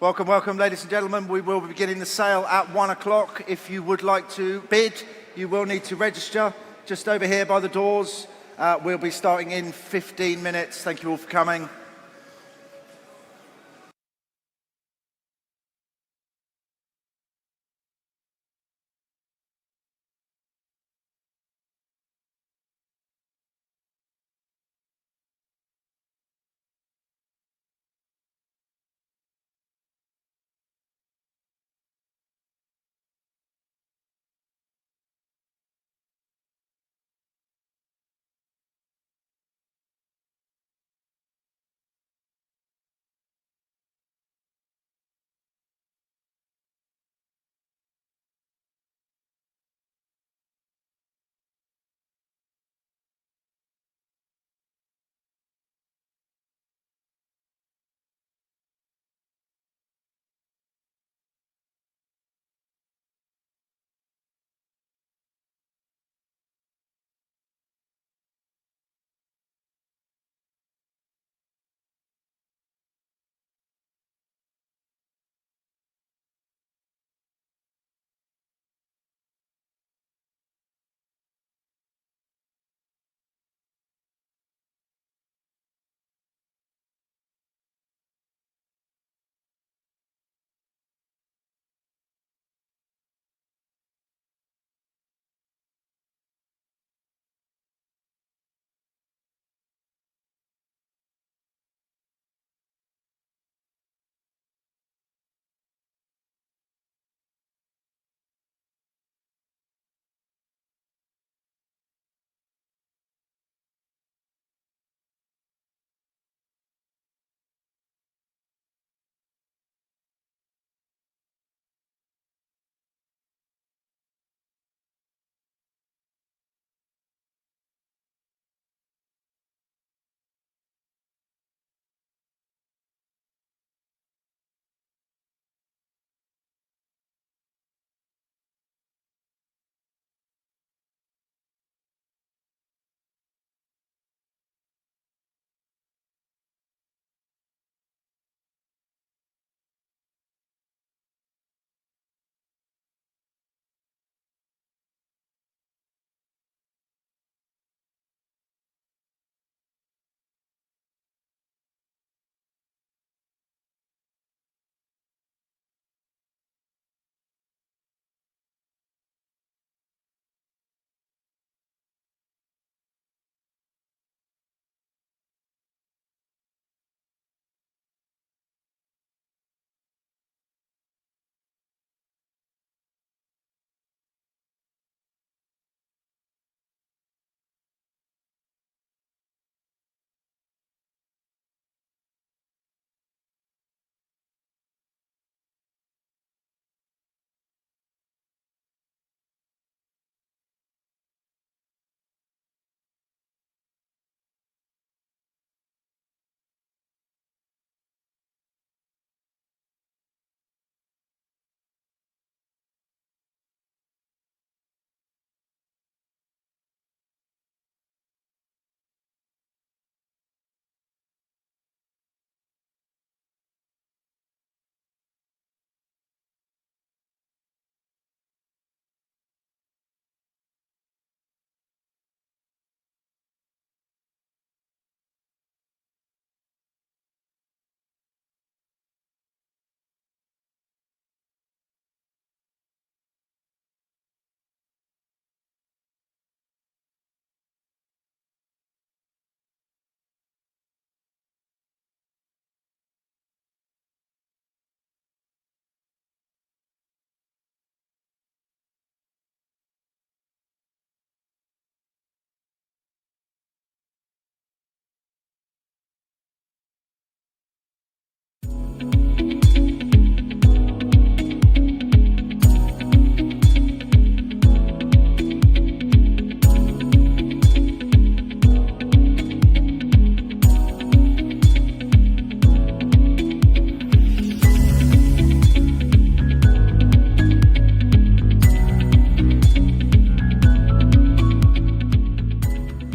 Welcome, welcome, ladies and gentlemen. We will be beginning the sale at 1 o'clock. If you would like to bid, you will need to register just over here by the doors. We'll be starting in 15 minutes. Thank you all for coming.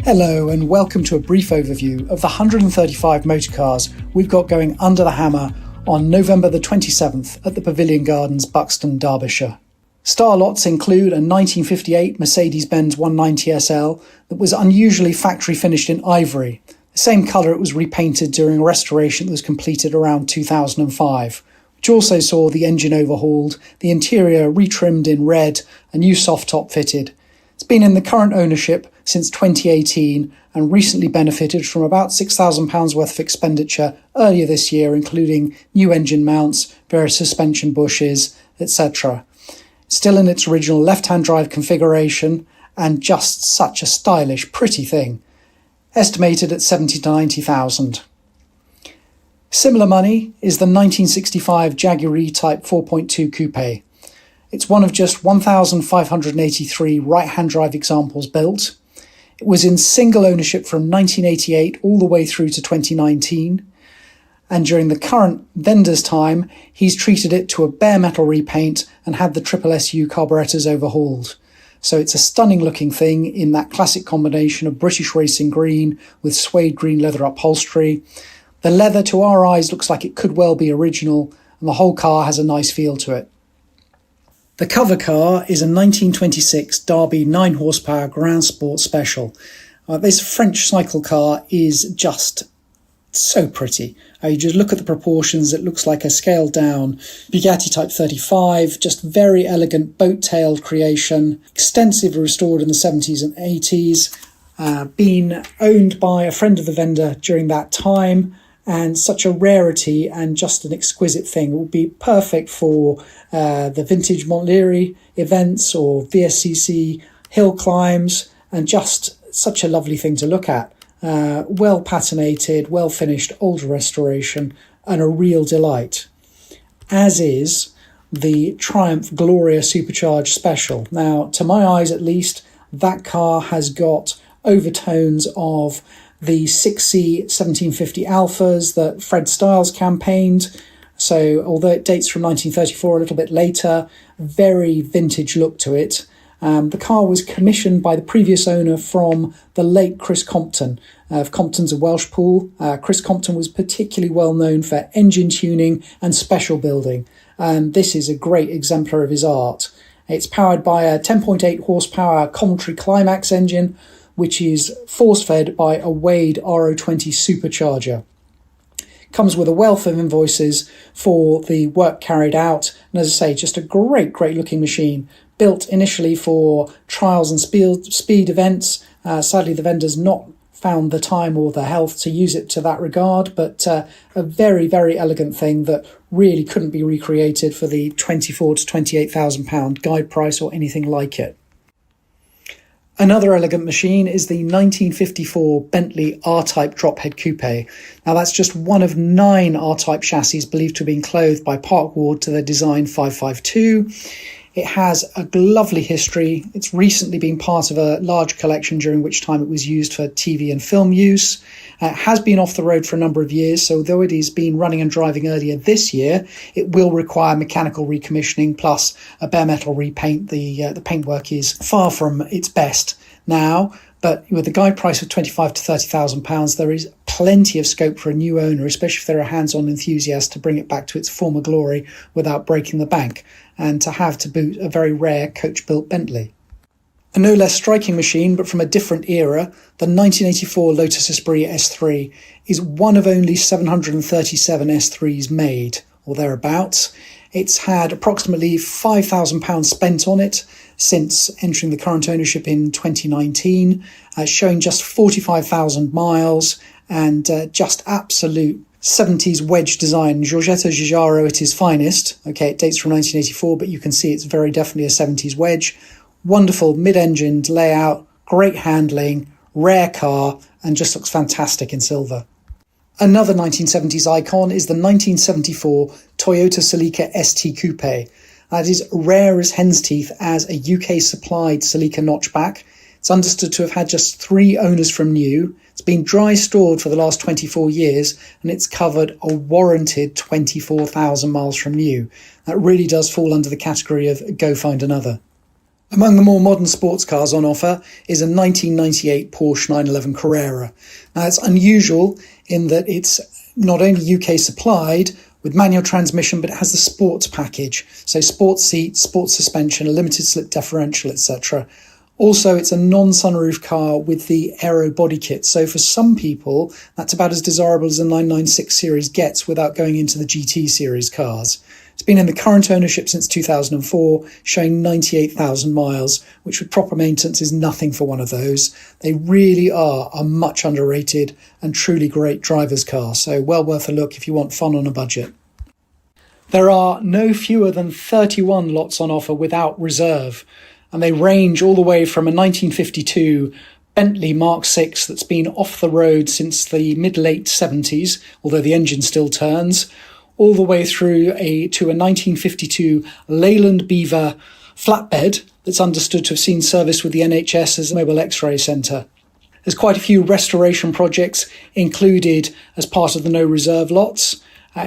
Hello and welcome to a brief overview of the 135 motor cars we've got going under the hammer on November the 27th at the Pavilion Gardens, Buxton, Derbyshire. Star lots include a 1958 Mercedes-Benz 190 SL that was unusually factory finished in ivory, the same colour it was repainted during a restoration that was completed around 2005, which also saw the engine overhauled, the interior retrimmed in red, a new soft top fitted. It's been in the current ownership since 2018 and recently benefited from about £6,000 worth of expenditure earlier this year, including new engine mounts, various suspension bushes, etc. Still in its original left-hand drive configuration and just such a stylish, pretty thing. Estimated at 70 to 90,000. Similar money is the 1965 Jaguar E-Type 4.2 Coupe. It's one of just 1,583 right-hand drive examples built. It was in single ownership from 1988 all the way through to 2019. And during the current vendor's time, he's treated it to a bare metal repaint and had the triple SU carburettors overhauled. So it's a stunning looking thing in that classic combination of British racing green with suede green leather upholstery. The leather to our eyes looks like it could well be original, and the whole car has a nice feel to it. The cover car is a 1926 Derby 9 horsepower Grand Sport Special. This French cycle car is just so pretty. You just look at the proportions, it looks like a scaled down Bugatti Type 35, just very elegant boat-tailed creation, extensively restored in the 70s and 80s, been owned by a friend of the vendor during that time, and such a rarity and just an exquisite thing. It would be perfect for the vintage Montlhéry events or VSCC hill climbs, and just such a lovely thing to look at. Well patinated, well finished, older restoration, and a real delight. As is the Triumph Gloria Supercharged Special. Now, to my eyes at least, that car has got overtones of the 6C 1750 Alphas that Fred Styles campaigned. So although it dates from 1934, a little bit later, very vintage look to it. The car was commissioned by the previous owner from the late Chris Compton. Compton's a Welsh pool. Chris Compton was particularly well known for engine tuning and special building. And this is a great exemplar of his art. It's powered by a 10.8 horsepower Coventry Climax engine, which is force-fed by a Wade RO20 supercharger. Comes with a wealth of invoices for the work carried out. And as I say, just a great looking machine. Built initially for trials and speed events. Sadly, the vendor's not found the time or the health to use it to that regard, but a very elegant thing that really couldn't be recreated for the £24,000 to £28,000 guide price or anything like it. Another elegant machine is the 1954 Bentley R-Type Drophead Coupe. Now that's just one of 9 R-Type chassis believed to have been clothed by Park Ward to their design 552. It has a lovely history. It's recently been part of a large collection during which time it was used for TV and film use. It has been off the road for a number of years, so though it has been running and driving earlier this year, it will require mechanical recommissioning plus a bare metal repaint. The paintwork is far from its best now, but with the guide price of £25,000 to £30,000, there is plenty of scope for a new owner, especially if they're a hands-on enthusiast, to bring it back to its former glory without breaking the bank, and to have to boot a very rare coach-built Bentley. A no less striking machine, but from a different era, the 1984 Lotus Esprit S3 is one of only 737 S3s made, or thereabouts. It's had approximately £5,000 spent on it since entering the current ownership in 2019, showing just 45,000 miles and just absolute 70s wedge design. Giorgetto Giugiaro at his finest. Okay, it dates from 1984, but you can see it's very definitely a 70s wedge. Wonderful mid-engined layout, great handling, rare car, and just looks fantastic in silver. Another 1970s icon is the 1974 Toyota Celica ST Coupe. That is rare as hen's teeth as a UK-supplied Celica notchback. It's understood to have had just 3 owners from new. It's been dry stored for the last 24 years, and it's covered a warranted 24,000 miles from new. That really does fall under the category of go find another. Among the more modern sports cars on offer is a 1998 Porsche 911 Carrera. Now, it's unusual in that it's not only UK supplied, with manual transmission, but it has the sports package. So sports seats, sports suspension, a limited slip differential, etc. Also, it's a non-sunroof car with the aero body kit. So for some people, that's about as desirable as a 996 series gets without going into the GT series cars. It's been in the current ownership since 2004, showing 98,000 miles, which with proper maintenance is nothing for one of those. They really are a much underrated and truly great driver's car, so well worth a look if you want fun on a budget. There are no fewer than 31 lots on offer without reserve, and they range all the way from a 1952 Bentley Mark VI that's been off the road since the mid-late 70s, although the engine still turns, all the way through to a 1952 Leyland Beaver flatbed that's understood to have seen service with the NHS's Mobile X-ray Centre. There's quite a few restoration projects included as part of the no reserve lots,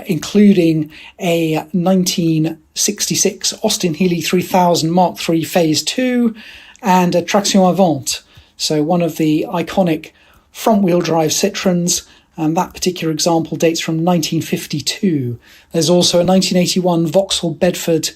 including a 1966 Austin Healey 3000 Mark III Phase 2 and a traction avant, so one of the iconic front-wheel drive Citroens, and that particular example dates from 1952. There's also a 1981 Vauxhall Bedford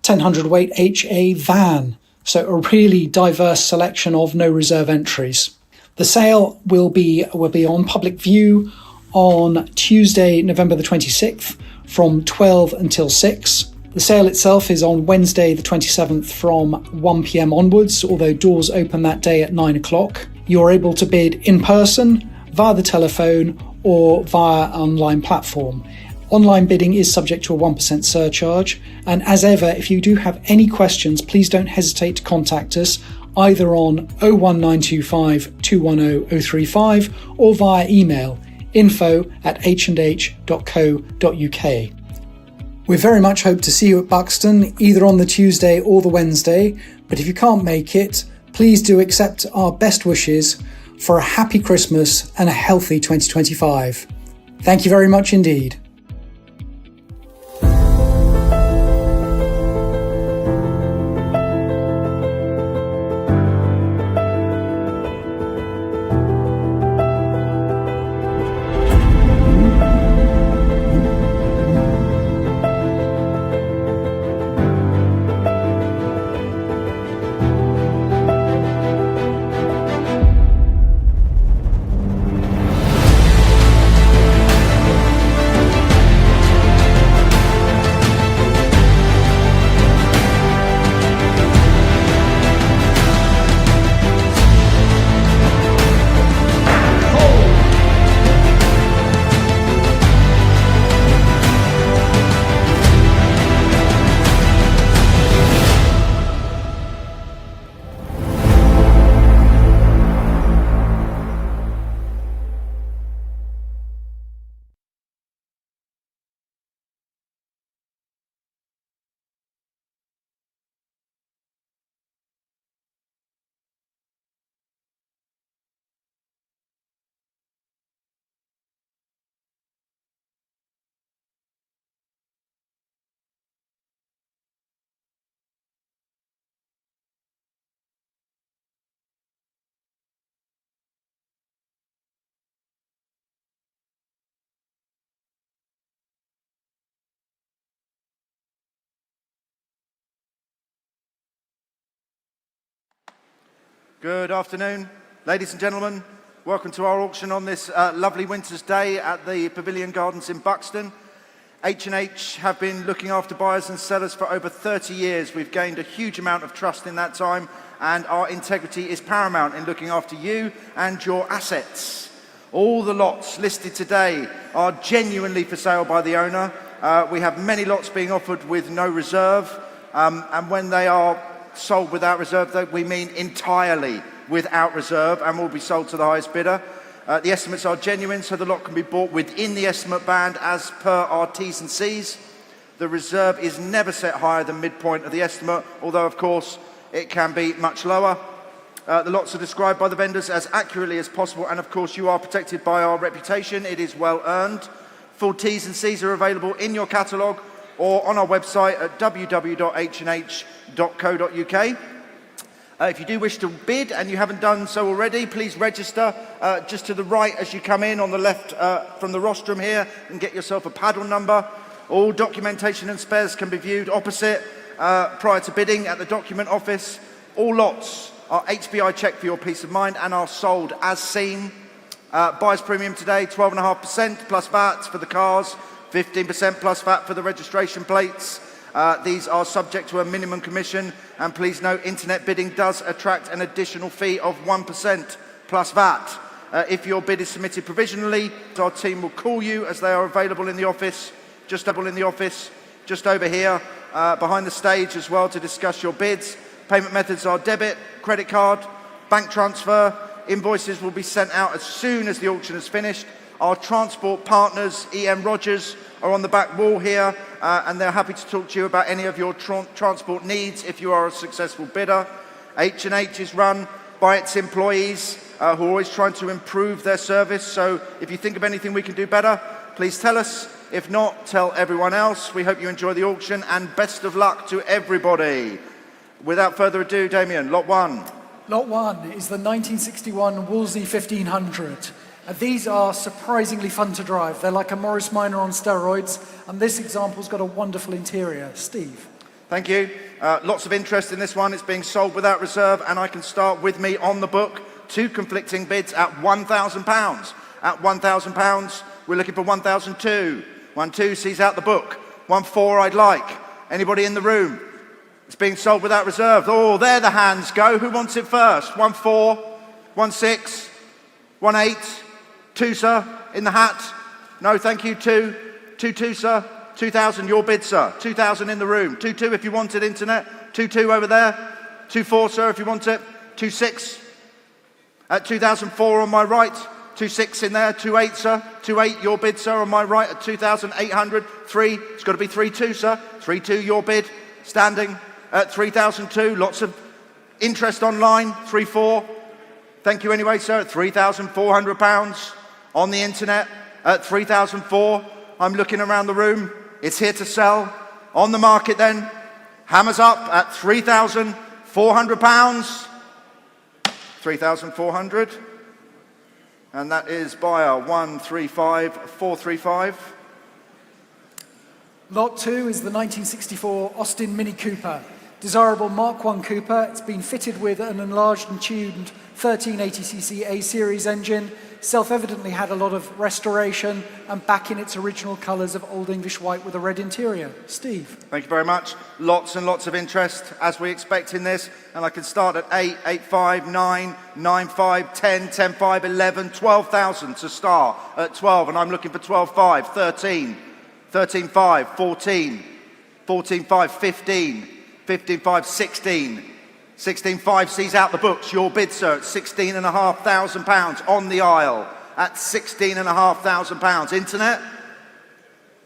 1000 weight HA van, so a really diverse selection of no reserve entries. The sale will be on public view on Tuesday, November the 26th from 12 until 6. The sale itself is on Wednesday the 27th from 1 p.m. onwards, although doors open that day at 9 o'clock. You're able to bid in person, via the telephone, or via online platform. Online bidding is subject to a 1% surcharge, and as ever, if you do have any questions, please don't hesitate to contact us either on 01925 210 035 or via email info@h&h.co.uk. We very much hope to see you at Buxton, either on the Tuesday or the Wednesday, but if you can't make it, please do accept our best wishes for a happy Christmas and a healthy 2025. Thank you very much indeed. Good afternoon, ladies and gentlemen. Welcome to our auction on this lovely winter's day at the Pavilion Gardens in Buxton. H&H have been looking after buyers and sellers for over 30 years. We've gained a huge amount of trust in that time, and our integrity is paramount in looking after you and your assets. All the lots listed today are genuinely for sale by the owner. We have many lots being offered with no reserve, and when they are sold without reserve, we mean entirely without reserve, and will be sold to the highest bidder. The estimates are genuine, so the lot can be bought within the estimate band as per our T's and C's. The reserve is never set higher than midpoint of the estimate, although of course it can be much lower. The lots are described by the vendors as accurately as possible, and of course you are protected by our reputation. It is well earned. Full T's and C's are available in your catalogue or on our website at www.h&h.co.uk. If you do wish to bid and you haven't done so already, please register just to the right as you come in on the left from the rostrum here and get yourself a paddle number. All documentation and spares can be viewed opposite prior to bidding at the document office. All lots are HPI checked for your peace of mind and are sold as seen. Buyer's premium today, 12.5% plus VAT for the cars, 15% plus VAT for the registration plates. These are subject to a minimum commission, and please note internet bidding does attract an additional fee of 1% plus VAT. If your bid is submitted provisionally, our team will call you as they are available in the office, just over here, behind the stage as well, to discuss your bids. Payment methods are debit, credit card, bank transfer. Invoices will be sent out as soon as the auction is finished. Our transport partners, EM Rogers, are on the back wall here, and they're happy to talk to you about any of your transport needs if you are a successful bidder. H&H is run by its employees who are always trying to improve their service. So if you think of anything we can do better, please tell us. If not, tell everyone else. We hope you enjoy the auction, and best of luck to everybody. Without further ado, Damien, lot one. Lot 1 is the 1961 Wolseley 1500. These are surprisingly fun to drive. They're like a Morris Minor on steroids, and this example's got a wonderful interior. Steve. Thank you. Lots of interest in this one. It's being sold without reserve, and I can start with me on the book. 2 conflicting bids at £1,000. At £1,000, we're looking for 1,002. 1,2 sees out the book. 1,4 I'd like. Anybody in the room? It's being sold without reserve. Oh, there the hands go. Who wants it first? 1,4, 1,6, 1,8. 2, sir, in the hat. No, thank you. 2, 2, sir. 2,000, your bid, sir. 2,000 in the room. 2, if you want it, internet. 2, over there. 2,4, sir, if you want it. 2,6. At 2,004 on my right. 2,6 in there. 2,8, sir. 2,8, your bid, sir, on my right at 2,800. 3, it's got to be 3,2, sir. 3,2, your bid. Standing at 3,002. Lots of interest online. 3,4. Thank you anyway, sir. At £3,400 on the internet at 3,004. I'm looking around the room. It's here to sell. On the market then. Hammers up at £3,400. 3,400. And that is buyer 135,435. Lot 2 is the 1964 Austin Mini Cooper. Desirable Mark I Cooper. It's been fitted with an enlarged and tuned 1380cc A-Series engine. Self-evidently had a lot of restoration and back in its original colours of Old English white with a red interior. Steve. Thank you very much. Lots and lots of interest, as we expect in this. And I can start at 8, 8.5, 9, 9.5, 10, 10.5, 11, 12,000 to start at 12. And I'm looking for 12.5, 13, 13.5, 14, 14.5, 15, 15.5, 16. 16.5 sees out the books. Your bid, sir, at £16,500 on the aisle. At £16,500. Internet?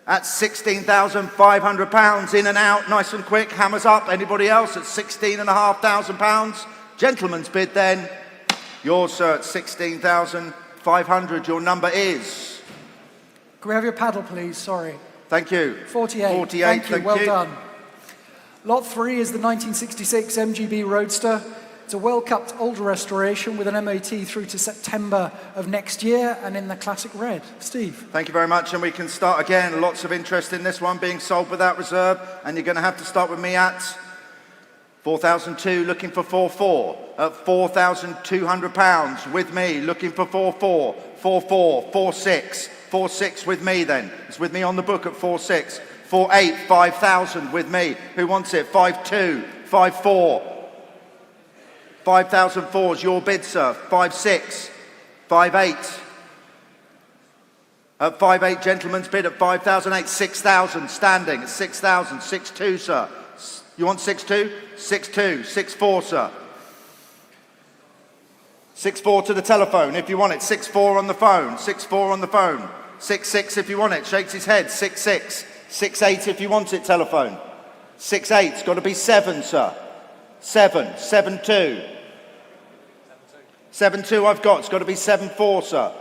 At £16,500. In and out, nice and quick. Hammers up. Anybody else at £16,500? Gentleman's bid then. Yours, sir, at £16,500. Your number is? Can we have your paddle, please? Sorry. Thank you. 48. 48, Thank you. Well done. Lot 3 is the 1966 MGB Roadster. It's a well-kept older restoration with an MOT through to September of next year and in the classic red. Steve. Thank you very much, and we can start again. Lots of interest in this one being sold without reserve, and you're going to have to start with me at 4,002, looking for 4,4. At £4,200 with me, looking for 4,4. 4,4, 4,6. 4,6 with me then. It's with me on the book at 4,6. 4,8, 5,000 with me. Who wants it? 5,2, 5,4. 5,004 is your bid, sir. 5,6, 5,8. At 5,8, gentleman's bid at 5,008. 6,000 standing at 6,000. 6,2, sir. You want 6,2? 6,2. 6,4, sir. 6,4 to the telephone if you want it. 6,4 on the phone. 6,4 on the phone. 6,6 if you want it. Shakes his head. 6,6. 6,8 if you want it, telephone. 6,8's got to be 7, sir. 7, 7,2. 7,2 I've got. It's got to be 7,4, sir.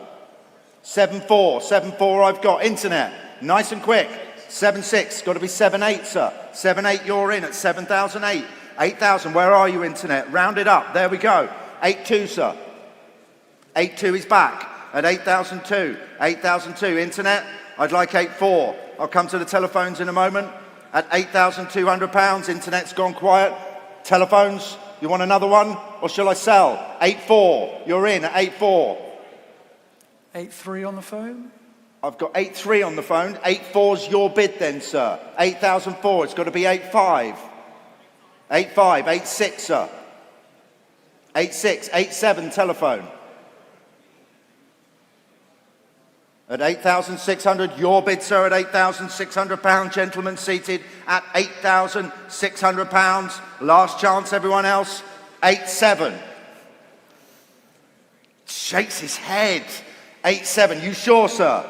7,4. 7,4 I've got. Internet. Nice and quick. 7,6. Got to be 7,8, sir. 7,8 you're in at 7,008. 8,000. Where are you, internet? Round it up. There we go. 8,2, sir. 8,2 is back at 8,002. 8,002. Internet. I'd like 8.4. I'll come to the telephones in a moment. At £8,200, internet's gone quiet. Telephones, you want another one? Or shall I sell? 8.4. You're in at 8.4. 8.3 on the phone. I've got 8.3 on the phone. 8.4's your bid then, sir. 8,004. It's got to be 8.5. 8.5. 8.6, sir. 8.6. 8.7 telephone. At 8,600, your bid, sir, at £8,600. Gentlemen seated at £8,600. Last chance, everyone else. 8.7. Shakes his head. 8.7. You sure, sir?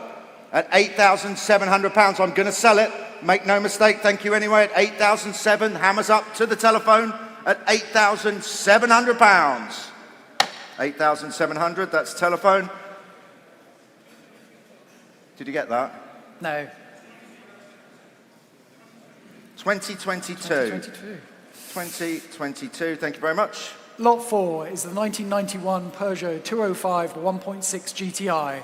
At £8,700. I'm going to sell it. Make no mistake. Thank you anyway. At 8,007. Hammers up to the telephone at £8,700. 8,700. That's telephone. Did you get that? No. 2022. 2022. Thank you very much. Lot 4 is the 1991 Peugeot 205 1.6 GTI.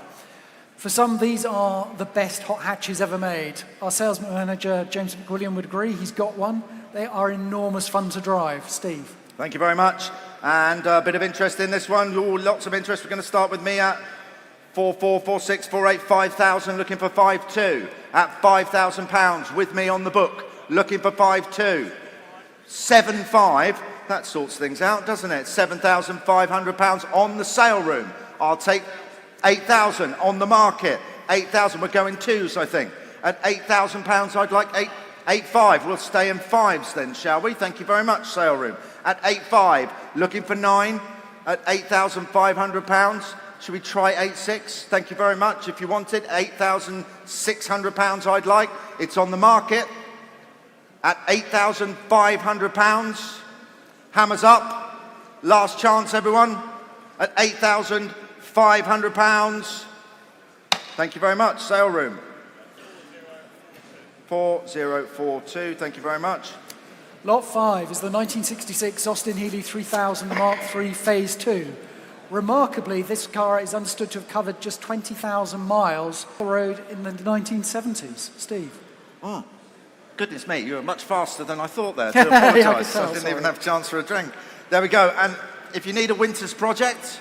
For some, these are the best hot hatches ever made. Our sales manager, James McWilliam, would agree. He's got one. They are enormous fun to drive. Steve. Thank you very much. And a bit of interest in this one. Ooh, lots of interest. We're going to start with me at 4.4, 4.6, 4.8, 5,000, looking for 5.2. At £5,000 with me on the book, looking for 5.2. 7.5, that sorts things out, doesn't it? £7,500 on the sale room. I'll take 8,000 on the market. 8,000, we're going twos, I think. At £8,000, I'd like 8.5. We'll stay in fives then, shall we? Thank you very much, sale room. At 8.5, looking for 9 at £8,500. Should we try 8.6? Thank you very much. If you want it, £8,600 I'd like. It's on the market at £8,500. Hammers up. Last chance, everyone. At £8,500. Thank you very much. Sale room. 4042. Thank you very much. Lot 5 is the 1966 Austin Healey 3000 Mark III Phase 2. Remarkably, this car is understood to have covered just 20,000 miles on the road in the 1970s. Steve. Oh, goodness me, you were much faster than I thought there. To apologise. Yeah, I didn't even have a chance for a drink. There we go. And if you need a winter's project,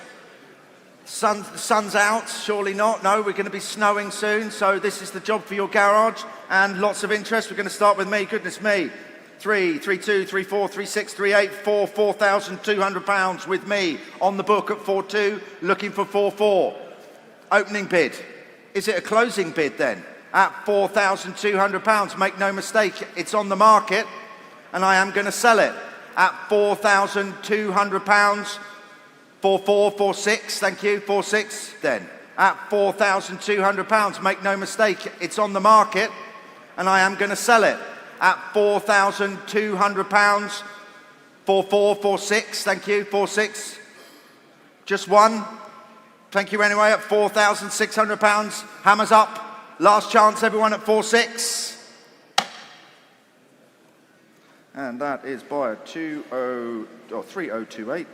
sun's out, surely not. No, we're going to be snowing soon. So this is the job for your garage. And lots of interest. We're going to start with me. Goodness me. 3, 3.2, 3.4, 3.6, 3.8, 4, £4,200 with me on the book at 4.2, looking for 4.4. Opening bid. Is it a closing bid then? At £4,200. Make no mistake, it's on the market, and I am going to sell it at £4,200. 4.4, 4.6, thank you, 4.6 then. At £4,200. Make no mistake, it's on the market, and I am going to sell it at £4,200. 4.4, 4.6, thank you, 4.6. Just one. Thank you anyway, at £4,600. Hammers up. Last chance, everyone, at 4.6. And that is by a 3028.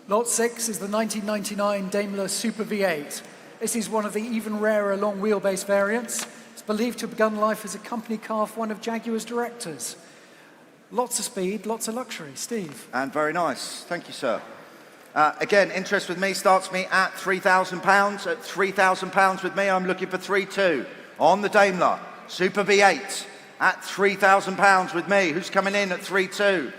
Lot 6 is the 1999 Daimler Super V8. This is one of the even rarer long wheelbase variants. It's believed to have begun life as a company car for one of Jaguar's directors. Lots of speed, lots of luxury. Steve. And very nice. Thank you, sir. Again, interest with me starts me at £3,000. At £3,000 with me, I'm looking for 3.2 on the Daimler Super V8 at £3,000 with me. Who's coming in at 3.2?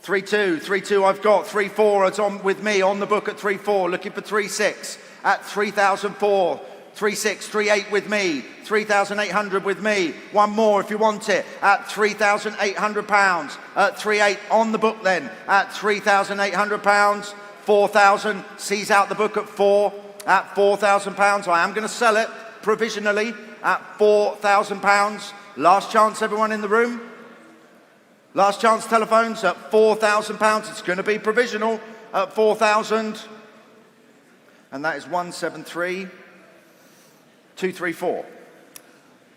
3.2, 3.2 I've got. 3.4 is on with me on the book at 3.4, looking for 3.6 at 3,004. 3.6, 3.8 with me, 3,800 with me. One more if you want it at £3,800. At 3.8 on the book then at £3,800. 4,000 sees out the book at 4 at £4,000. I am going to sell it provisionally at £4,000. Last chance, everyone in the room. Last chance telephones at £4,000. It's going to be provisional at 4,000. And that is 173. 234.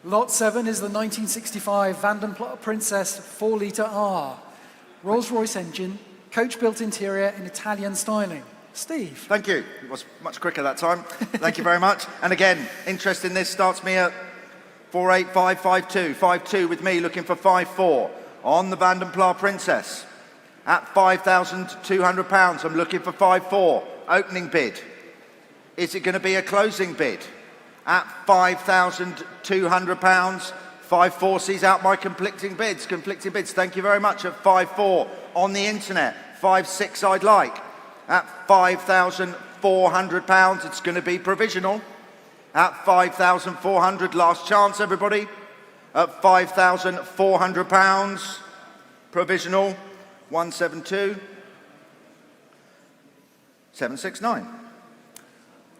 Lot 7 is the 1965 Vandenplat Princess 4-litre R. Rolls-Royce engine, coach-built interior in Italian styling. Steve. Thank you. It was much quicker that time. Thank you very much. And again, interest in this starts me at 48552. 5-2 with me looking for 5-4 on the Van den Pla Princess. At £5,200, I'm looking for 5-4. Opening bid. Is it going to be a closing bid? At £5,200, 5-4 sees out my conflicting bids. Conflicting bids, thank you very much. At 5-4 on the internet. 5-6 I'd like. At £5,400, it's going to be provisional. At £5,400, last chance everybody. At £5,400, provisional. 172 769.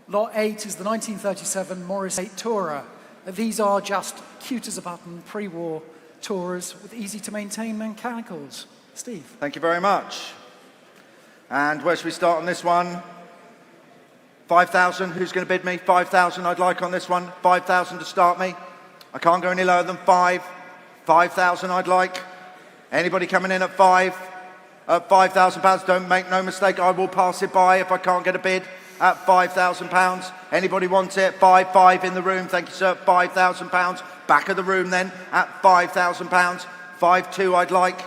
Lot 8 is the 1937 Morris 8 Tourer. These are just cute as a button pre-war Tourers with easy to maintain mechanicals. Steve. Thank you very much. And where should we start on this one? 5,000, who's going to bid me? 5,000 I'd like on this one. 5,000 to start me. I can't go any lower than 5. 5,000 I'd like. Anybody coming in at 5? At £5,000, don't make no mistake, I will pass it by if I can't get a bid. At £5,000, anybody want it? 5 in the room, thank you sir, £5,000. Back of the room then, at £5,000. 5-2 I'd like.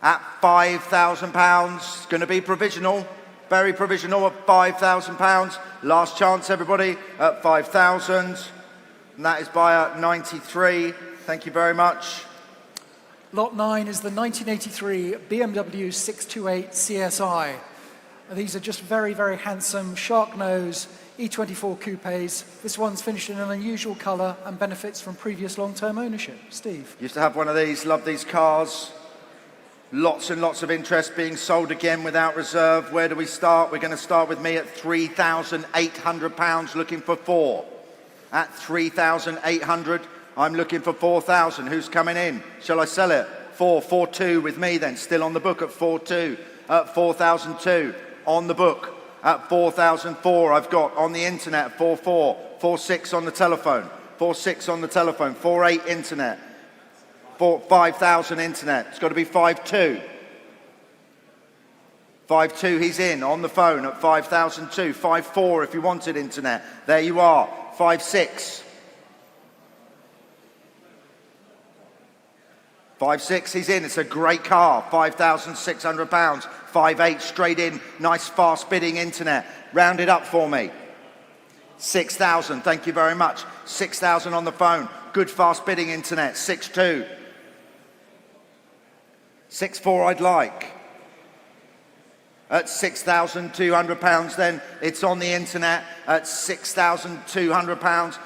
At £5,000, going to be provisional, very provisional at £5,000. Last chance everybody at 5,000. And that is by 93, thank you very much. Lot 9 is the 1983 BMW 628 CSI. These are just very, very handsome shark nose E24 coupes. This one's finished in an unusual colour and benefits from previous long-term ownership. Steve. Used to have one of these, love these cars. Lots and lots of interest being sold again without reserve. Where do we start? We're going to start with me at £3,800 looking for 4. At 3,800. I'm looking for 4,000. Who's coming in? Shall I sell it? 4-2 with me then. Still on the book at 4-2. At 4,002 on the book. At 4,004 I've got on the internet 4-4. 4-6 on the telephone. 4-6 on the telephone. 4-8 internet. 5,000 internet. It's got to be 5-2. 5-2 he's in on the phone at 5,002. 5-4 if you wanted internet. There you are. 5-6. 5-6, he's in. It's a great car. £5,600. 5-8 straight in. Nice fast bidding internet. Round it up for me. 6,000. Thank you very much. 6,000 on the phone. Good fast bidding internet. 6-2. 6-4 I'd like. At £6,200 then. It's on the internet at £6,200.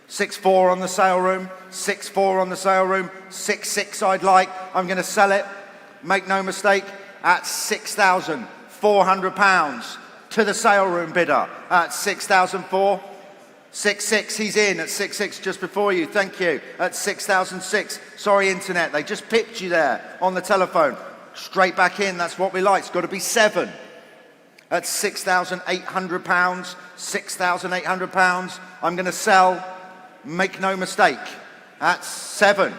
6-4 on the sale room. 6-4 on the sale room. 6-6 I'd like. I'm going to sell it. Make no mistake. At £6,400 to the sale room bidder. At 6,004. 6-6 he's in at 6-6 just before you. Thank you. At 6,006. Sorry internet. They just pipped you there on the telephone. Straight back in. That's what we like. It's got to be 7. At £6,800. £6,800. I'm going to sell. Make no mistake. At 7.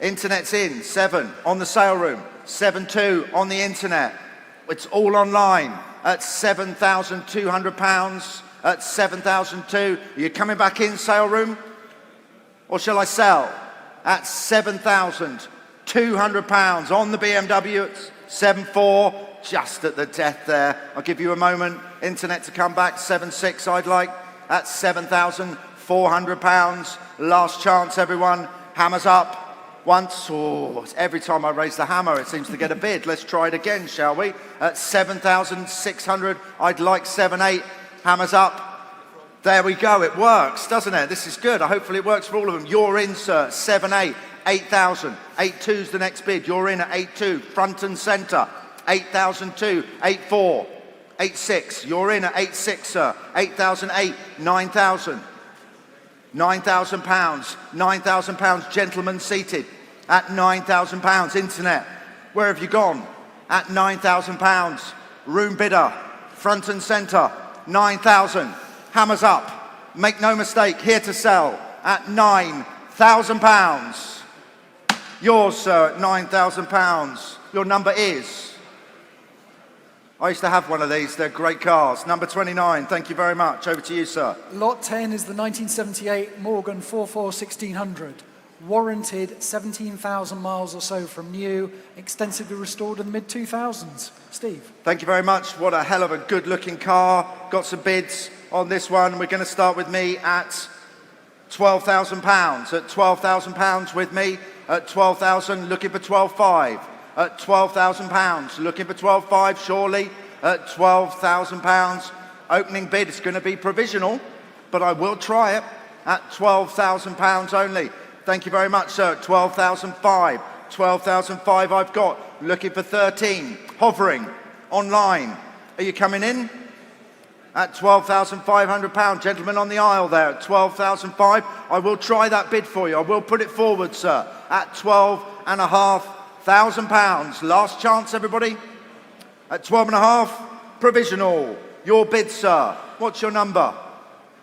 Internet's in. 7 on the sale room. 7-2 on the internet. It's all online. At £7,200. At 7,002. Are you coming back in, sale room? Or shall I sell? At £7,200 on the BMW. At 7-4. Just at the death there. I'll give you a moment. Internet to come back. 7-6 I'd like. At £7,400. Last chance, everyone. Hammers up. Once. Oh, every time I raise the hammer, it seems to get a bid. Let's try it again, shall we? At 7,600. I'd like 7-8. Hammers up. There we go. It works, doesn't it? This is good. Hopefully it works for all of them. You're in, sir. 7-8. 8,000. 8-2's the next bid. You're in at 8-2. Front and centre. 8,002. 8-4. 8-6. You're in at 8-6, sir. 8,008. 9,000. £9,000. £9,000. Gentlemen seated. At £9,000. Internet. Where have you gone? At £9,000. Room bidder. Front and centre. 9,000. Hammers up. Make no mistake. Here to sell. At £9,000. Yours, sir, at £9,000. Your number is... I used to have one of these. They're great cars. Number 29, thank you very much. Over to you, sir. Lot 10 is the 1978 Morgan 44 1600. Warranted 17,000 miles or so from new, extensively restored in the mid-2000s. Steve. Thank you very much. What a hell of a good-looking car. Got some bids on this one. We're going to start with me at £12,000. At £12,000 with me. At 12,000, looking for 12,500. At £12,000, looking for 12,500, surely. At £12,000, opening bid. It's going to be provisional, but I will try it. At £12,000 only. Thank you very much, sir. 12,005. 12,005 I've got. Looking for 13. Hovering. Online. Are you coming in? At £12,500. Gentlemen on the aisle there at 12,005. I will try that bid for you. I will put it forward, sir. At £12,500. Last chance, everybody. At 12.5. Provisional. Your bid, sir. What's your number?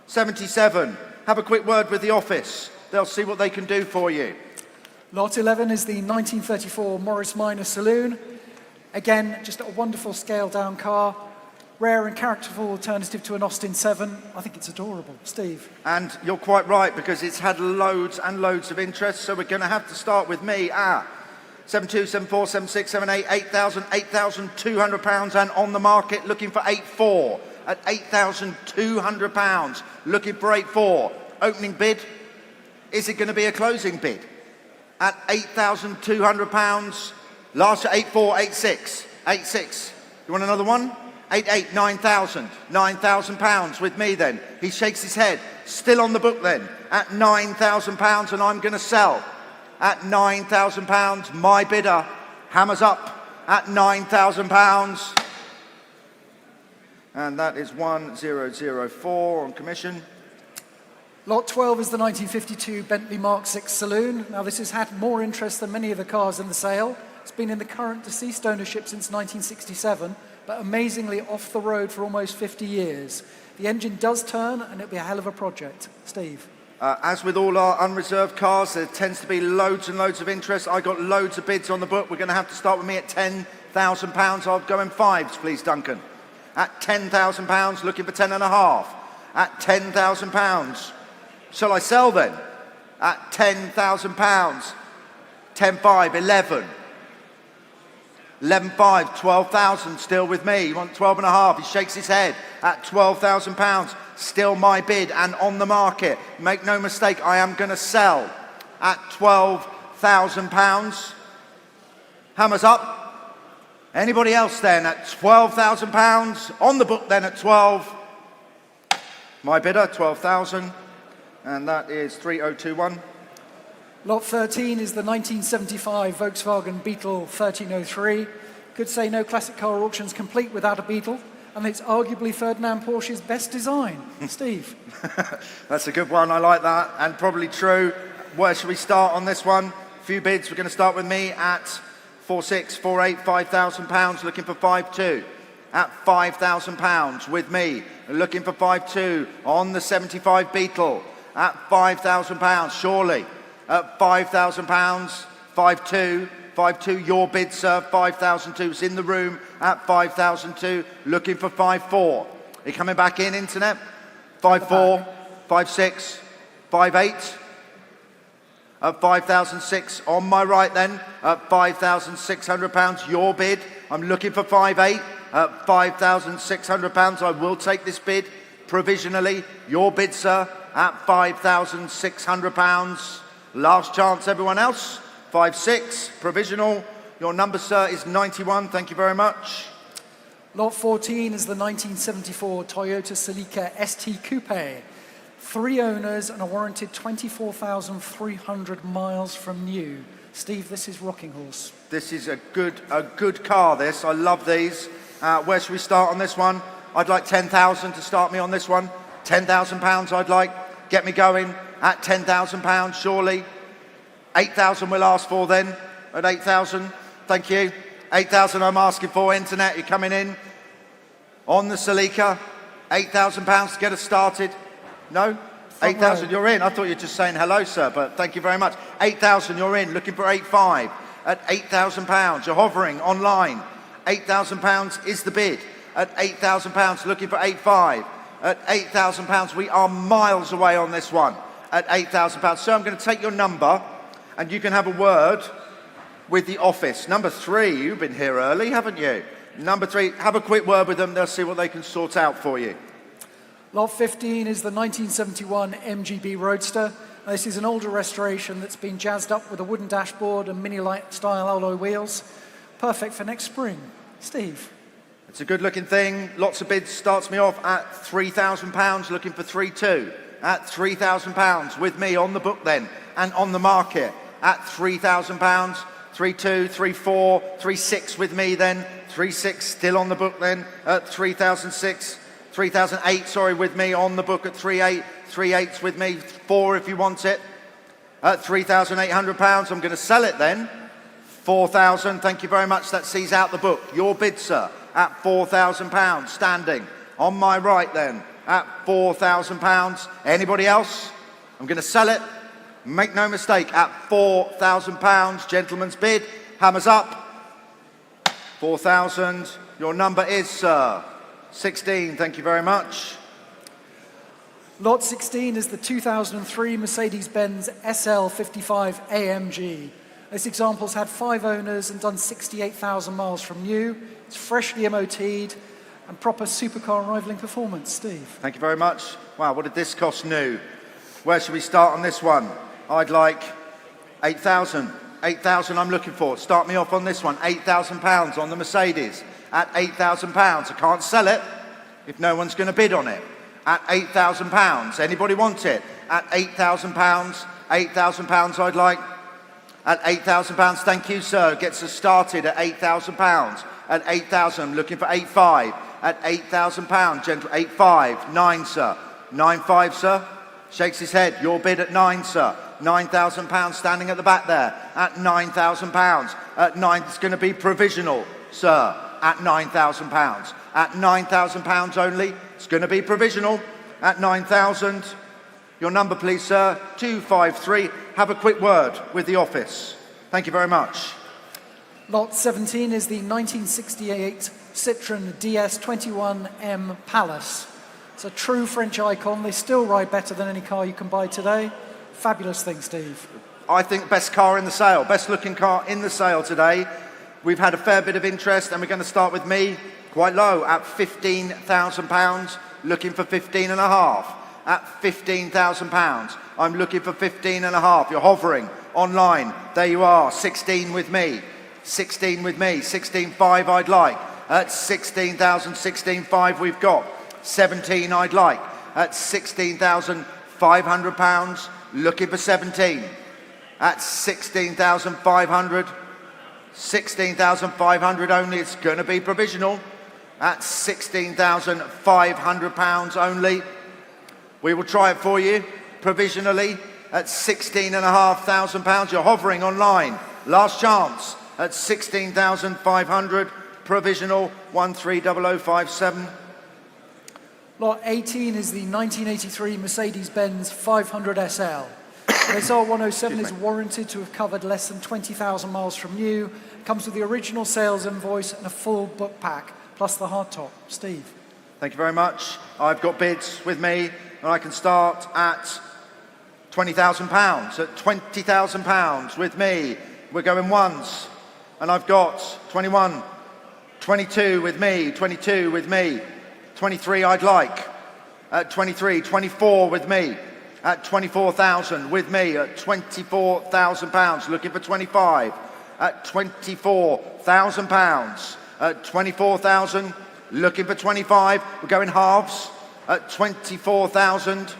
77. Have a quick word with the office. They'll see what they can do for you. Lot 11 is the 1934 Morris Minor Saloon. Again, just a wonderful scaled-down car. Rare and characterful alternative to an Austin 7. I think it's adorable. Steve. And you're quite right, because it's had loads and loads of interest, so we're going to have to start with me at 72, 74, 76, 78, 8,000, £8,200, and on the market looking for 8,400. At £8,200, looking for 8,400. Opening bid. Is it going to be a closing bid? At £8,200, last at 8,400, 8,600, 8,600. You want another one? 8,800, 9,000, £9,000 with me then. He shakes his head. Still on the book then. At £9,000, and I'm going to sell. At £9,000, my bidder hammers up at £9,000. And that is 1004 on commission. Lot 12 is the 1952 Bentley Mark 6 Saloon. Now, this has had more interest than many of the cars in the sale. It's been in the current deceased ownership since 1967, but amazingly off the road for almost 50 years. The engine does turn, and it'll be a hell of a project. Steve. As with all our unreserved cars, there tends to be loads and loads of interest. I got loads of bids on the book. We're going to have to start with me at £10,000. I'll go in fives, please, Duncan. At £10,000, looking for 10.5. At £10,000. Shall I sell then? At £10,000. 10.5, 11. 11.5, 12,000, still with me. You want 12.5? He shakes his head. At £12,000, still my bid and on the market. Make no mistake, I am going to sell at £12,000. Hammers up. Anybody else then at £12,000? On the book then at 12. My bidder, 12,000. And that is 3021. Lot 13 is the 1975 Volkswagen Beetle 1303. Could say no classic car auction's complete without a Beetle, and it's arguably Ferdinand Porsche's best design. Steve. That's a good one, I like that, and probably true. Where should we start on this one? A few bids. We're going to start with me at 4,600, 4,800, £5,000, looking for 5,200. At £5,000 with me, looking for 5,200 on the 75 Beetle. At £5,000, surely. At £5,000, 5,200, 5,200, your bid, sir. 5,002 is in the room at 5,002, looking for 5,400. Are you coming back in, internet? 5,400, 5,600, 5,800. At 5,600, on my right then, at £5,600, your bid. I'm looking for 5,800. At £5,600, I will take this bid provisionally. Your bid, sir, at £5,600. Last chance, everyone else. 5,600, provisional. Your number, sir, is 91. Thank you very much. Lot 14 is the 1974 Toyota Celica ST Coupe. 3 owners and a warranted 24,300 miles from new. Steve, this is rocking horse. This is a good car, this. I love these. Where should we start on this one? I'd like 10,000 to start me on this one. £10,000 I'd like. Get me going at £10,000, surely. 8,000 we'll ask for then. At 8,000, thank you. 8,000 I'm asking for. Internet, you're coming in. On the Celica, £8,000 to get us started. No? 8,000, you're in. I thought you were just saying hello, sir, but thank you very much. 8,000, you're in. Looking for 8,500. At £8,000, you're hovering online. £8,000 is the bid. At £8,000, looking for 8.5. At £8,000, we are miles away on this one. At £8,000. So I'm going to take your number and you can have a word with the office. Number 3, you've been here early, haven't you? Number 3, have a quick word with them. They'll see what they can sort out for you. Lot 15 is the 1971 MGB Roadster. This is an older restoration that's been jazzed up with a wooden dashboard and mini-light style alloy wheels. Perfect for next spring. Steve. It's a good looking thing. Lots of bids. Starts me off at £3,000, looking for 3.2. At £3,000 with me on the book then and on the market. At £3,000, 3.2, 3.4, 3.6 with me then. 3.6 still on the book then. At 3,006. 3,008, sorry, with me on the book at 3.8, 3.8 with me, 4 if you want it. At £3,800, I'm going to sell it then. 4,000, thank you very much, that sees out the book. Your bid, sir, at £4,000, standing on my right then, at £4,000. Anybody else? I'm going to sell it, make no mistake, at £4,000, gentleman's bid, hammers up. 4,000, your number is, sir, 16, thank you very much. Lot 16 is the 2003 Mercedes-Benz SL55 AMG. This example's had 5 owners and done 68,000 miles from new. It's freshly MOT'd and proper supercar rivaling performance. Steve. Thank you very much. Wow, what did this cost new? Where should we start on this one? I'd like 8,000. 8,000 I'm looking for. Start me off on this one. £8,000 on the Mercedes. At £8,000. I can't sell it if no one's going to bid on it. At £8,000. Anybody want it? At £8,000. £8,000 I'd like. At £8,000. Thank you, sir. Gets us started at £8,000. At 8,000, I'm looking for 8.5. At £8,000, gentle, 8.5. 9, sir. 9.5, sir. Shakes his head. Your bid at 9, sir. £9,000 standing at the back there. At £9,000. At 9, it's going to be provisional, sir. At £9,000. At £9,000 only, it's going to be provisional. At 9,000. Your number, please, sir. 253. Have a quick word with the office. Thank you very much. Lot 17 is the 1968 Citroën DS21M Palace. It's a true French icon. They still ride better than any car you can buy today. Fabulous thing, Steve. I think best car in the sale, best looking car in the sale today. We've had a fair bit of interest and we're going to start with me, quite low, at £15,000, looking for 15.5. At £15,000, I'm looking for 15.5. You're hovering online. There you are, 16 with me. 16 with me, 16.5 I'd like. At 16,000, 16.5 we've got. 17 I'd like. At £16,500, looking for 17. At 16,500, 16,500 only, it's going to be provisional. At £16,500 only, we will try it for you, provisionally. At £16,500, you're hovering online. Last chance. At 16,500, provisional 130057. Lot 18 is the 1983 Mercedes-Benz 500 SL. This R107 is warranted to have covered less than 20,000 miles from new. Comes with the original sales invoice and a full book pack, plus the hardtop. Steve. Thank you very much. I've got bids with me, and I can start at £20,000. At £20,000 with me, we're going once. And I've got 21, 22 with me, 22 with me, 23 I'd like. At 23, 24 with me. At 24,000 with me. At £24,000, looking for 25. At £24,000. At 24,000, looking for 25. We're going halves. At 24,000,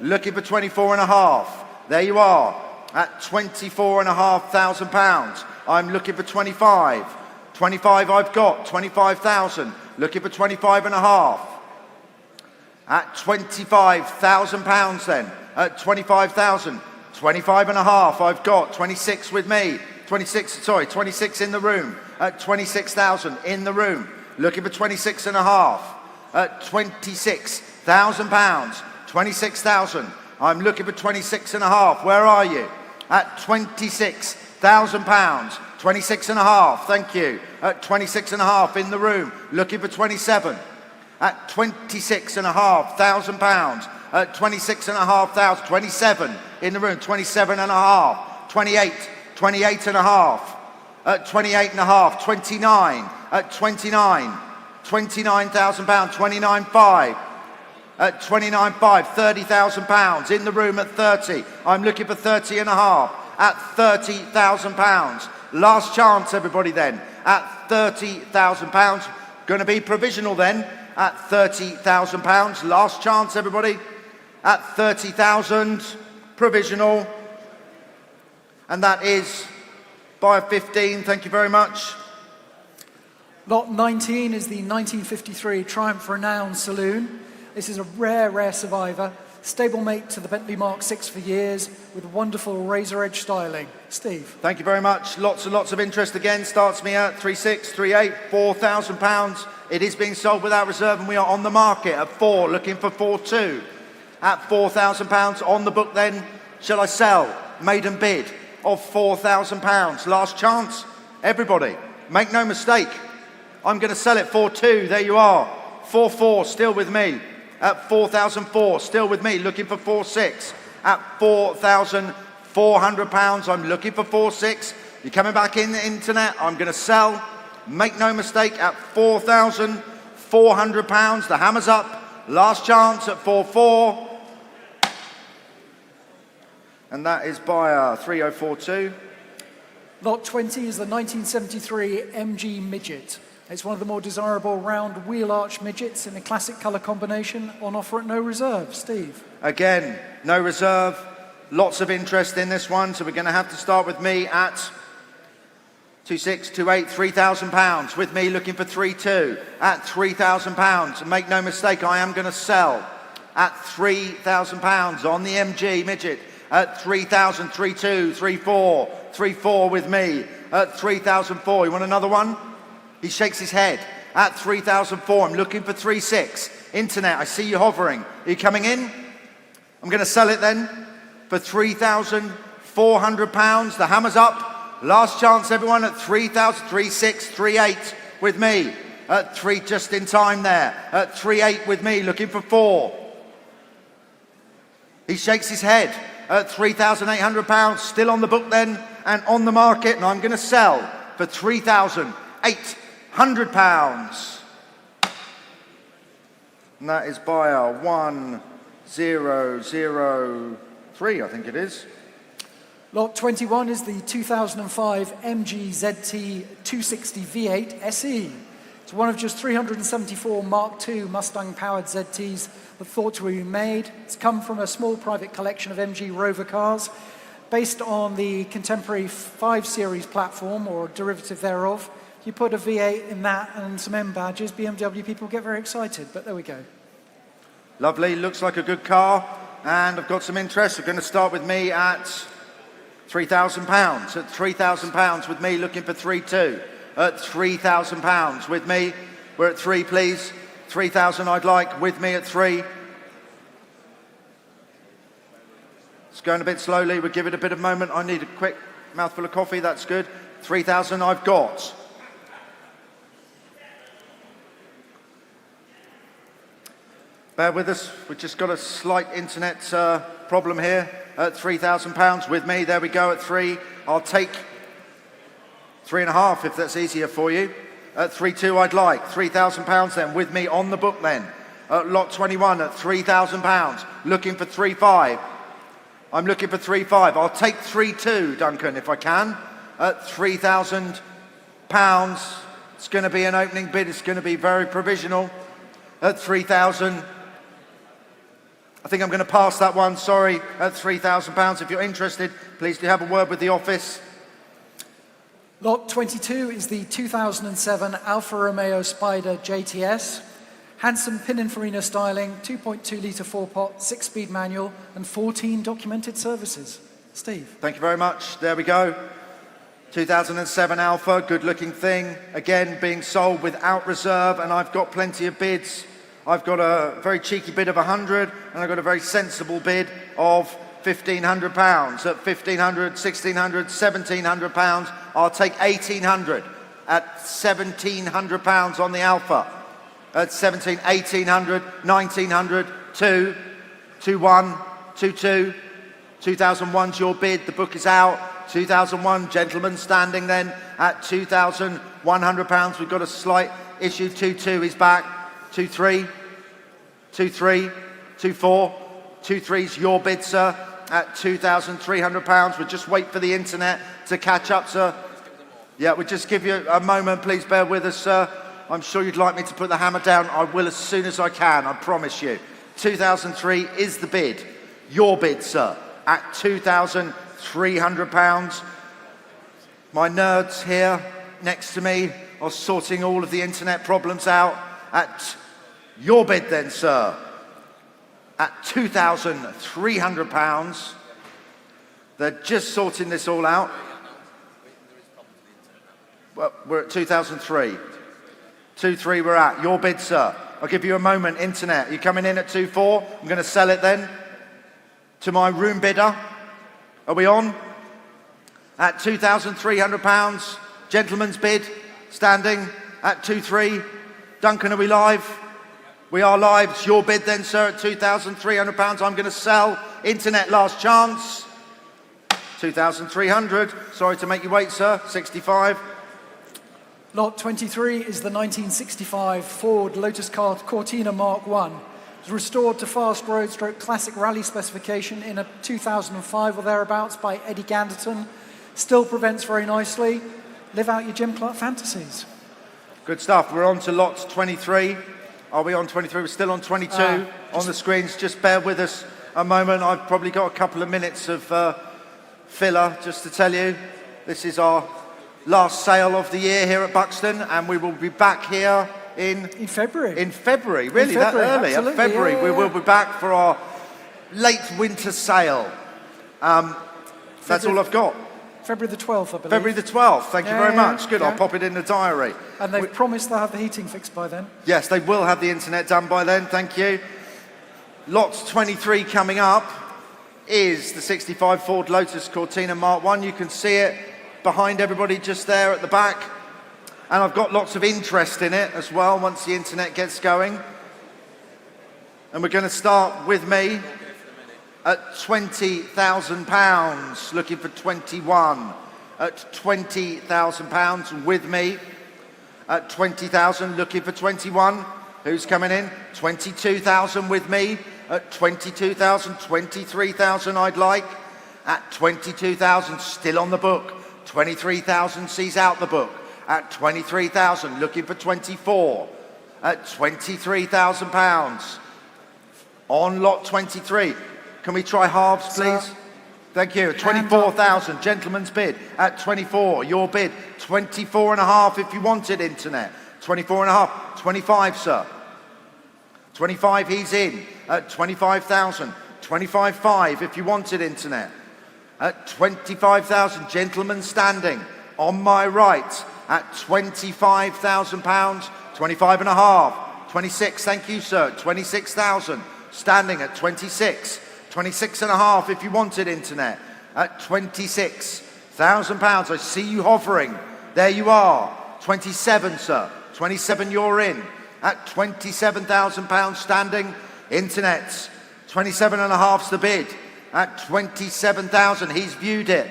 looking for 24.5. There you are. At £24,500. I'm looking for 25. 25 I've got. 25,000. Looking for 25.5. At £25,000 then. At 25,000. 25.5 I've got. 26 with me. 26 in the room. At 26,000 in the room. Looking for 26.5. At £26,000. 26,000. I'm looking for 26.5. Where are you? At £26,000. 26 and a half, thank you. At 26 and a half in the room, looking for 27. At 26 and a half thousand pounds. At 26 and a half thousand, 27 in the room, 27 and a half. 28, 28 and a half. At 28 and a half, 29. At 29, 29,000 pounds, 29.5. At 29.5, 30,000 pounds in the room at 30. I'm looking for 30 and a half. At 30,000 pounds. Last chance, everybody, then. At 30,000 pounds. Going to be provisional then. At 30,000 pounds. Last chance, everybody. At 30,000, provisional. And that is buyer 15. Thank you very much. Lot 19 is the 1953 Triumph Renown Saloon. This is a rare survivor. Stablemate to the Bentley Mark 6 for years with wonderful razor edge styling. Steve. Thank you very much. Lots and lots of interest again. Starts me at 36, 38, 4,000 pounds. It is being sold without reserve and we are on the market at 4, looking for 4.2. At 4,000 pounds on the book then. Shall I sell? Maiden bid of 4,000 pounds. Last chance. Everybody, make no mistake. I'm going to sell it 4.2. There you are. 4.4, still with me. At 4,004, still with me, looking for 4.6. At 4,400 pounds, I'm looking for 4.6. You're coming back in the internet, I'm going to sell. Make no mistake, at 4,400 pounds, the hammer's up. Last chance at 4.4. And that is buyer 3042. Lot 20 is the 1973 MG Midget. It's one of the more desirable round wheel arch midgets in a classic colour combination, on offer at no reserve. Steve. Again, no reserve. Lots of interest in this one, so we're going to have to start with me at 26, 28, 3,000 pounds. With me looking for 3.2 at 3,000 pounds. Make no mistake, I am going to sell at 3,000 pounds on the MG midget. At 3,000, 3.2, 3.4, 3.4 with me. At 3,004, you want another one? He shakes his head. At 3,004, I'm looking for 3.6. Internet, I see you hovering. Are you coming in? I'm going to sell it then for 3,400 pounds. The hammer's up. Last chance, everyone, at 3,000, 3.6, 3.8 with me. At 3, just in time there. At 3.8 with me, looking for 4. He shakes his head. At 3,800 pounds, still on the book then, and on the market, and I'm going to sell for 3,800 pounds. And that is buyer 1003, I think it is. Lot 21 is the 2005 MG ZT 260 V8 SE. It's one of just 374 Mark II Mustang-powered ZTs that thought to be made. It's come from a small private collection of MG Rover cars based on the contemporary 5 Series platform or derivative thereof. You put a V8 in that and some M badges, BMW people get very excited, but there we go. Lovely, looks like a good car, and I've got some interest. We're going to start with me at 3,000 pounds. At 3,000 pounds with me, looking for 3.2. At 3,000 pounds with me, we're at 3, please. 3,000 I'd like, with me at 3. It's going a bit slowly, we'll give it a bit of moment. I need a quick mouthful of coffee, that's good. 3,000 I've got. Bear with us, we've just got a slight internet problem here. At 3,000 pounds with me, there we go at 3. I'll take 3.5 if that's easier for you. At 3.2 I'd like, 3,000 pounds then, with me on the book then. At lot 21 at 3,000 pounds, looking for 3.5. I'm looking for 3.5. I'll take 3.2, Duncan, if I can. At 3,000 pounds, it's going to be an opening bid. It's going to be very provisional. At 3,000, I think I'm going to pass that one. Sorry. At 3,000 pounds, if you're interested, please do have a word with the office. Lot 22 is the 2007 Alfa Romeo Spider JTS. Handsome Pininfarina styling, 2.2 litre 4-pot, 6-speed manual, and 14 documented services. Steve. Thank you very much. There we go. 2007 Alfa, good-looking thing. Again, being sold without reserve, and I've got plenty of bids. I've got a very cheeky bid of 100, and I've got a very sensible bid of £1,500. At 1,500, 1,600, £1,700, I'll take 1,800 at £1,700 on the Alpha. At 17, 1,800, 1,900, 2, 2-1, 2-2. 2001's your bid, the book is out. 2001, gentlemen standing then at £2,100. We've got a slight issue. 2-2 is back. 2-3, 2-3, 2-4. 2-3's your bid, sir, at £2,300. We'll just wait for the internet to catch up, sir. Yeah, we'll just give you a moment. Please bear with us, sir. I'm sure you'd like me to put the hammer down. I will as soon as I can, I promise you. 2003 is the bid. Your bid, sir, at £2,300. My nerds here next to me are sorting all of the internet problems out. At your bid then, sir, at £2,300. They're just sorting this all out. Well, we're at 2003. 2-3 we're at. Your bid, sir. I'll give you a moment, internet. Are you coming in at 2-4? I'm going to sell it then to my room bidder. Are we on? At £2,300. Gentleman's bid, standing at 2-3. Duncan, are we live? We are live. It's your bid then, sir, at £2,300. I'm going to sell. Internet, last chance. 2,300. Sorry to make you wait, sir. 65. Lot 23 is the 1965 Ford Lotus Cortina Mark I. It was restored to fast road stroke classic rally specification in a 2005 or thereabouts by Eddie Ganderton. Still prevents very nicely. Live out your Jim Clark fantasies. Good stuff. We're on to lot 23. Are we on 23? We're still on 22 on the screens. Just bear with us a moment. I've probably got a couple of minutes of filler just to tell you. This is our last sale of the year here at Buxton, and we will be back here in February. In February, really, that early? In February, we will be back for our late winter sale. That's all I've got. February the 12th, I believe. February the 12th, thank you very much. Good, I'll pop it in the diary. And they've promised they'll have the heating fixed by then. Yes, they will have the internet done by then, thank you. Lot 23 coming up is the 65 Ford Lotus Cortina Mark I. You can see it behind everybody just there at the back. And I've got lots of interest in it as well once the internet gets going. And we're going to start with me at £20,000, looking for 21. At £20,000 with me. At 20,000, looking for 21. Who's coming in? 22,000 with me. At 22,000, 23,000 I'd like. At 22,000, still on the book. 23,000 sees out the book. At 23,000, looking for 24. At £23,000. On lot 23. Can we try halves, please? Sir. Thank you. 24,000, gentleman's bid. At 24, your bid. 24.5 if you wanted, internet. 24.5. 25, sir. 25, he's in. At 25,000. 25.5 if you wanted, internet. At 25,000, gentlemen standing. On my right. At £25,000. 25.5. 26, thank you, sir. 26,000. Standing at 26. 26.5 if you wanted, internet. At £26,000. I see you hovering. There you are. 27, sir. 27, you're in. At £27,000 standing, internet. 27.5's the bid. At 27,000, he's viewed it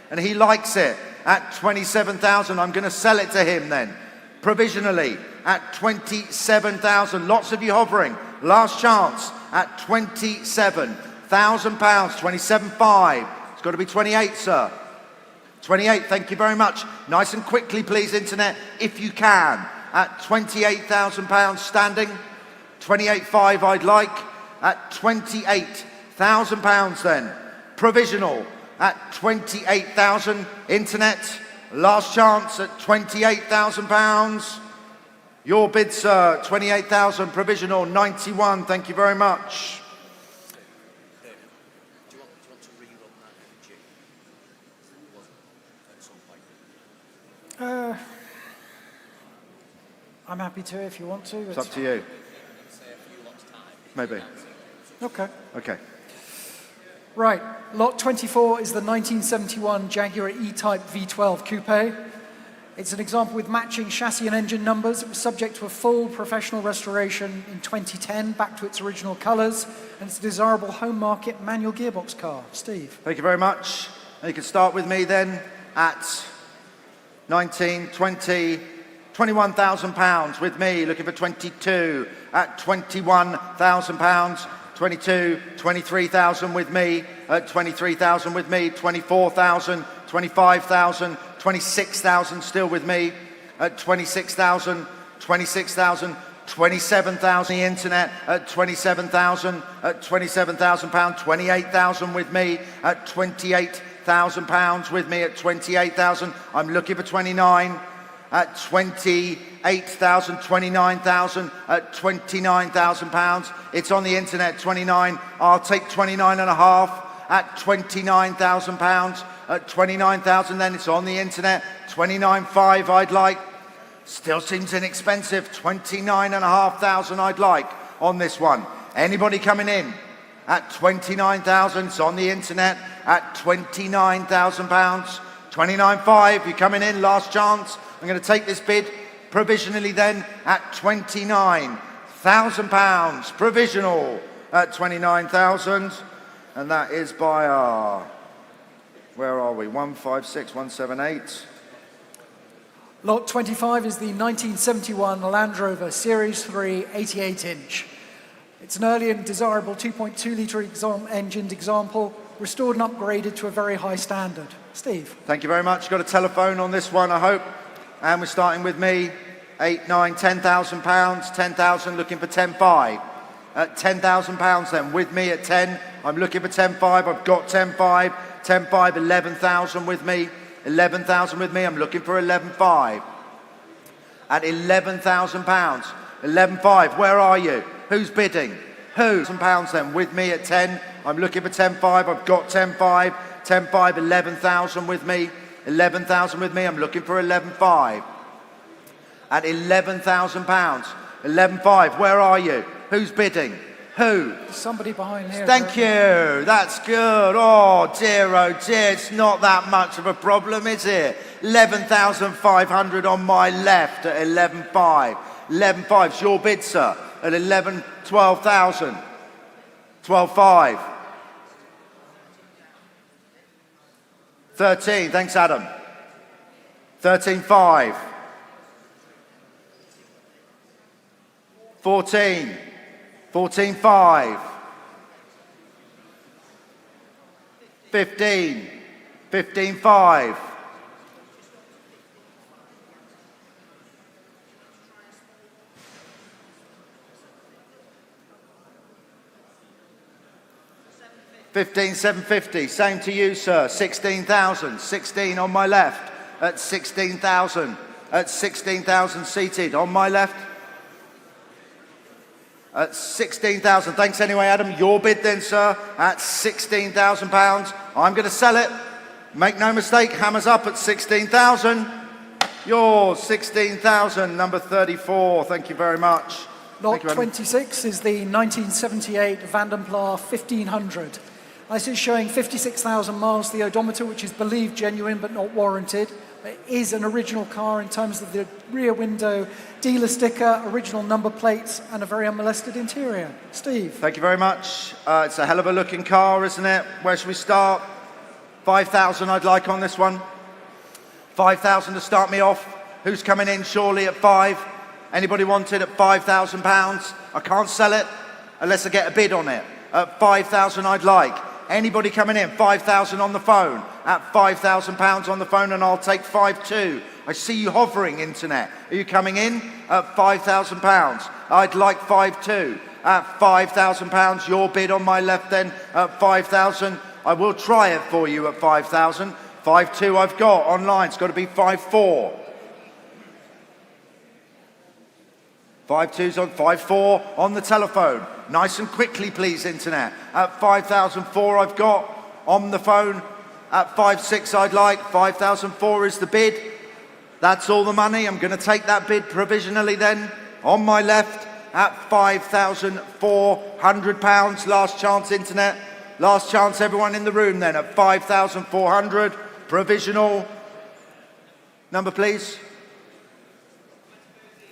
and he likes it. At 27,000, I'm going to sell it to him then, provisionally. At 27,000, lots of you hovering. Last chance at £27,000. 27.5. It's got to be 28, sir. 28, thank you very much. Nice and quickly, please, internet, if you can. At £28,000 standing. 28.5 I'd like. At £28,000 then. Provisional at 28,000. Internet, last chance at £28,000. Your bid, sir, 28,000. Provisional, 91. Thank you very much. I'm happy to if you want to. It's up to you. Maybe. Okay. Okay. Right. Lot 24 is the 1971 Jaguar E-Type V12 Coupe. It's an example with matching chassis and engine numbers. It was subject to a full professional restoration in 2010, back to its original colours, and it's a desirable home market manual gearbox car. Steve. Thank you very much. And you can start with me then at 19, 20, £21,000 with me, looking for 22 at £21,000. 22, 23,000 with me, at 23,000 with me, 24,000, 25,000, 26,000 still with me, at 26,000, 26,000, 27,000 the internet, at 27,000, at £27,000, 28,000 with me, at £28,000 with me, at 28,000, I'm looking for 29, at 28,000, 29,000, at £29,000. It's on the internet, 29. I'll take 29 and a half at £29,000. At 29,000, then it's on the internet, 29.5 I'd like. Still seems inexpensive, 29,500 I'd like on this one. Anybody coming in? At 29,000, it's on the internet, at £29,000. 29.5, you're coming in, last chance. I'm going to take this bid provisionally then at £29,000. Provisional at 29,000. And that is by our, where are we? 156, 178. Lot 25 is the 1971 Land Rover Series 3 88-inch. It's an early and desirable 2.2-litre engined example, restored and upgraded to a very high standard. Steve. Thank you very much. Got a telephone on this one, I hope. And we're starting with me. 8, 9, £10,000. 10,000, looking for 10.5. At £10,000 then, with me at 10. I'm looking for 10.5. I've got 10.5. 10.5, 11,000 with me. 11,000 with me. I'm looking for 11.5. At £11,000. 11.5, where are you? Who's bidding? Who? £1,000 then, with me at 10. I'm looking for 10.5. I've got 10.5. 10.5, 11,000 with me. 11,000 with me. I'm looking for 11.5. At £11,000. 11.5, where are you? Who's bidding? Who? Somebody behind here. Thank you. That's good. Oh dear, it's not that much of a problem, is it? 11,500 on my left at 11.5. 11.5's your bid, sir. At 12,000. 12.5. 13, thanks Adam. 13.5. 14. 14.5. 15. 15.5. 15,750. Same to you, sir. 16,000. 16 on my left. At 16,000. At 16,000 seated on my left. At 16,000. Thanks anyway, Adam. Your bid then, sir. At £16,000. I'm going to sell it. Make no mistake. Hammers up at 16,000. Yours, 16,000. Number 34. Thank you very much. Lot 26 is the 1978 Vandenpla 1500. This is showing 56,000 miles to the odometer, which is believed genuine but not warranted. It is an original car in terms of the rear window dealer sticker, original number plates, and a very unmolested interior. Steve. Thank you very much. It's a hell of a looking car, isn't it? Where should we start? 5,000 I'd like on this one. 5,000 to start me off. Who's coming in surely at 5? Anybody want it at £5,000? I can't sell it unless I get a bid on it. At 5,000 I'd like. Anybody coming in? 5,000 on the phone. At £5,000 on the phone, and I'll take 5.2. I see you hovering, internet. Are you coming in? At £5,000. I'd like 5.2. At £5,000, your bid on my left then. At 5,000. I will try it for you at 5,000. 5.2 I've got online. It's got to be 5.4. 5.2's on 5.4 on the telephone. Nice and quickly, please, internet. At 5,004 I've got on the phone. At 5.6 I'd like. 5,004 is the bid. That's all the money. I'm going to take that bid provisionally then. On my left at £5,400. Last chance, internet. Last chance, everyone in the room then, at 5,400. Provisional. Number, please.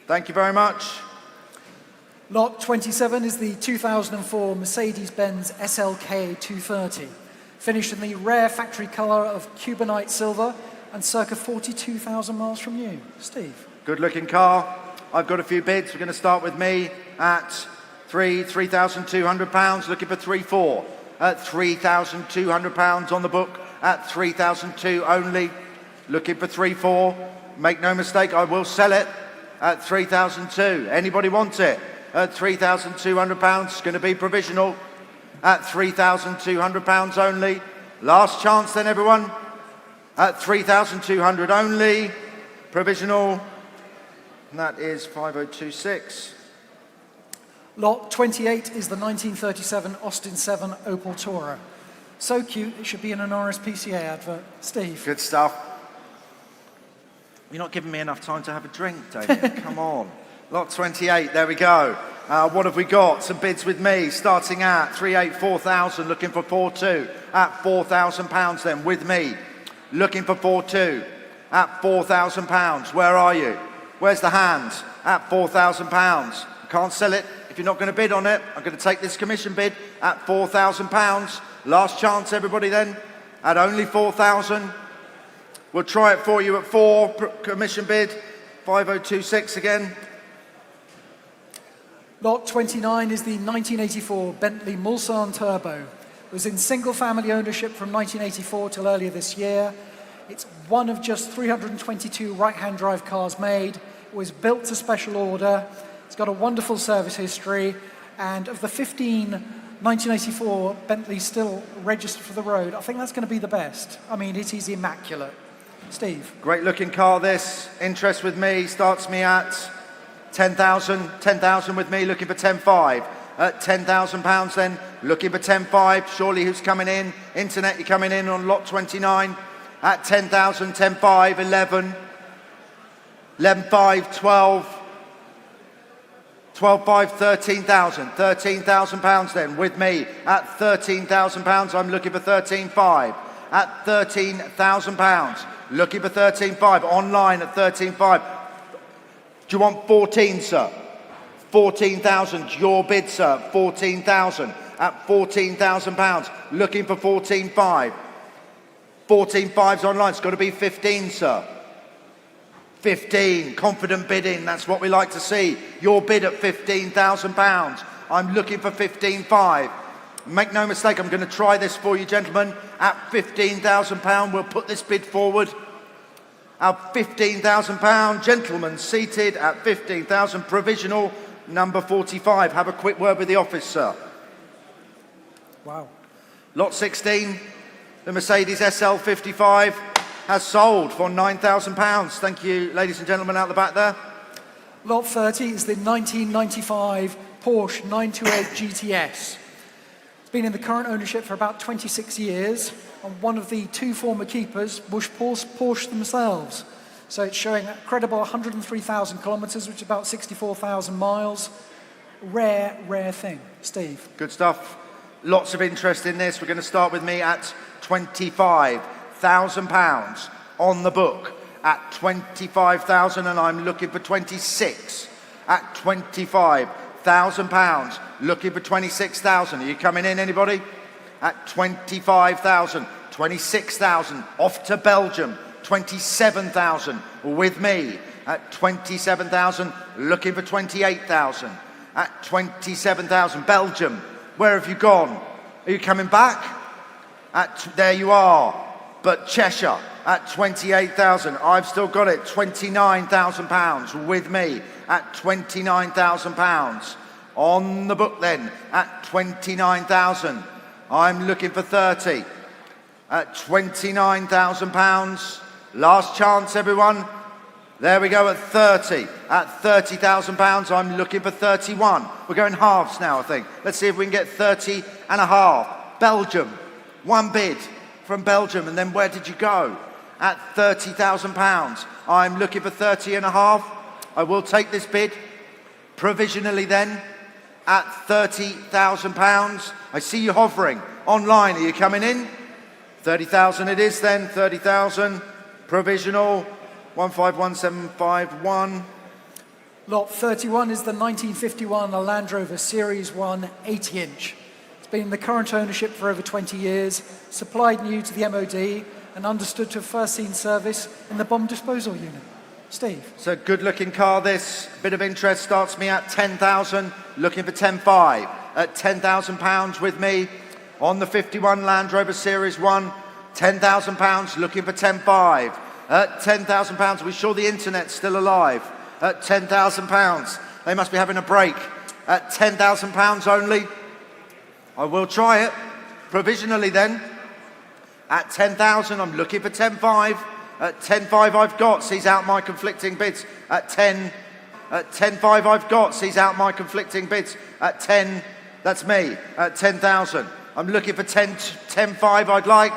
Thank you very much. Lot 27 is the 2004 Mercedes-Benz SLK 230, finished in the rare factory colour of Cubanite silver and circa 42,000 miles from new. Steve. Good looking car. I've got a few bids. We're going to start with me at £3,200, looking for 3,400. At £3,200 on the book, at 3,200 only, looking for 3,400. Make no mistake, I will sell it at 3,200. Anybody want it? At £3,200, it's going to be provisional. At £3,200 only. Last chance then, everyone. At 3,200 only. Provisional. And that is 5026. Lot 28 is the 1937 Austin 7 Opel Tourer. So cute, it should be in an RSPCA advert. Steve. Good stuff. You're not giving me enough time to have a drink, David. Come on. Lot 28, there we go. What have we got? Some bids with me, starting at 384,000, looking for 4,200. At £4,000 then, with me, looking for 4,200. At £4,000, where are you? Where's the hands? At £4,000. I can't sell it. If you're not going to bid on it, I'm going to take this commission bid at £4,000. Last chance, everybody, then, at only 4,000. We'll try it for you at 4, commission bid, 5026 again. Lot 29 is the 1984 Bentley Mulsanne Turbo. It was in single-family ownership from 1984 till earlier this year. It's one of just 322 right-hand drive cars made. It was built to special order. It's got a wonderful service history, and of the 15 1984 Bentleys still registered for the road, I think that's going to be the best. I mean, it is immaculate. Steve. Great looking car this. Interest with me starts me at 10,000. 10,000 with me, looking for 10,500. At £10,000 then, looking for 10,500. Surely who's coming in? Internet, you're coming in on lot 29. At 10,000, 10,500, 11. 11,500, 12. 12,500, 13,000. £13,000 then, with me. At £13,000, I'm looking for 13,500. At £13,000, looking for 13,500. Online at 13,500. Do you want 14, sir? 14,000, your bid, sir. 14,000. At £14,000, looking for 14,500. 14,500's online. It's got to be 15, sir. 15, confident bidding, that's what we like to see. Your bid at £15,000. I'm looking for 15,500. Make no mistake, I'm going to try this for you, gentlemen. At £15,000, we'll put this bid forward. Our £15,000, gentlemen seated at 15,000, provisional number 45. Have a quick word with the office, sir. Wow. Lot 16, the Mercedes SL55. Has sold for £9,000. Thank you, ladies and gentlemen out the back there. Lot 30 is the 1995 Porsche 928 GTS. It's been in the current ownership for about 26 years, and one of the two former keepers was Porsche themselves. So it's showing a credible 103,000 kilometres, which is about 64,000 miles. Rare, rare thing. Steve. Good stuff. Lots of interest in this. We're going to start with me at £25,000 on the book. At 25,000, and I'm looking for 26. At £25,000, looking for 26,000. Are you coming in, anybody? At 25,000, 26,000, off to Belgium. 27,000 with me. At 27,000, looking for 28,000. At 27,000, Belgium. Where have you gone? Are you coming back? There you are. But Cheshire at 28,000. I've still got it. £29,000 with me at £29,000. On the book then at 29,000. I'm looking for 30. At £29,000. Last chance, everyone. There we go at 30. At £30,000, I'm looking for 31. We're going halves now, I think. Let's see if we can get 30 and a half. Belgium. One bid from Belgium, and then where did you go? At £30,000. I'm looking for 30 and a half. I will take this bid provisionally then at £30,000. I see you hovering Online, are you coming in? 30,000 it is then, 30,000. Provisional, 151751. Lot 31 is the 1951 Land Rover Series 1 80-inch. It's been in the current ownership for over 20 years, supplied new to the MOD, and understood to have first seen service in the bomb disposal unit. Steve. It's a good-looking car, this. Bit of interest starts me at 10,000, looking for 10.5. At £10,000 with me on the 51 Land Rover Series 1. £10,000, looking for 10.5. At £10,000, are we sure the internet's still alive? At £10,000, they must be having a break. At £10,000 only, I will try it. Provisionally then, at 10,000, I'm looking for 10.5. At 10.5 I've got, sees out my conflicting bids. At 10, at 10.5 I've got, sees out my conflicting bids. At 10, that's me, at 10,000. I'm looking for 10.5 I'd like.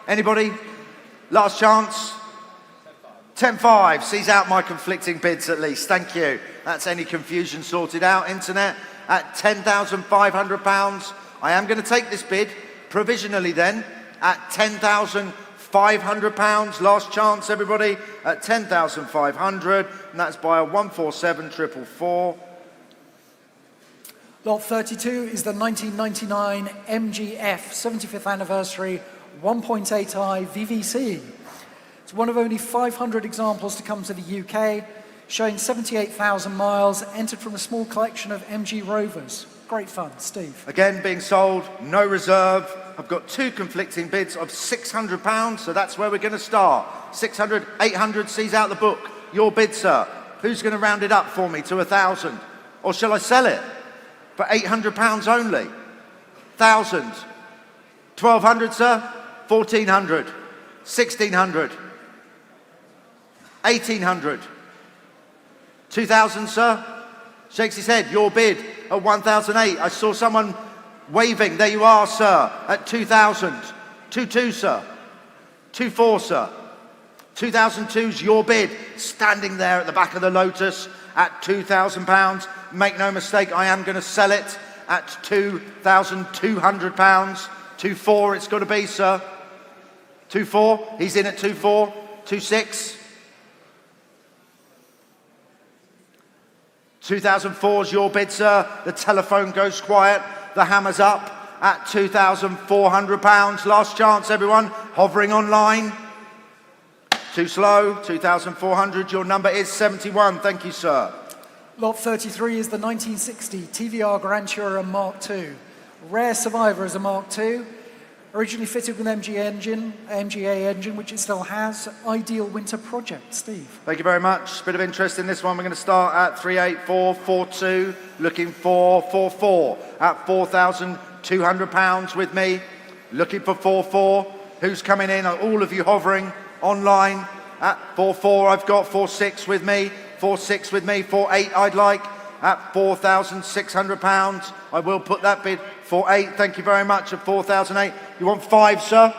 Anybody? Last chance? 10.5, sees out my conflicting bids at least, thank you. That's any confusion sorted out, internet. At £10,500, I am going to take this bid, provisionally then, at £10,500, last chance everybody, at 10,500, and that's by a 147,444. Lot 32 is the 1999 MGF 75th anniversary 1.8i VVC. It's one of only 500 examples to come to the UK, showing 78,000 miles, entered from a small collection of MG Rovers. Great fun, Steve. Again, being sold, no reserve. I've got two conflicting bids of £600, so that's where we're going to start. 600, 800 sees out the book. Your bid, sir. Who's going to round it up for me to 1,000? Or shall I sell it for £800 only? 1,000. 1,200, sir? 1,400. 1,600. 1,800. 2,000, sir? Shakes his head. Your bid at 1,008. I saw someone waving. There you are, sir, at 2,000. 2,2, sir. 2,4, sir. 2002's your bid, standing there at the back of the Lotus at £2,000. Make no mistake, I am going to sell it at £2,200. 2,4 it's got to be, sir. 2,4, he's in at 2,4. 2,6. 2004's your bid, sir. The telephone goes quiet. The hammer's up at £2,400. Last chance, everyone. Hovering online. Too slow. 2,400. Your number is 71. Thank you, sir. Lot 33 is the 1960 TVR Grand Tourer Mark II. Rare survivor as a Mark II. Originally fitted with MGA engine, which it still has. Ideal winter project. Steve. Thank you very much. Bit of interest in this one. We're going to start at 38442, looking for 44 at £4,200 with me. Looking for 44. Who's coming in? All of you hovering online at 44. I've got 46 with me. 46 with me. 48 I'd like at £4,600. I will put that bid for 8. Thank you very much at 4,008. You want 5, sir?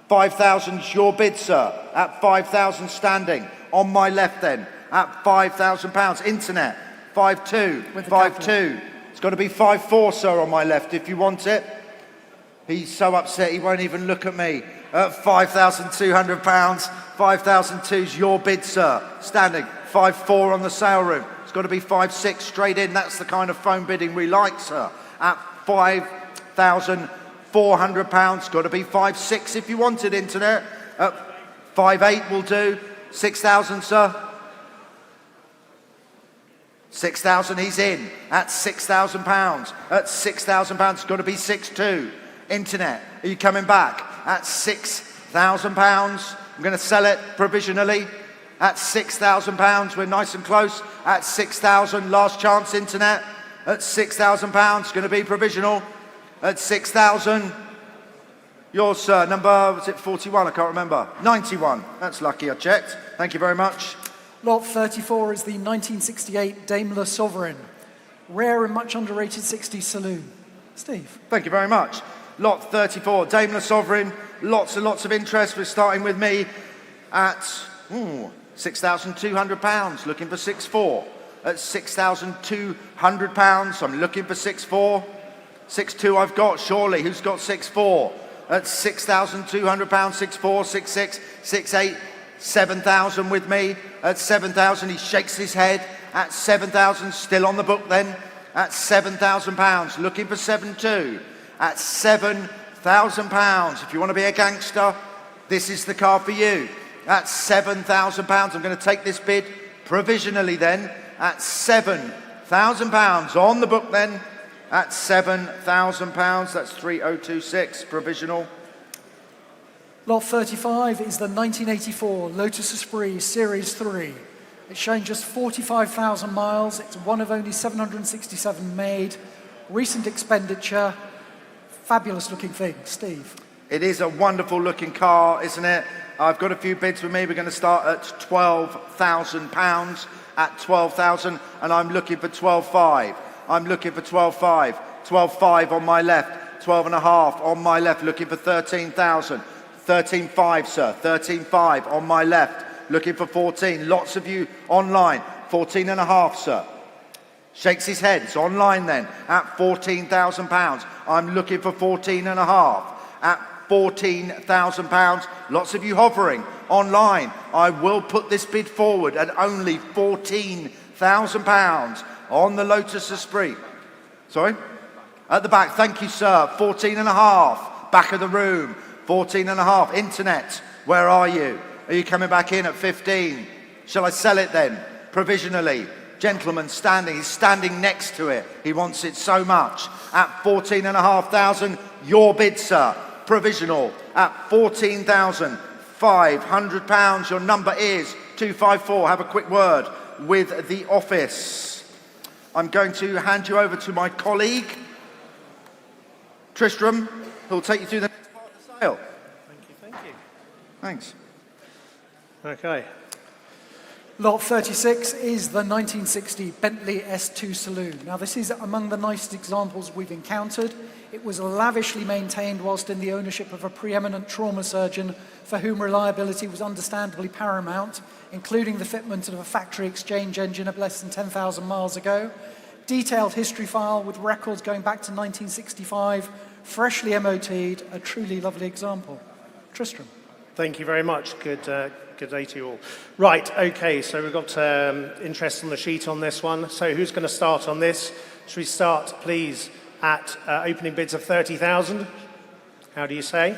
5,000's your bid, sir. At 5,000 standing. On my left then. At £5,000. Internet. 5.2. 5.2. It's got to be 5.4, sir, on my left if you want it. He's so upset he won't even look at me. At £5,200. 5,002's your bid, sir. Standing. 5.4 on the sale room. It's got to be 5.6 straight in. That's the kind of phone bidding we like, sir. At £5,400. Got to be 5.6 if you want it, internet. At 5.8 will do. 6,000, sir. 6,000, he's in. At £6,000. At £6,000, it's got to be 6.2. Internet, are you coming back? At £6,000. I'm going to sell it provisionally. At £6,000, we're nice and close. At 6,000, last chance, internet. At £6,000, going to be provisional. At 6,000, yours, sir. Number, was it 41? I can't remember. 91. That's lucky, I checked. Thank you very much. Lot 34 is the 1968 Daimler Sovereign. Rare and much underrated 60s saloon. Steve. Thank you very much. Lot 34, Daimler Sovereign. Lots and lots of interest. We're starting with me at £6,200, looking for 6.4. At £6,200, I'm looking for 6.4. 6.2 I've got, surely. Who's got 6.4? That's £6,200, 6.4, 6.6, 6.8, 7,000 with me. At 7,000, he shakes his head. At 7,000, still on the book then. At £7,000, looking for 7.2. At £7,000, if you want to be a gangster, this is the car for you. At £7,000, I'm going to take this bid provisionally then. At £7,000 on the book then. At £7,000, that's 3026 provisional. Lot 35 is the 1984 Lotus Esprit Series 3. It's showing just 45,000 miles. It's one of only 767 made. Recent expenditure. Fabulous looking thing. Steve. It is a wonderful looking car, isn't it? I've got a few bids with me. We're going to start at £12,000. At 12,000, and I'm looking for 12.5. I'm looking for 12.5. 12.5 on my left. 12.5 on my left. Looking for 13,000. 13.5, sir. 13.5 on my left. Looking for 14. Lots of you online. 14.5, sir. Shakes his head. It's online then. At £14,000. I'm looking for 14.5. At £14,000. Lots of you hovering online. I will put this bid forward at only £14,000 on the Lotus Esprit. Sorry? At the back. Thank you, sir. 14.5. Back of the room. 14.5. Internet. Where are you? Are you coming back in at 15? Shall I sell it then? Provisionally. Gentleman standing. He's standing next to it. He wants it so much. At 14,500. Your bid, sir. Provisional. At £14,500. Your number is 254. Have a quick word with the office. I'm going to hand you over to my colleague, Tristram, who will take you through the next part of the sale. Thank you. Thanks. Okay. Lot 36 is the 1960 Bentley S2 Saloon. Now, this is among the nicest examples we've encountered. It was lavishly maintained whilst in the ownership of a preeminent trauma surgeon for whom reliability was understandably paramount, including the fitment of a factory exchange engine of less than 10,000 miles ago. Detailed history file with records going back to 1965, freshly MOT'd, a truly lovely example. Tristram. Thank you very much. Good day to you all. Right, okay, so we've got interest on the sheet on this one. So who's going to start on this? Should we start, please, at opening bids of 30,000? How do you say?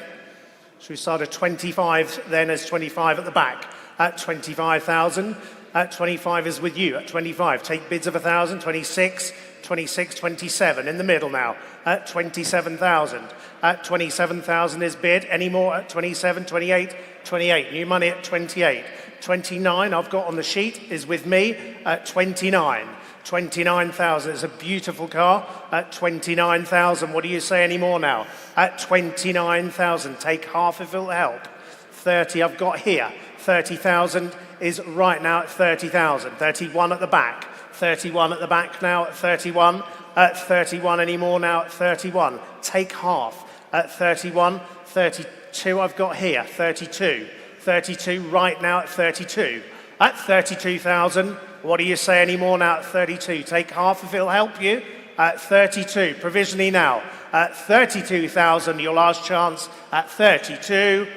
Should we start at 25, then as 25 at the back? At 25,000. At 25 is with you. At 25, take bids of 1,000. 26, 26, 27. In the middle now. At 27,000. At 27,000 is bid. Any more at 27, 28, 28. New money at 28. 29 I've got on the sheet is with me at 29. 29,000. It's a beautiful car. At 29,000. What do you say anymore now? At 29,000. Take half if it'll help. 30 I've got here. 30,000 is right now at 30,000. 31 at the back. 31 at the back now at 31. At 31 anymore now at 31. Take half. At 31. 32 I've got here. 32. 32 right now at 32. At 32,000. What do you say anymore now at 32? Take half if it'll help you. At 32, provisionally now. At 32,000, your last chance. At 32,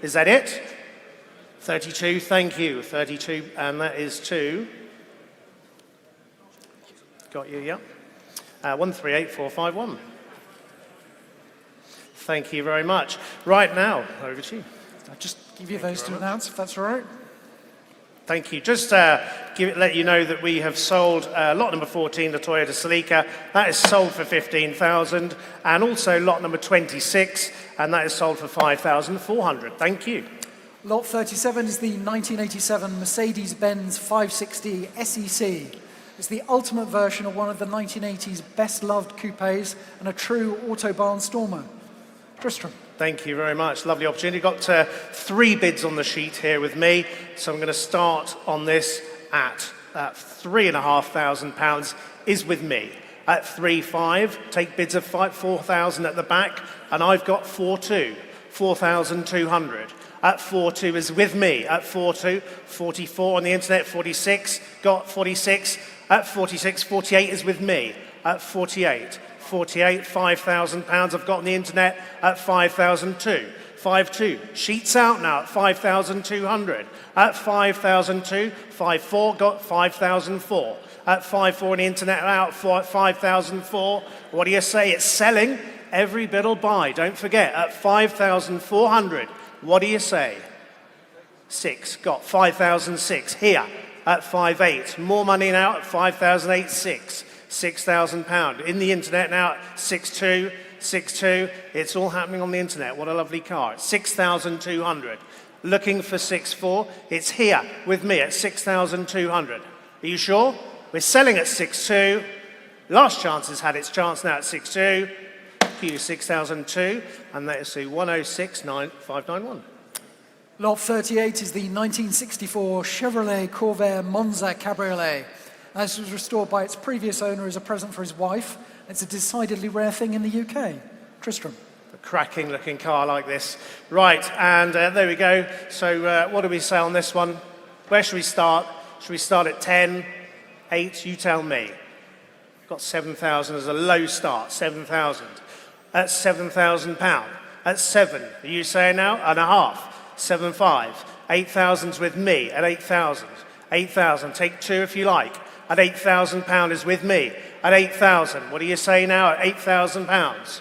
is that it? 32, thank you. 32, and that is 2. Got you, yeah. 138451. Thank you very much. Right now, over to you. I'll just give you those to announce, if that's all right. Thank you. Just let you know that we have sold lot number 14, the Toyota Celica. That is sold for 15,000, and also lot number 26, and that is sold for 5,400. Thank you. Lot 37 is the 1987 Mercedes-Benz 560 SEC. It's the ultimate version of one of the 1980s best-loved coupes and a true Autobahn stormer. Tristram. Thank you very much. Lovely opportunity. Got 3 bids on the sheet here with me. So I'm going to start on this at £3,500 is with me. At 3,500, take bids of 4,000 at the back, and I've got 4,200, 4,200. At 4,200 is with me. At 4,200, 44 on the internet, 46, got 46. At 46, 48 is with me. At 48. 548, £5,000 I've got on the internet at 5,002. 5.2, sheets out now at 5,200. At 5,002, 5.4 got 5,004. At 5.4 on the internet out for 5,004. What do you say? It's selling. Every bit will buy. Don't forget, at 5,400. What do you say? 6 got 5,006 here at 5.8. More money now at 5,086. £6,000 in the internet now at 6.2. 6.2, it's all happening on the internet. What a lovely car. It's 6,200. Looking for 6.4, it's here with me at 6,200. Are you sure? We're selling at 6.2. Last chance has had its chance now at 6.2. Q 6,002, and that is the 106,591. Lot 38 is the 1964 Chevrolet Corvair Monza Cabriolet. This was restored by its previous owner as a present for his wife. It's a decidedly rare thing in the UK. Tristram. A cracking looking car like this. Right, and there we go. So what do we say on this one? Where should we start? Should we start at 10, 8? You tell me. Got 7,000 as a low start, 7,000. At £7,000. At 7, are you saying now? And a half. 7.5. 8,000's with me at 8,000. 8,000, take 2 if you like. At £8,000 is with me. At 8,000, what do you say now at £8,000? 8.2,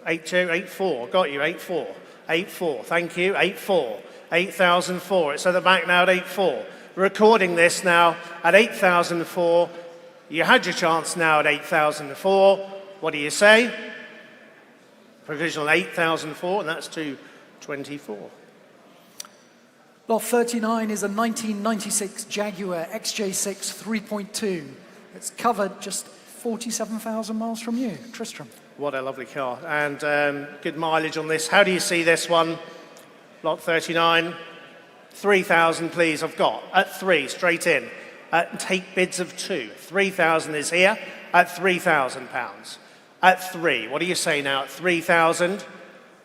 8.4, got you, 8.4. 8.4, thank you, 8.4. 8,004, it's at the back now at 8.4. Recording this now at 8,004. You had your chance now at 8,004. What do you say? Provisional 8,004, and that's 224. Lot 39 is a 1996 Jaguar XJ6 3.2. It's covered just 47,000 miles from you. Tristram. What a lovely car, and good mileage on this. How do you see this one? Lot 39, 3,000 please, I've got. At 3, straight in. Take bids of 2. 3,000 is here at £3,000. At 3, what do you say now at 3,000?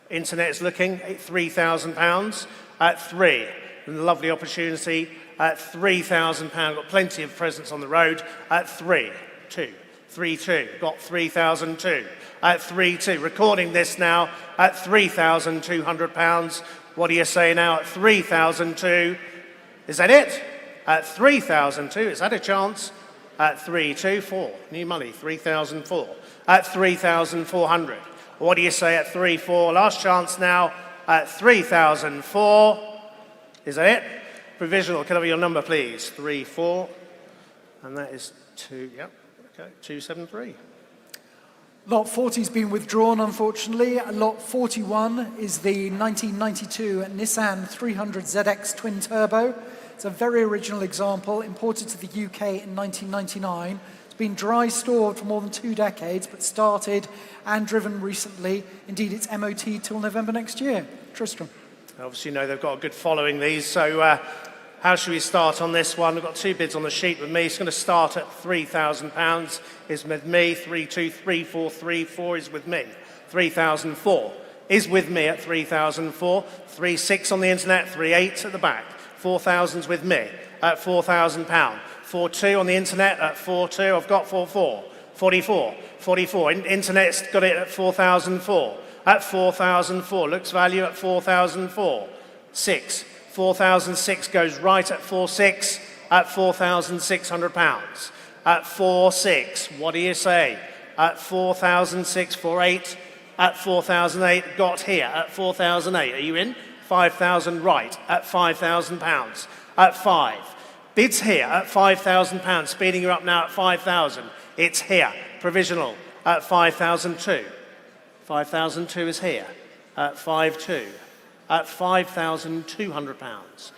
Internet is looking at £3,000. At 3, lovely opportunity at £3,000. Got plenty of presents on the road at 3, 2, 3, 2. Got 3,002 at 3, 2. Recording this now at £3,200. What do you say now at 3,002? Is that it? At 3,002, is that a chance? At 3, 2, 4. New money, 3,004. At 3,400. What do you say at 3, 4? Last chance now at 3,004. Is that it? Provisional, can I have your number, please? 3, 4. And that is 2, yep, okay, 273. Lot 40 has been withdrawn, unfortunately. Lot 41 is the 1992 Nissan 300 ZX Twin Turbo. It's a very original example, imported to the UK in 1999. It's been dry stored for more than 2 decades, but started and driven recently. Indeed, it's MOT till November next year. Tristram. Obviously, you know they've got a good following, these, so how should we start on this one? We've got 2 bids on the sheet with me. It's going to start at £3,000 is with me. 3, 2, 3, 4, 3, 4 is with me. 3,004 is with me at 3,004. 3, 6 on the internet, 3, 8 at the back. 4,000's with me at £4,000. 4, 2 on the internet at 4, 2. I've got 4, 4. 44. 44. Internet's got it at 4,004. At 4,004. Looks value at 4,004. 6. 4,006 goes right at 4.6 at £4,600. At 4.6, what do you say? At 4,006, 4.8, at 4,008, got here at 4,008. Are you in? 5,000 right at £5,000. At 5. Bids here at £5,000, speeding you up now at 5,000. It's here, provisional at 5,002. 5,002 is here at 5.2. At £5,200.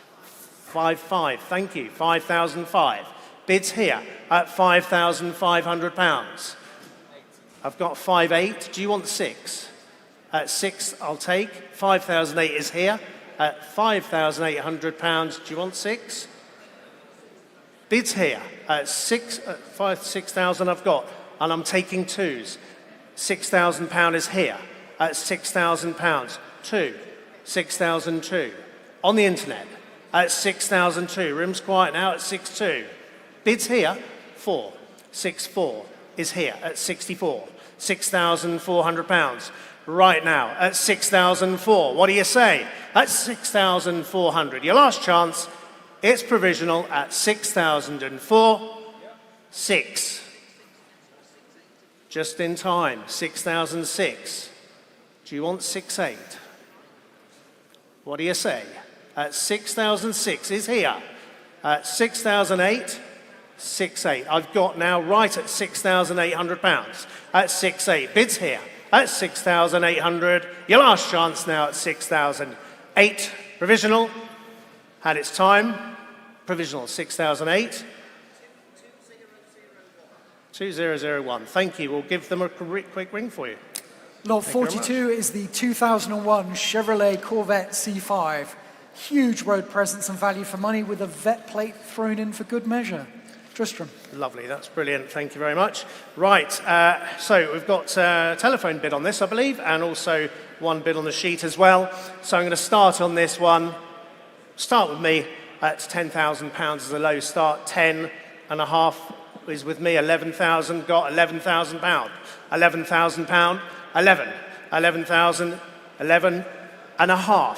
5.5, thank you, 5,005. Bids here at £5,500. I've got 5.8, do you want 6? At 6, I'll take. 5,008 is here at £5,800. Do you want 6? Bids here at 6,000 I've got, and I'm taking 2s. £6,000 is here at £6,000. 2. 6,002 on the internet at 6,002. Room's quiet now at 62. Bids here 4. 6.4 is here at 64. £6,400. Right now, at 6,004. What do you say? At 6,400. Your last chance, it's provisional at 6,004. 6. Just in time, 6,006. Do you want 6,8? What do you say? At 6,006 is here. At 6,008, 6,8. I've got now right at £6,800. At 6,8. Bids here. At 6,800. Your last chance now at 6,008. Provisional. Had its time. Provisional 6,008. 2001. Thank you. We'll give them a quick ring for you. Lot 42 is the 2001 Chevrolet Corvette C5. Huge road presence and value for money with a vet plate thrown in for good measure. Tristram. Lovely, that's brilliant. Thank you very much. Right, so we've got a telephone bid on this, I believe, and also one bid on the sheet as well. So I'm going to start on this one. Start with me at £10,000 as a low start. 10.5 is with me. 11,000. Got £11,000. £11,000. 11,000. 11.5.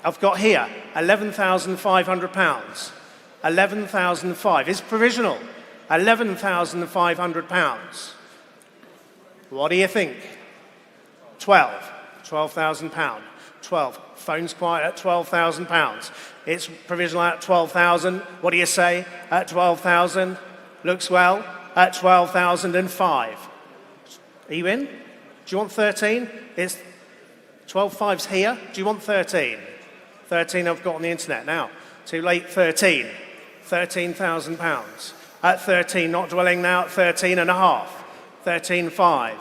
I've got here £11,500. 11,005 is provisional. £11,500. What do you think? 12. £12,000. 12. Phone's quiet at £12,000. It's provisional at 12,000. What do you say? At 12,000. Looks well. At 12,005. Are you in? Do you want 13? It's 12.5's here. Do you want 13? 13 I've got on the internet now. Too late. 13. £13,000. At 13, not dwelling now, at 13.5. 13.5.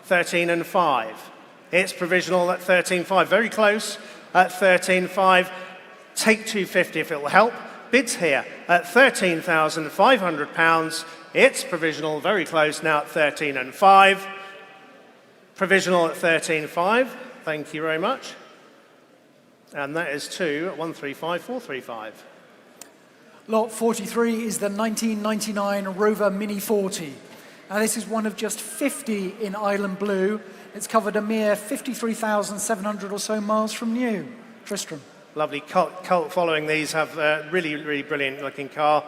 13.5. It's provisional at 13.5. Very close at 13.5. Take 250 if it will help. Bids here at £13,500. It's provisional, very close now at 13.5. Provisional at 13.5. Thank you very much. And that is to 135,435. Lot 43 is the 1999 Rover Mini 40. Now this is one of just 50 in Island Blue. It's covered a mere 53,700 or so miles from new. Tristram. Lovely cult following these, have a really brilliant looking car.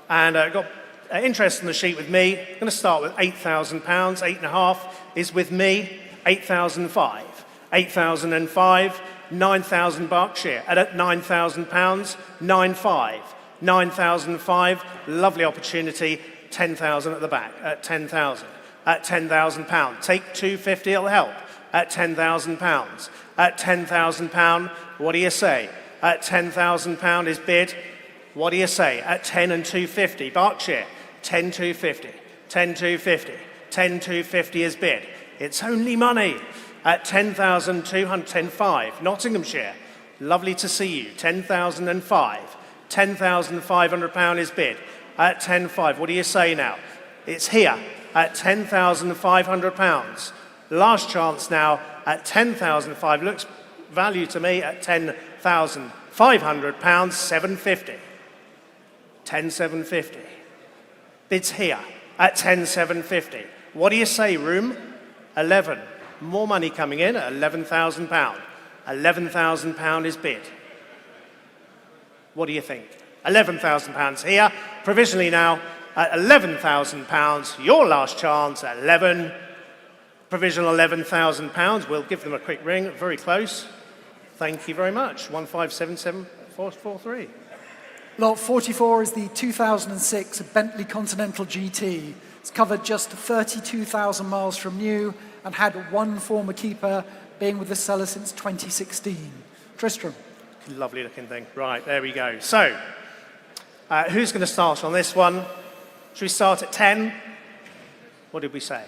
And got interest in the sheet with me. I'm going to start with £8,000. 8.5 is with me. 8,005. 8,005. 9,000 Berkshire. At £9,000. 9.5. 9,005, lovely opportunity. 10,000 at the back, at 10,000. At £10,000. Take 250, it'll help. At £10,000. At £10,000, what do you say? At £10,000 is bid. What do you say? At 10 and 250, Berkshire. 10,250. 10,250. 10,250 is bid. It's only money. At 10,200, 10,500, Nottinghamshire. Lovely to see you. 10,005. £10,500 is bid. At 10.5, what do you say now? It's here at £10,500. Last chance now at 10,005. Looks value to me at £10,500. 750. 10,750. Bids here at 10,750. What do you say, room? 11. More money coming in at £11,000. £11,000 is bid. What do you think? £11,000 here. Provisionally now at £11,000. Your last chance at 11. Provisional £11,000. We'll give them a quick ring. Very close. Thank you very much. 1577443. Lot 44 is the 2006 Bentley Continental GT. It's covered just 32,000 miles from new and had one former keeper, being with the seller since 2016. Tristram. Lovely looking thing. Right, there we go. So, who's going to start on this one? Should we start at 10? What did we say?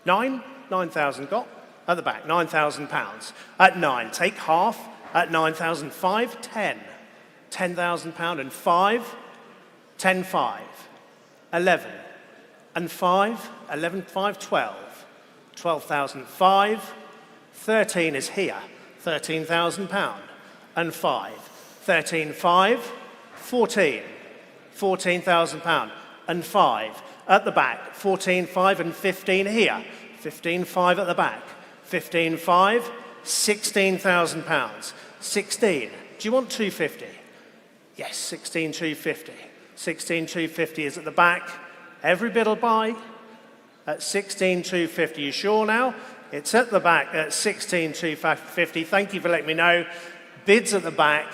9? 9,000 got. At the back, £9,000. At 9, take half. At 9,005, 10. £10,000 and 5. 10,5. 11. And 5. 11,5, 12. 12,005. 13 is here. £13,000. And 5. 13,5. 14. £14,000. And 5. At the back, 14,5 and 15 here. 15.5 at the back. 15.5, £16,000. 16. Do you want 250? Yes, 16,250. 16,250 is at the back. Every bid will buy at 16,250. You sure now? It's at the back at 16,250. Thank you for letting me know. Bids at the back.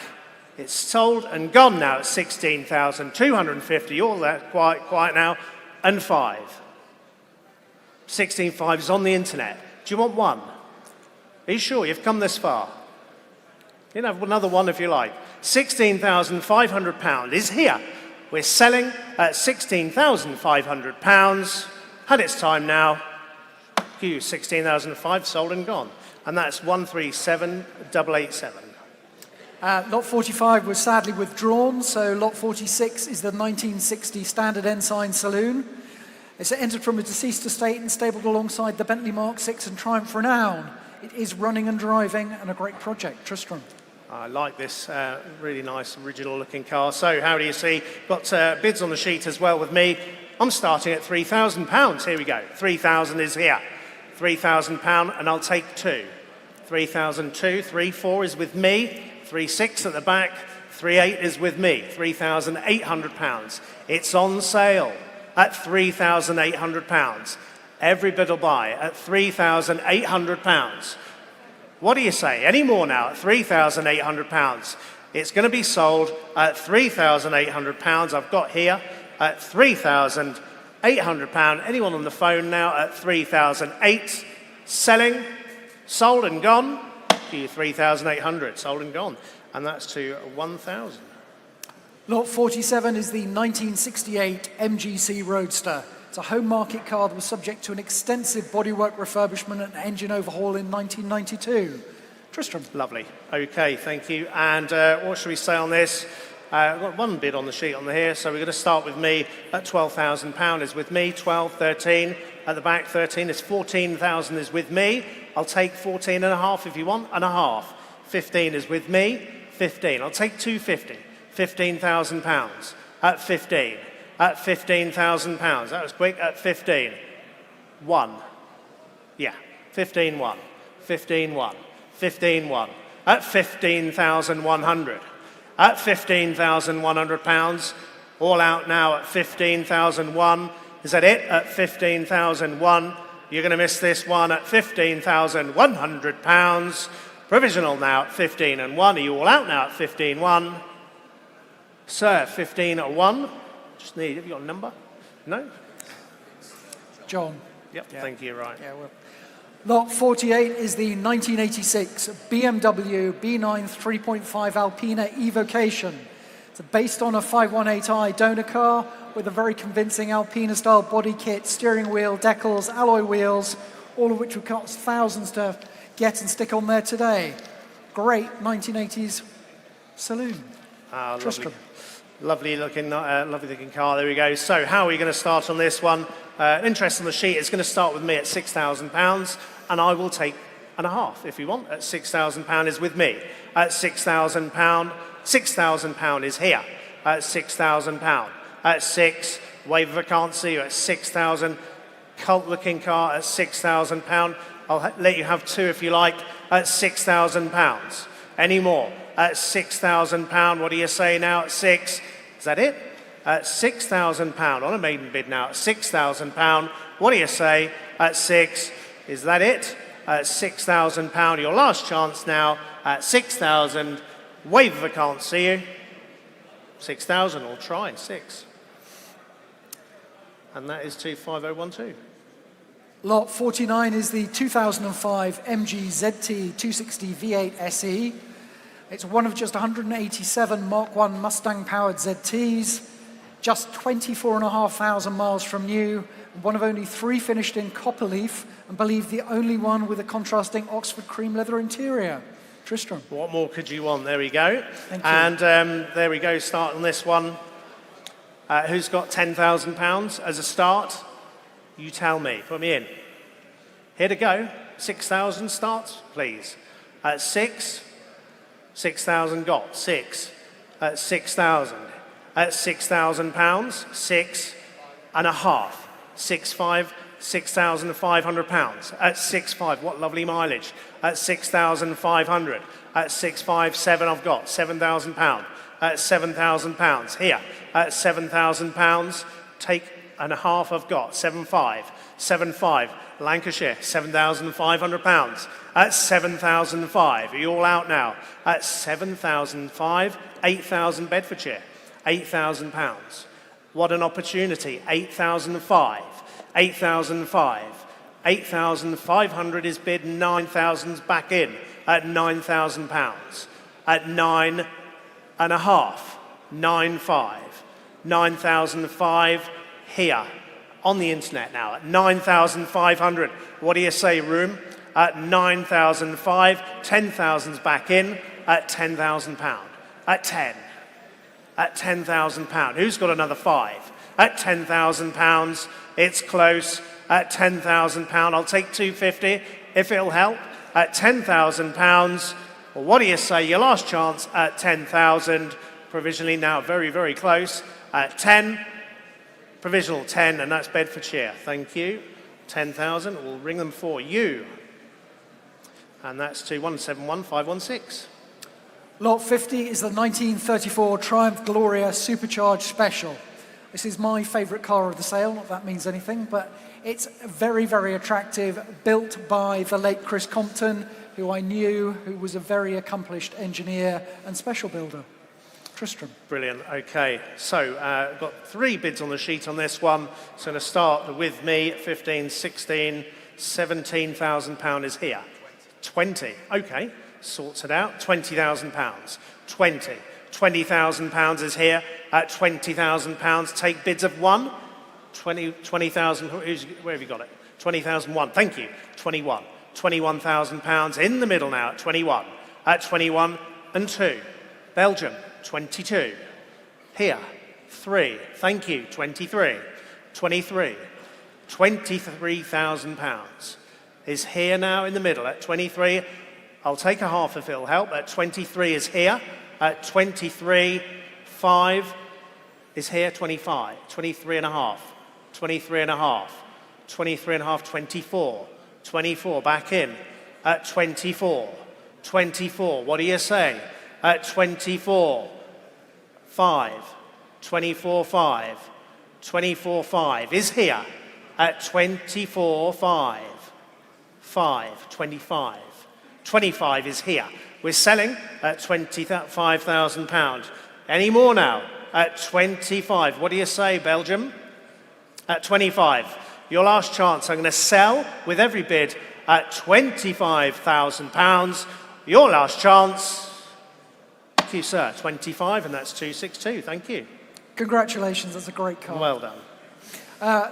It's sold and gone now at 16,250. All that quiet now. And 5. 16.5 is on the internet. Do you want one? Are you sure you've come this far? You can have another one if you like. £16,500 is here. We're selling at £16,500. And it's time now. 16,005 sold and gone. And that's 137,887. Lot 45 was sadly withdrawn, so lot 46 is the 1960 Standard Ensign Saloon. It's entered from a deceased estate and stabled alongside the Bentley Mark VI and Triumph Renown. It is running and driving and a great project. Tristram. I like this really nice original looking car. So how do you see? Got bids on the sheet as well with me. I'm starting at £3,000. Here we go. 3,000 is here. £3,000 and I'll take 2. 3,002, 3,4 is with me. 3,6 at the back. 3,8 is with me. £3,800. It's on sale at £3,800. Every bid will buy at £3,800. What do you say? Any more now at £3,800? It's going to be sold at £3,800. I've got here at £3,800. Anyone on the phone now at £3,800? Selling, sold and gone. £3,800, sold and gone. And that's to 1,000. Lot 47 is the 1968 MGC Roadster. It's a home market car that was subject to an extensive bodywork refurbishment and engine overhaul in 1992. Tristram. Lovely. Okay, thank you. And what should we say on this? I've got one bid on the sheet on here, so we're going to start with me at £12,000 is with me. 12, 13 at the back. 13 is 14,000 is with me. I'll take 14 and a half if you want, and a half. 15 is with me. 15. I'll take 250. £15,000 at 15. At £15,000. That was quick. At 15. 1. Yeah. 15, 1. 15, 1. 15, 1. At 15,100. At £15,100. All out now at 15,001. Is that it? At 15,001. You're going to miss this one at £15,100. Provisional now at 15 and 1. Are you all out now at 15-1? Sir, 15-1. Just need, have you got a number? No? John. Yep, yeah. Thank you, right. Yeah, well. Lot 48 is the 1986 BMW B9 3.5 Alpina Evocation. It's based on a 518i donor car with a very convincing Alpina-style body kit, steering wheel, decals, alloy wheels, all of which would cost thousands to get and stick on there today. Great 1980s saloon. Tristram. Lovely looking car. There we go. So how are we going to start on this one? Interest on the sheet is going to start with me at £6,000, and I will take and a half if you want. At £6,000 is with me. At £6,000, £6,000 is here. At £6,000. At 6, wave of vacancy at 6,000. Cult looking car at £6,000. I'll let you have 2 if you like. At £6,000. Any more? At £6,000. What do you say now at 6? Is that it? At £6,000 on a maiden bid now at £6,000. What do you say at 6? Is that it? At £6,000. Your last chance now at 6,000. Wave if I can't see you. 6,000 or try 6. And that is 25012. Lot 49 is the 2005 MG ZT 260 V8 SE. It's one of just 187 Mark I Mustang-powered ZTs, just 24,500 miles from new, one of only 3 finished in copper leaf, and believed the only one with a contrasting Oxford cream leather interior. Tristram. What more could you want? There we go. Thank you. And there we go, start on this one. Who's got £10,000 as a start? You tell me, put me in. Here to go, 6,000 starts, please. At 6, 6,000 got, 6. At 6,000. At £6,000, 6 and a half. 6,500, £6,500. At 6.5, what lovely mileage. At 6,500. At 6.57, I've got £7,000. At £7,000 here. At £7,000, take and a half, I've got 7.5. 7.5, Lancashire, £7,500. At £7,005, are you all out now? At £7,005, 8,000 Bedfordshire, £8,000. What an opportunity, 8,005, 8,005, 8,500 is bid, 9,000's back in at £9,000. At 9.5, 9.5, 9,005 here on the internet now at 9,500. What do you say, room? At 9,005, 10,000's back in at £10,000. At 10. At £10,000. Who's got another 5? At £10,000, it's close. At £10,000, I'll take 250 if it'll help. At £10,000, well, what do you say? Your last chance at 10,000. Provisionally now very, very close. At 10, provisional 10, and that's Bedfordshire. Thank you. 10,000, we'll ring them for you. And that's to 171516. Lot 50 is the 1934 Triumph Gloria Supercharged Special. This is my favourite car of the sale, not that means anything, but it's very, very attractive, built by the late Chris Compton, who I knew, who was a very accomplished engineer and special builder. Tristram. Brilliant, okay. So, I've got 3 bids on the sheet on this one. So I'm going to start with me, 15, 16, £17,000 is here. 20, okay, sorts it out. £20,000, 20. £20,000 is here at £20,000. Take bids of 1. 20,000, where have you got it? 20,001, thank you. 21. £21,000 in the middle now at 21. At 21 and 2. Belgium, 22. Here, 3. Thank you. 23. 23. £23,000 is here now in the middle at 23. I'll take a half if it'll help. At 23 is here. At 23, 5 is here. 25. 23 and a half. 23 and a half. 23 and a half. 24. 24 back in. At 24. 24. What do you say? At 24. 5. 24, 5. 24, 5 is here. At 24, 5. 5. 25. 25 is here. We're selling at £25,000. Any more now? At 25. What do you say, Belgium? At 25. Your last chance. I'm going to sell with every bid at £25,000. Your last chance. Thank you, sir. 25, and that's 262. Thank you. Congratulations, that's a great car. Well done.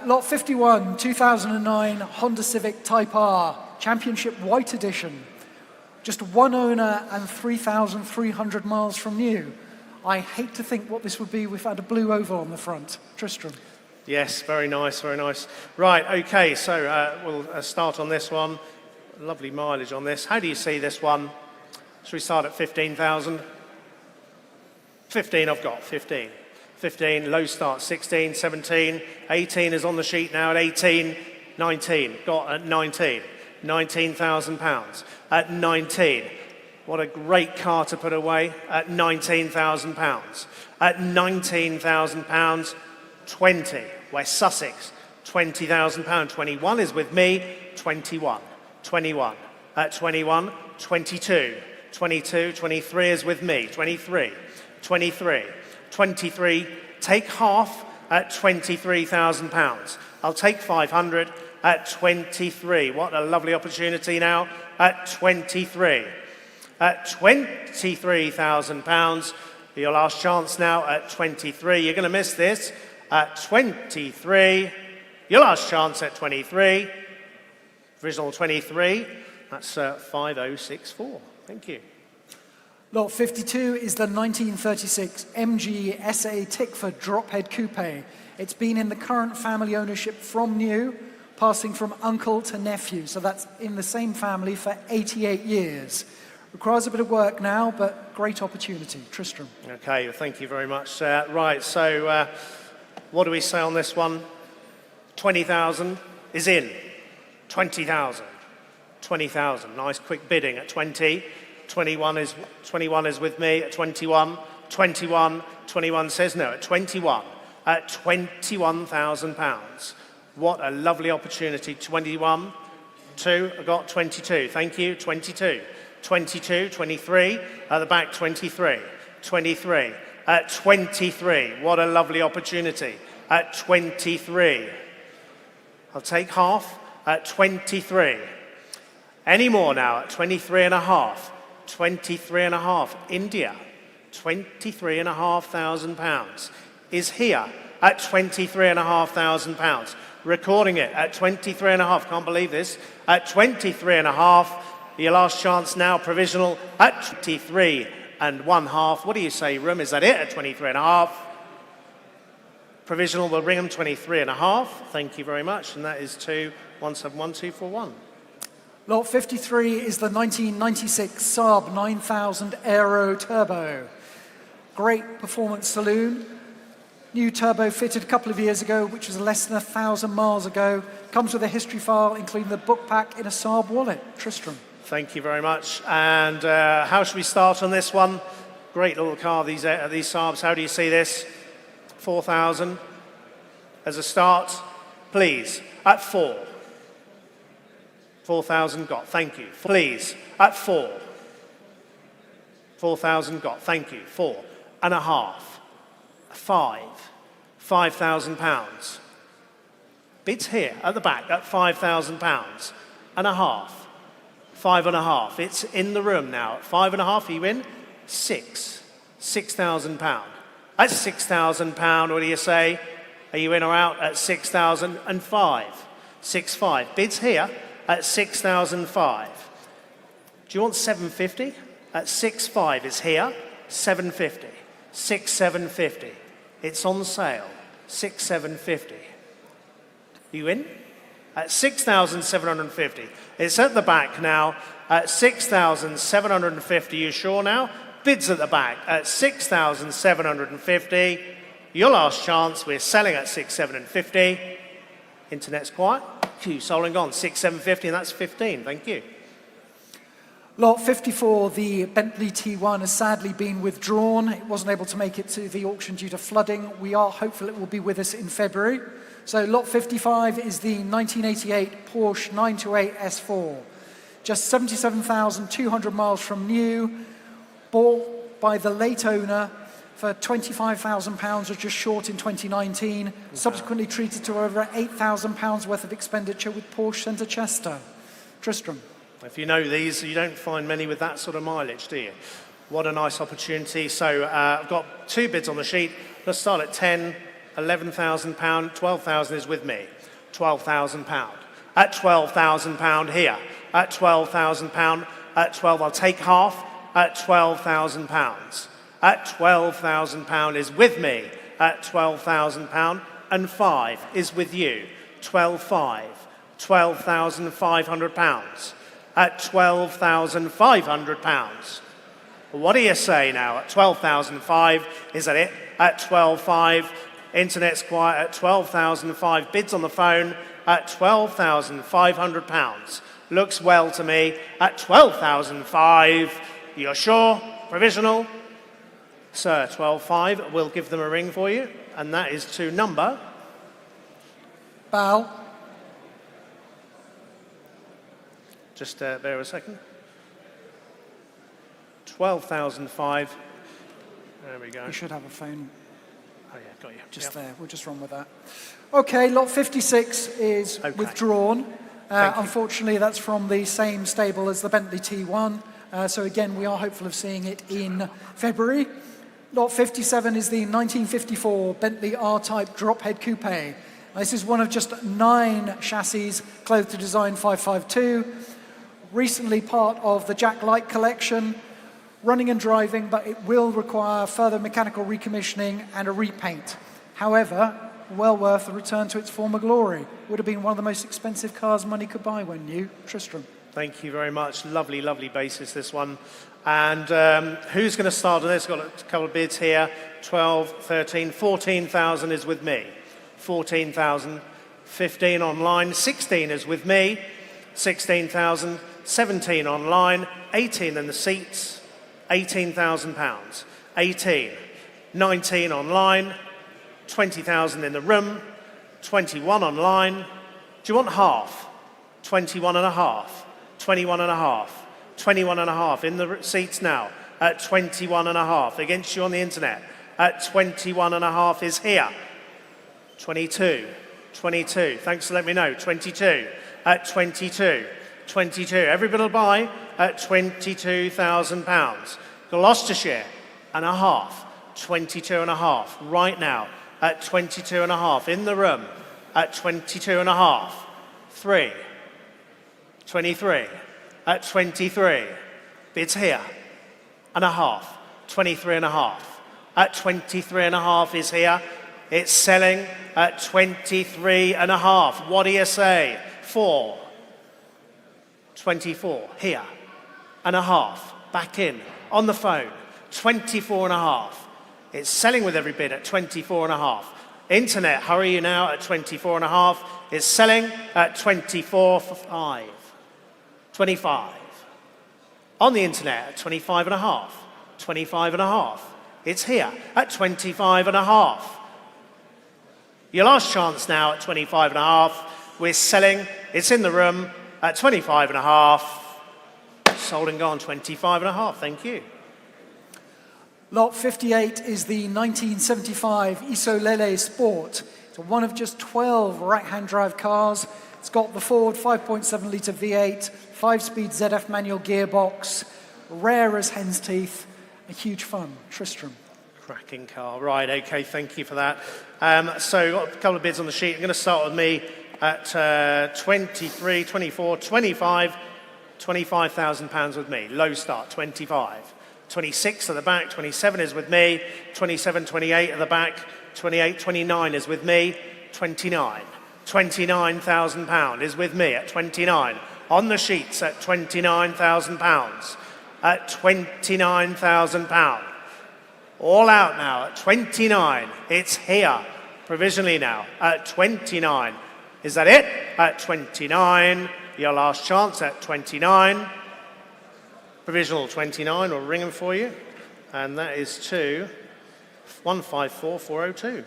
Lot 51, 2009 Honda Civic Type R, Championship White Edition. Just one owner and 3,300 miles from new. I hate to think what this would be if we had a blue oval on the front. Tristram. Yes, very nice, very nice. Right, okay, so we'll start on this one. Lovely mileage on this. How do you see this one? Should we start at 15,000? 15, I've got 15. 15, low start, 16, 17, 18 is on the sheet now at 18, 19, got at 19, £19,000. At 19, what a great car to put away at £19,000. At £19,000, 20, West Sussex, £20,000. 21 is with me, 21, 21. At 21, 22, 22, 23 is with me, 23, 23. 23, take half at £23,000. I'll take 500 at 23. What a lovely opportunity now at 23. At £23,000, your last chance now at 23. You're going to miss this at 23. Your last chance at 23. Provisional 23. That's 5064. Thank you. Lot 52 is the 1936 MG SA Tickford Drophead Coupe. It's been in the current family ownership from new, passing from uncle to nephew. So that's in the same family for 88 years. Requires a bit of work now, but great opportunity. Tristram. Okay, well, thank you very much. Right, so what do we say on this one? 20,000. is in. 20,000. 20,000. Nice quick bidding at 20. 21 is with me at 21. 21 says no at 21. At £21,000. What a lovely opportunity. 21. 2. I got 22. Thank you. 22. 22. 23. At the back, 23. 23. At 23. What a lovely opportunity. At 23. I'll take half. At 23. Any more now at 23 and a half. 23 and a half. India. £23,500 is here at £23,500. Recording it at 23 and a half. Can't believe this. At 23 and a half. Your last chance now, provisional at 23 and 1/2. What do you say, room? Is that it at 23 and a half? Provisional will bring them 23 and a half. Thank you very much. And that is 2171241. Lot 53 is the 1996 Saab 9000 Aero Turbo. Great performance saloon. New turbo fitted a couple of years ago, which was less than 1,000 miles ago. Comes with a history file, including the book pack in a Saab wallet. Tristram. Thank you very much. And how should we start on this one? Great little car, these Saabs. How do you see this? 4,000 as a start, please. At 4. 4,000 got, thank you. Please, at 4. 4,000 got, thank you. 4 and a half. 5. £5,000. Bids here at the back at £5,000 and a half. 5 and a half. It's in the room now. At 5 and a half, are you in? 6. £6,000. At £6,000, what do you say? Are you in or out at 6,005? 6.5. Bids here at 6,005. Do you want 750? At 6.5 is here. 750. 6,750. It's on sale. 6,750. You in? At 6,750. It's at the back now at 6,750. You sure now? Bids at the back at 6,750. Your last chance. We're selling at 6,750. Internet's quiet. Q sold and gone. 6,750, and that's 15. Thank you. Lot 54, the Bentley T1, has sadly been withdrawn. It wasn't able to make it to the auction due to flooding. We are hopeful it will be with us in February. So lot 55 is the 1988 Porsche 928 S4. Just 77,200 miles from new. Bought by the late owner for £25,000 or just short in 2019. Okay. Subsequently treated to over £8,000 worth of expenditure with Porsche Centre Chester. Tristram. If you know these, you don't find many with that sort of mileage, do you? What a nice opportunity. So I've got 2 bids on the sheet. Let's start at 10, £11,000, 12,000 is with me. £12,000. At £12,000 here. At £12,000. At 12, I'll take half. At £12,000. At £12,000 is with me. At £12,000. And 5 is with you. 12,500. £12,500. At £12,500. What do you say now? At 12,005, is that it? At 12,500, internet's quiet. At 12,005, bids on the phone at £12,500. Looks well to me. At 12,005, you're sure? Provisional? Sir, 12,500, we'll give them a ring for you, and that is to number. Bow. Just bear a second. 12,005. There we go. You should have a phone. Oh yeah, got you. Just there. We'll just run with that. Okay, lot 56 is withdrawn. Unfortunately, that's from the same stable as the Bentley T1. So again, we are hopeful of seeing it in February. Lot 57 is the 1954 Bentley R-Type Drophead Coupe. This is one of just 9 chassis clothed to design 552. Recently part of the Jack Light collection, running and driving, but it will require further mechanical recommissioning and a repaint. However, well worth the return to its former glory. Would have been one of the most expensive cars money could buy when new. Tristram. Thank you very much. Lovely, lovely basis, this one. And who's going to start on this? Got a couple of bids here. 12, 13, 14,000 is with me. 14,000. 15 online, 16 is with me, 16,000, 17 online, 18 in the seats, £18,000, 18, 19 online, 20,000 in the room, 21 online. Do you want half? 21 and a half, 21 and a half, 21 and a half in the seats now at 21 and a half. Against you on the internet at 21 and a half is here. 22, 22, thanks for letting me know, 22, at 22, 22. Everybody will buy at £22,000. Gloucestershire and a half, 22 and a half, right now at 22 and a half, in the room at 22 and a half, 3, 23, at 23, bids here, and a half, 23 and a half, at 23 and a half is here, it's selling at 23 and a half, what do you say? 4, 24, here, and a half, back in, on the phone, 24 and a half. It's selling with every bid at 24 and a half. Internet, hurry you now at 24 and a half. It's selling at 24 for 5. 25. On the internet at 25 and a half. 25 and a half. It's here at 25 and a half. Your last chance now at 25 and a half. We're selling, it's in the room at 25 and a half. Sold and gone 25 and a half, thank you. Lot 58 is the 1975 Isolele Sport. It's one of just 12 right-hand drive cars. It's got the Ford 5.7 litre V8, 5-speed ZF manual gearbox, rare as hen's teeth, a huge fun. Tristram. Cracking car. Right, okay, thank you for that. So got a couple of bids on the sheet. I'm going to start with me at 23, 24, 25, £25,000 with me. Low start, 25. 26 at the back, 27 is with me, 27, 28 at the back, 28, 29 is with me, 29. £29,000 is with me at 29. On the sheets at £29,000. At £29,000. All out now at 29. It's here, provisionally now, at 29. Is that it? At 29. Your last chance at 29. Provisional 29, we'll ring them for you. And that is to 154402.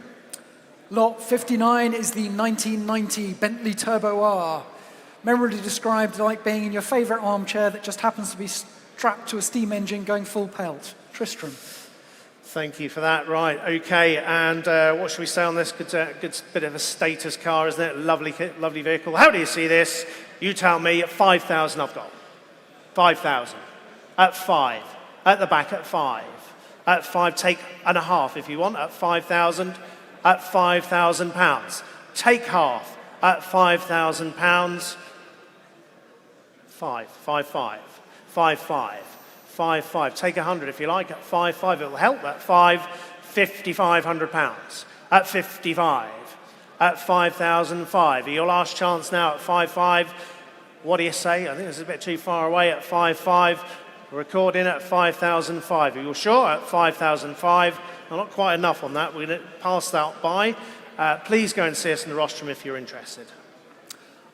Lot 59 is the 1990 Bentley Turbo R. Memorably described like being in your favourite armchair that just happens to be strapped to a steam engine going full pelt. Tristram. Thank you for that. Right, okay, and what should we say on this? Good bit of a status car, isn't it? Lovely vehicle. How do you see this? You tell me. At 5,000 I've got. 5,000. At 5. At the back at 5. At 5, take and a half if you want. At 5,000. At £5,000. Take half. At £5,000. 5, 5, 5. 5, 5. 5, 5. Take 100 if you like. At 5, 5. It will help. At 5, £5,500. At 55. At 5,005. Your last chance now at 5, 5. What do you say? I think this is a bit too far away. At 5, 5. Recording at 5,005. Are you sure? At 5,005. Not quite enough on that. We're going to pass that by. Please go and see us in the rostrum if you're interested.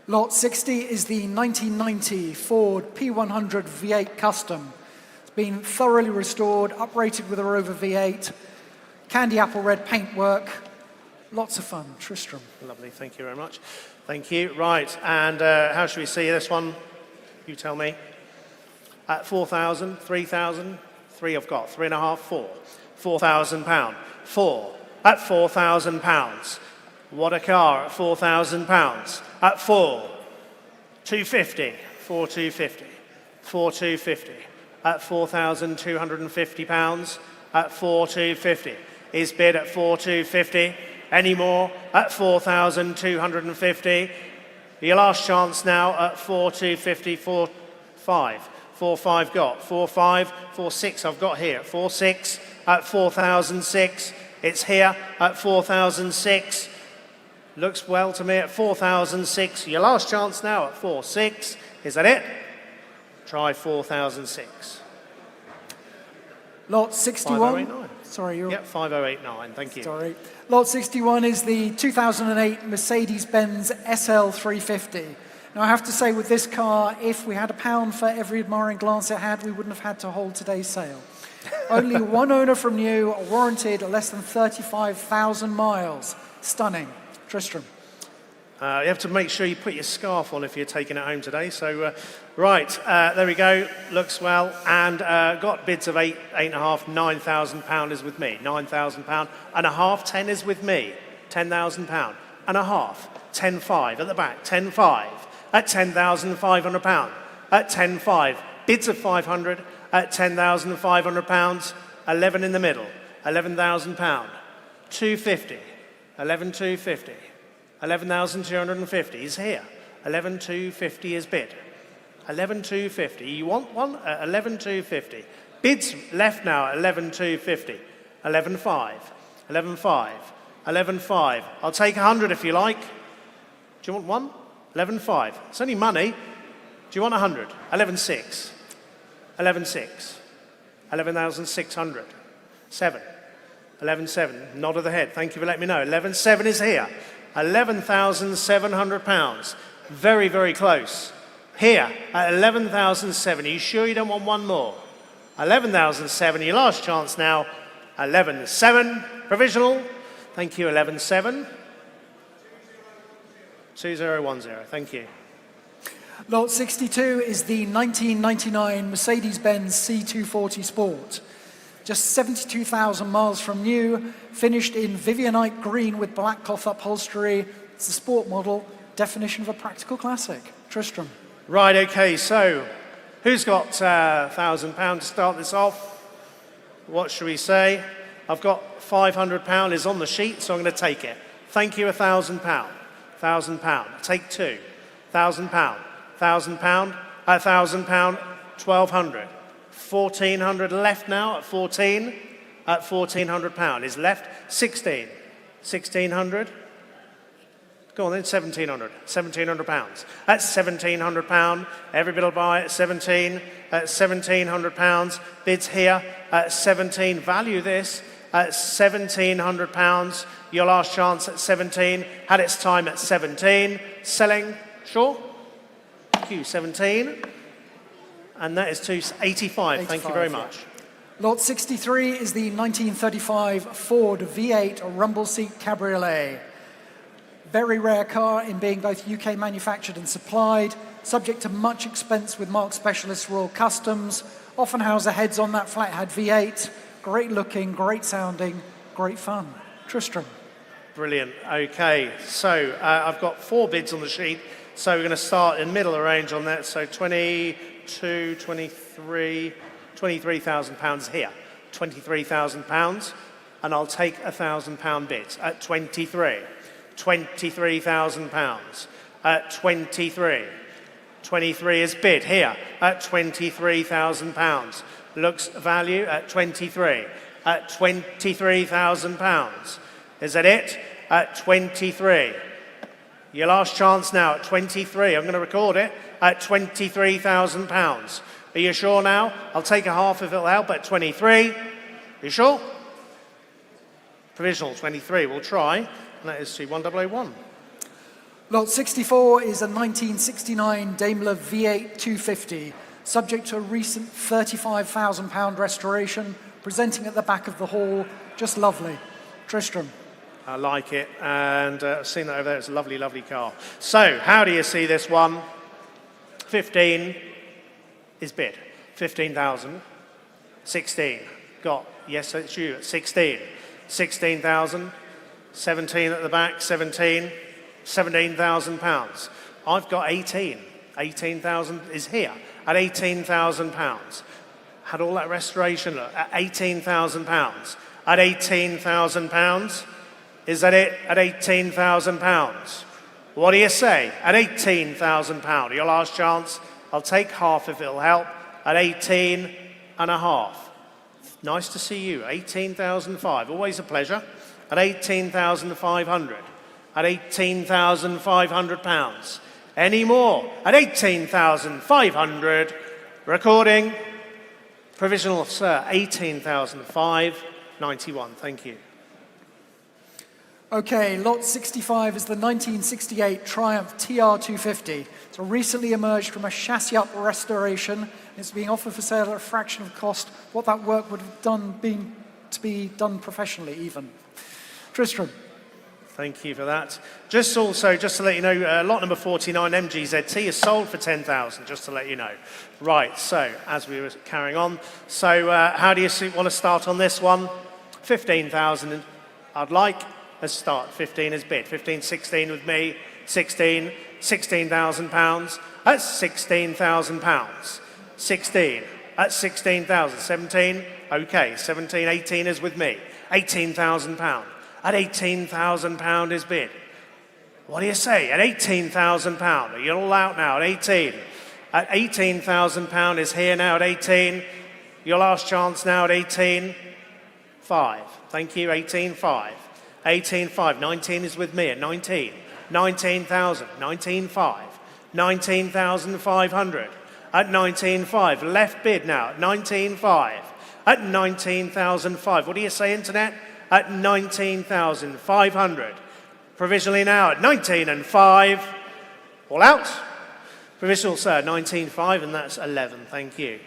Lot 60 is the 1990 Ford P100 V8 Custom. It's been thoroughly restored, uprated with a Rover V8, candy apple red paintwork. Lots of fun. Tristram. Lovely. Thank you very much. Thank you. Right. And how should we see this one? You tell me. At 4,000, 3,000, 3 I've got, 3.5, 4. £4,000. 4. At £4,000. What a car at £4,000. At 4. 250. 4,250. 4,250. At £4,250. At 4,250. Is bid at 4,250. Any more? At 4,250. Your last chance now at 4,250. 4,5. 4,5 got. 4,5. 4,6 I've got here. 4,6 at 4,006. It's here at 4,006. Looks well to me at 4,006. Your last chance now at 4,6. Is that it? Try 4,006. Lot 61. 5,089. Sorry, you're... Yep, 5089, thank you. Sorry. Lot 61 is the 2008 Mercedes-Benz SL350. Now, I have to say, with this car, if we had £1 for every admiring glance it had, we wouldn't have had to hold today's sale. Only one owner from new, warranted less than 35,000 miles. Stunning. Tristram. You have to make sure you put your scarf on if you're taking it home today. So, there we go. Looks well. And got bids of £8.5, £9,000 is with me. £9,000 and a half, 10 is with me. £10,000 and a half. 10.5 at the back. 10.5 at £10,500. At 10.5. Bids of 500 at £10,500. 11 in the middle. £11,000. 250. 11,250. 11,250 is here. 11,250 is bid. 11,250. You want one at 11,250. Bids left now at 11,250. 11,5. 11,5. 11,5. I'll take 100 if you like. Do you want one? 11,5. It's only money. Do you want 100? 11,6. 11,6. 11,600. 7. 11.7, nod of the head. Thank you for letting me know. 11.7 is here. £11,700. Very, very close. Here at 11,007. Are you sure you don't want one more? 11,007, your last chance now. 11.7, provisional. Thank you, 11.7. 2010, thank you. Lot 62 is the 1999 Mercedes-Benz C240 Sport. Just 72,000 miles from new, finished in Vivianite green with black cloth upholstery. It's a sport model, definition of a practical classic. Tristram. Right, okay, so who's got £1,000 to start this off? What should we say? I've got £500 is on the sheet, so I'm going to take it. Thank you, £1,000. £1,000. Take two. £1,000. £1,000. £1,000. 1,200. 1,400 left now at 14. At £1,400 is left. 16. 1,600. Go on then, 1,700. £1,700. At £1,700. Everybody will buy at 17. At £1,700. Bids here at 17. Value this at £1,700. Your last chance at 17. Had its time at 17. Selling. Sure? Thank you, 17. And that is 285. Thank you very much. Lot 63 is the 1935 Ford V8 rumble seat cabriolet. Very rare car in being both UK manufactured and supplied, subject to much expense with Mark Specialist Royal Customs. Offenhauser heads on that flathead V8. Great looking, great sounding, great fun. Tristram. Brilliant. Okay, so I've got 4 bids on the sheet. So we're going to start in middle of range on that. So 22, 23, £23,000 here. £23,000. And I'll take £1,000 bids at 23. £23,000 at 23. 23 is bid here at £23,000. Looks value at 23. At £23,000. Is that it? At 23. Your last chance now at 23. I'm going to record it at £23,000. Are you sure now? I'll take a half if it'll help at 23. Are you sure? Provisional 23. We'll try. And that is C1001. Lot 64 is a 1969 Daimler V8 250, subject to a recent £35,000 restoration, presenting at the back of the hall. Just lovely. Tristram. I like it, and I've seen that over there. It's a lovely, lovely car. So, how do you see this one? 15 is bid. 15,000. 16. Got, yes, it's you at 16. 16,000. 17 at the back, 17. £17,000. I've got 18. 18,000 is here at £18,000. Had all that restoration at £18,000. At £18,000. Is that it? At £18,000. What do you say? At £18,000. Your last chance. I'll take half if it'll help. At 18 and a half. Nice to see you. 18,500. Always a pleasure. At 18,500. At £18,500. Any more? At 18,500. Recording. Provisional, sir. 18,500. 91. Thank you. Okay, lot 65 is the 1968 Triumph TR250. It's recently emerged from a chassis-up restoration. It's being offered for sale at a fraction of the cost what that work would have been to be done professionally even. Tristram. Thank you for that. Just to let you know, lot number 49, MGZT, is sold for 10,000, just to let you know. Right, so as we were carrying on, so how do you want to start on this one? 15,000 I'd like. Let's start. 15 is bid. 15, 16 with me. 16, 16,000 pounds. That's 16,000 pounds. 16, that's 16,000. 17, okay. 17, 18 is with me. 18,000 pounds. At 18,000 pound is bid. What do you say? At 18,000 pound. You're all out now at 18. At 18,000 pound is here now at 18. Your last chance now at 18. 5. Thank you. 18.5. 18.5. 19 is with me at 19. 19,000. 19.5. 19,500. At 19.5. Left bid now at 19.5. At 19,005. What do you say, Internet? At 19,500. Provisionally now at 19 and 5. All out. Provisional, sir, 19.5, and that's 11. Thank you.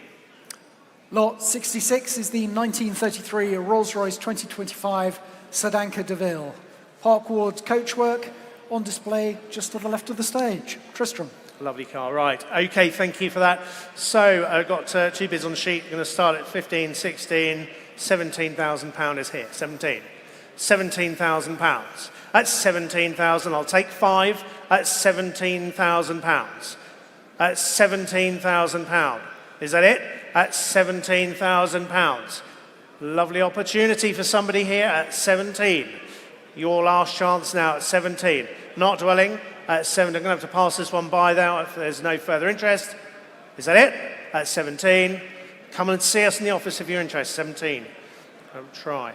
Lot 66 is the 1933 Rolls-Royce 2025 Sedanca DeVille. Park Ward's coachwork on display just to the left of the stage. Tristram. Lovely car, right. Okay, thank you for that. So I've got two bids on the sheet. I'm going to start at 15, 16, 17,000 pound is here. 17. 17,000 pounds. At 17,000, I'll take 5. At 17,000 pounds. At 17,000 pound. Is that it? At 17,000 pounds. Lovely opportunity for somebody here at 17. Your last chance now at 17. Not dwelling at 7. I'm going to have to pass this one by now if there's no further interest. Is that it? At 17. Come and see us in the office if you're interested. 17. Don't try.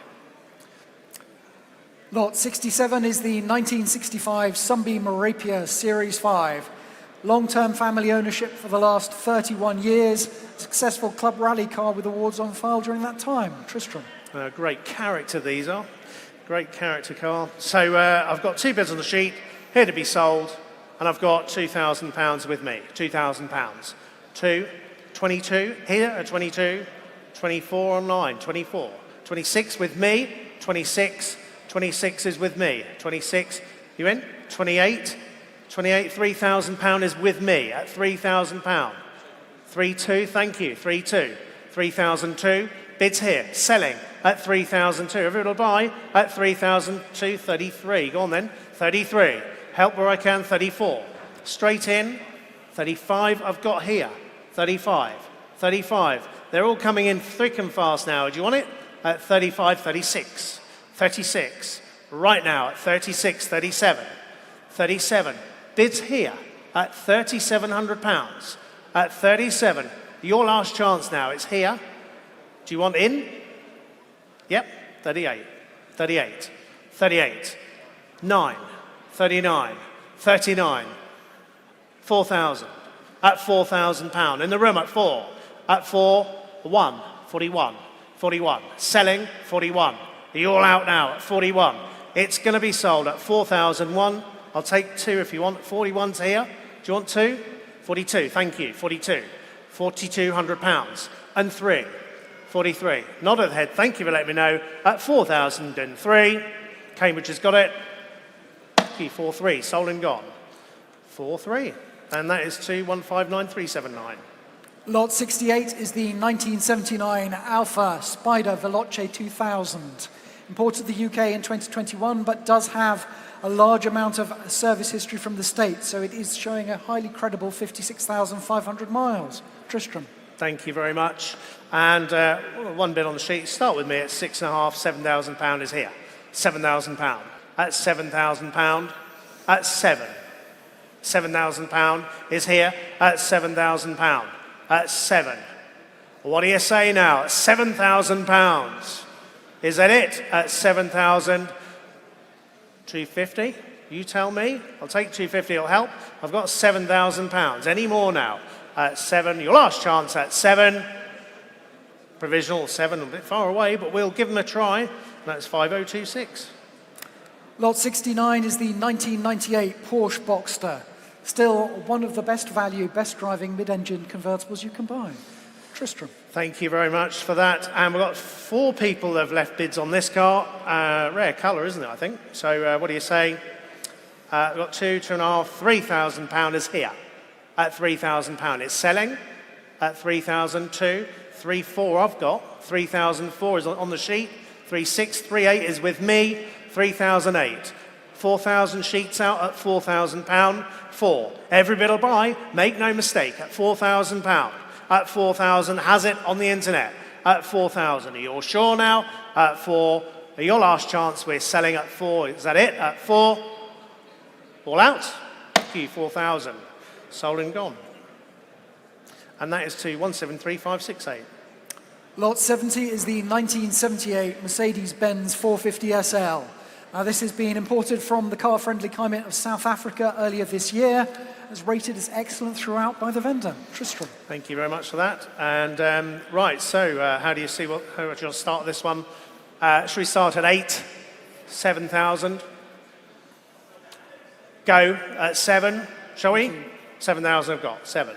Lot 67 is the 1965 Sunbeam Rapier Series 5. Long-term family ownership for the last 31 years. Successful club rally car with awards on file during that time. Tristram. Great character these are. Great character car. So I've got two bids on the sheet, here to be sold, and I've got £2,000 with me. £2,000. 22 here at 22. 24 online. 24. 26 with me. 26. 26 is with me. 26. You in? 28. 28. £3,000 is with me at £3,000. 3-2. Thank you. 3-2. 3,002. Bids here. Selling at 3,002. Everyone will buy at 3,002. 33. Go on then. 33. Help where I can. 34. Straight in. 35 I've got here. 35. 35. They're all coming in thick and fast now. Do you want it? At 35. 36. 36. Right now at 36. 37. 37. Bids here at £3,700. At 37. Your last chance now. It's here. Do you want in? Yep. 38. 38. 38. 9. 39. 39. 4,000. At £4,000. In the room at 4. At 4. 1. 41. 41. Selling. 41. Are you all out now at 41? It's going to be sold at 4,001. I'll take 2 if you want. 41's here. Do you want 2? 42. Thank you. 42. £4,200. And 3. 43. Nod of the head. Thank you for letting me know. At 4,003. Cambridge has got it. 4-3. Sold and gone. 4-3. And that is 2,159,379. Lot 68 is the 1979 Alfa Spider Veloce 2000. Imported to the UK in 2021, but does have a large amount of service history from the States, so it is showing a highly credible 56,500 miles. Tristram. Thank you very much. And one bid on the sheet. Start with me at 6.5, £7,000 is here. £7,000. At £7,000. At 7. £7,000 is here at £7,000. At 7. What do you say now? £7,000. Is that it? At 7,000. 250? You tell me. I'll take 250. It'll help. I've got £7,000. Any more now? At 7. Your last chance at 7. Provisional 7, a bit far away, but we'll give them a try. That's 5026. Lot 69 is the 1998 Porsche Boxster. Still one of the best value, best driving mid-engine convertibles you can buy. Tristram. Thank you very much for that. And we've got 4 people that have left bids on this car. Rare colour, isn't it, I think? So what do you say? We've got £2,500, £3,000 is here at £3,000. It's selling at 3,002. 3,400 I've got. 3,004 is on the sheet. 3,638 is with me. 3,008. 4,000 sheets out at £4,000. 4. Every bit will buy. Make no mistake. At £4,000. At 4,000 has it on the internet. At 4,000. Are you all sure now? At 4. Your last chance. We're selling at 4. Is that it? At 4. All out. Thank you. 4,000. Sold and gone. And that is to 173568. Lot 70 is the 1978 Mercedes-Benz 450 SL. Now, this has been imported from the car-friendly climate of South Africa earlier this year. It's rated as excellent throughout by the vendor. Tristram. Thank you very much for that. And right, so how do you see how do you start this one? Should we start at 8? 7,000. Go at 7, shall we? 7,000 I've got. 7.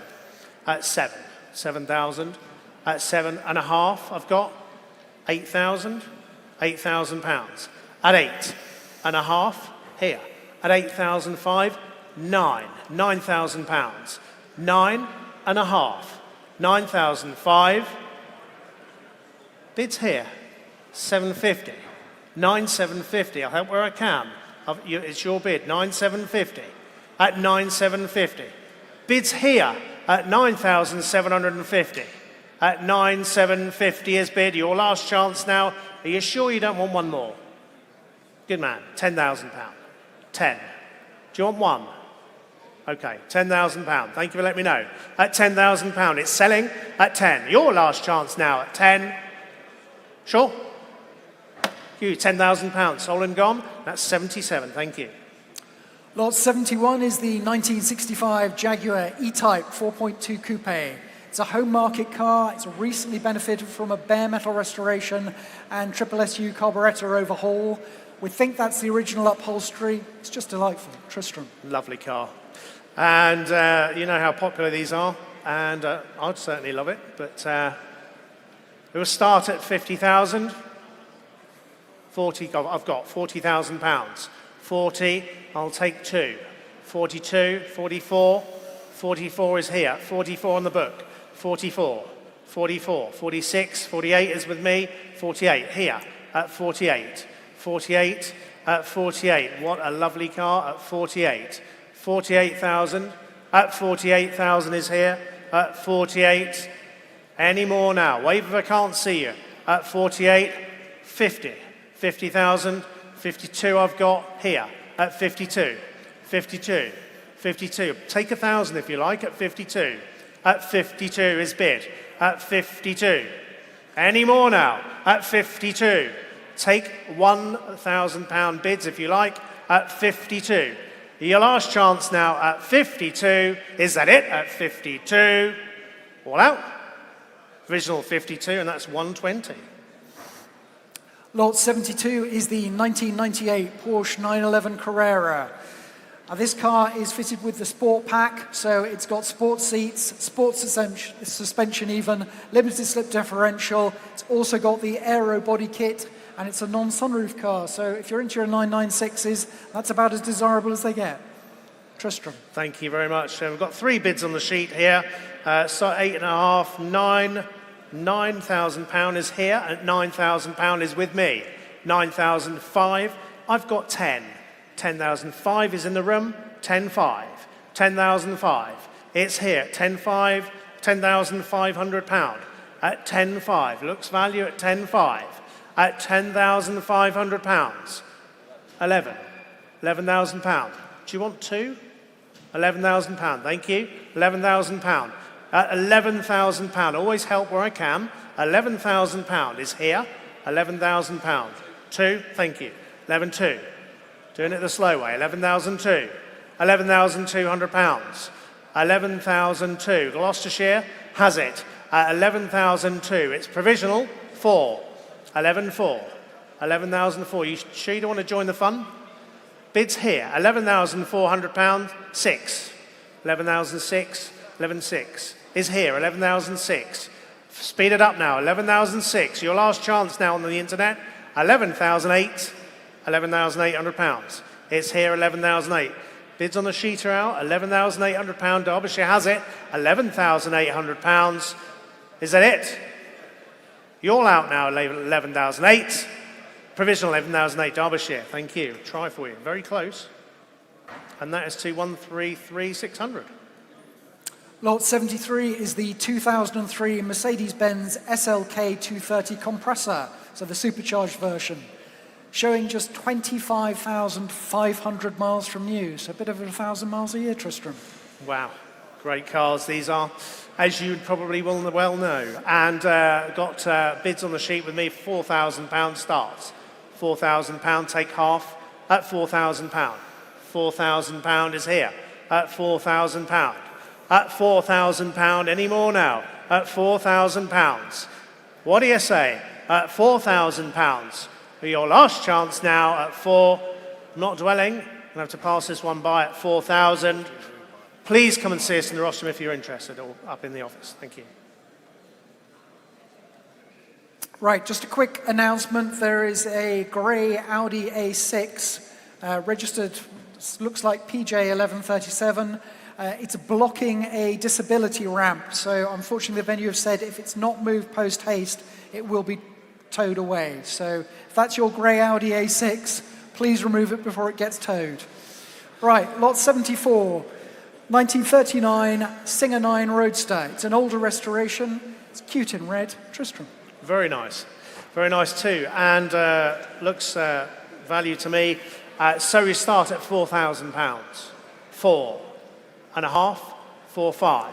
At 7. 7,000. At 7.5 I've got. 8,000. £8,000. At 8.5 here. At 8,005. 9. £9,000. 9.5. 9,005. Bids here. 750. 9,750. I'll help where I can. It's your bid. 9,750. At 9,750. Bids here at 9,750. At 9,750 is bid. Your last chance now. Are you sure you don't want one more? Good man. £10,000. 10. Do you want one? Okay, £10,000. Thank you for letting me know. At £10,000, it's selling at 10. Your last chance now at 10. Sure? You, £10,000. Sold and gone. That's 77. Thank you. Lot 71 is the 1965 Jaguar E-Type 4.2 Coupe. It's a home market car. It's recently benefited from a bare metal restoration and triple SU carburetor overhaul. We think that's the original upholstery. It's just delightful. Tristram. Lovely car. And you know how popular these are, and I'd certainly love it, but it will start at 50,000. 40, I've got £40,000. 40, I'll take 2. 42, 44, 44 is here. 44 on the book. 44, 44, 46, 48 is with me. 48 here at 48. 48 at 48. What a lovely car at 48. 48,000. At 48,000 is here. At 48. Any more now? Wave if I can't see you. At 48. 50. 50,000. 52 I've got here. At 52. 52. 52. Take 1,000 if you like at 52. At 52 is bid. At 52. Any more now? At 52. Take £1,000 bids if you like at 52. Your last chance now at 52. Is that it? At 52. All out. Provisional 52, and that's 120. Lot 72 is the 1998 Porsche 911 Carrera. Now, this car is fitted with the Sport Pack, so it's got sports seats, sports suspension even, limited slip differential. It's also got the aero body kit, and it's a non-sunroof car. So if you're into your 996s, that's about as desirable as they get. Tristram. Thank you very much. We've got 3 bids on the sheet here. So 8.5, 9. £9,000 is here, and £9,000 is with me. 9,005. I've got 10. 10,005 is in the room. 10,5. 10,005. It's here. 10,5. £10,500. At 10,5. Looks value at 10,5. At £10,500. 11. £11,000. Do you want 2? £11,000. Thank you. £11,000. At £11,000. Always help where I can. £11,000 is here. £11,000. 2. Thank you. 11,2. Doing it the slow way. 11,002. £11,200. 11,002. Gloucestershire has it at 11,002. It's provisional, 4. 11,4. 11,004. You sure you don't want to join the fun? Bids here, £11,400, 6. 11,006, 11,6. Is here, 11,006. Speed it up now, 11,006. Your last chance now on the internet, 11,008, £11,800. It's here, 11,008. Bids on the sheet are out, £11,800. Derbyshire has it, £11,800. Is that it? You're all out now, 11,008. Provisional 11,008, Derbyshire. Thank you. Try for you. Very close. And that is to 133,600. Lot 73 is the 2003 Mercedes-Benz SLK 230 compressor, so the supercharged version, showing just 25,500 miles from new, so a bit over 1,000 miles a year, Tristram. Wow. Great cars these are, as you probably will well know. And got bids on the sheet with me, £4,000 starts. £4,000, take half at £4,000. £4,000 is here at £4,000. At £4,000, any more now? At £4,000. What do you say? At £4,000. Your last chance now at 4. Not dwelling. I'm going to have to pass this one by at 4,000. Please come and see us in the rostrum if you're interested, or up in the office. Thank you. Right, just a quick announcement. There is a grey Audi A6 registered, looks like PJ1137. It's blocking a disability ramp. So unfortunately, the venue have said if it's not moved post-haste, it will be towed away. So if that's your grey Audi A6, please remove it before it gets towed. Right, lot 74, 1939 Singer 9 Roadster. It's an older restoration. It's cute in red. Tristram. Very nice. Very nice too. And looks value to me. So we start at £4,000. 4.5, 4.5,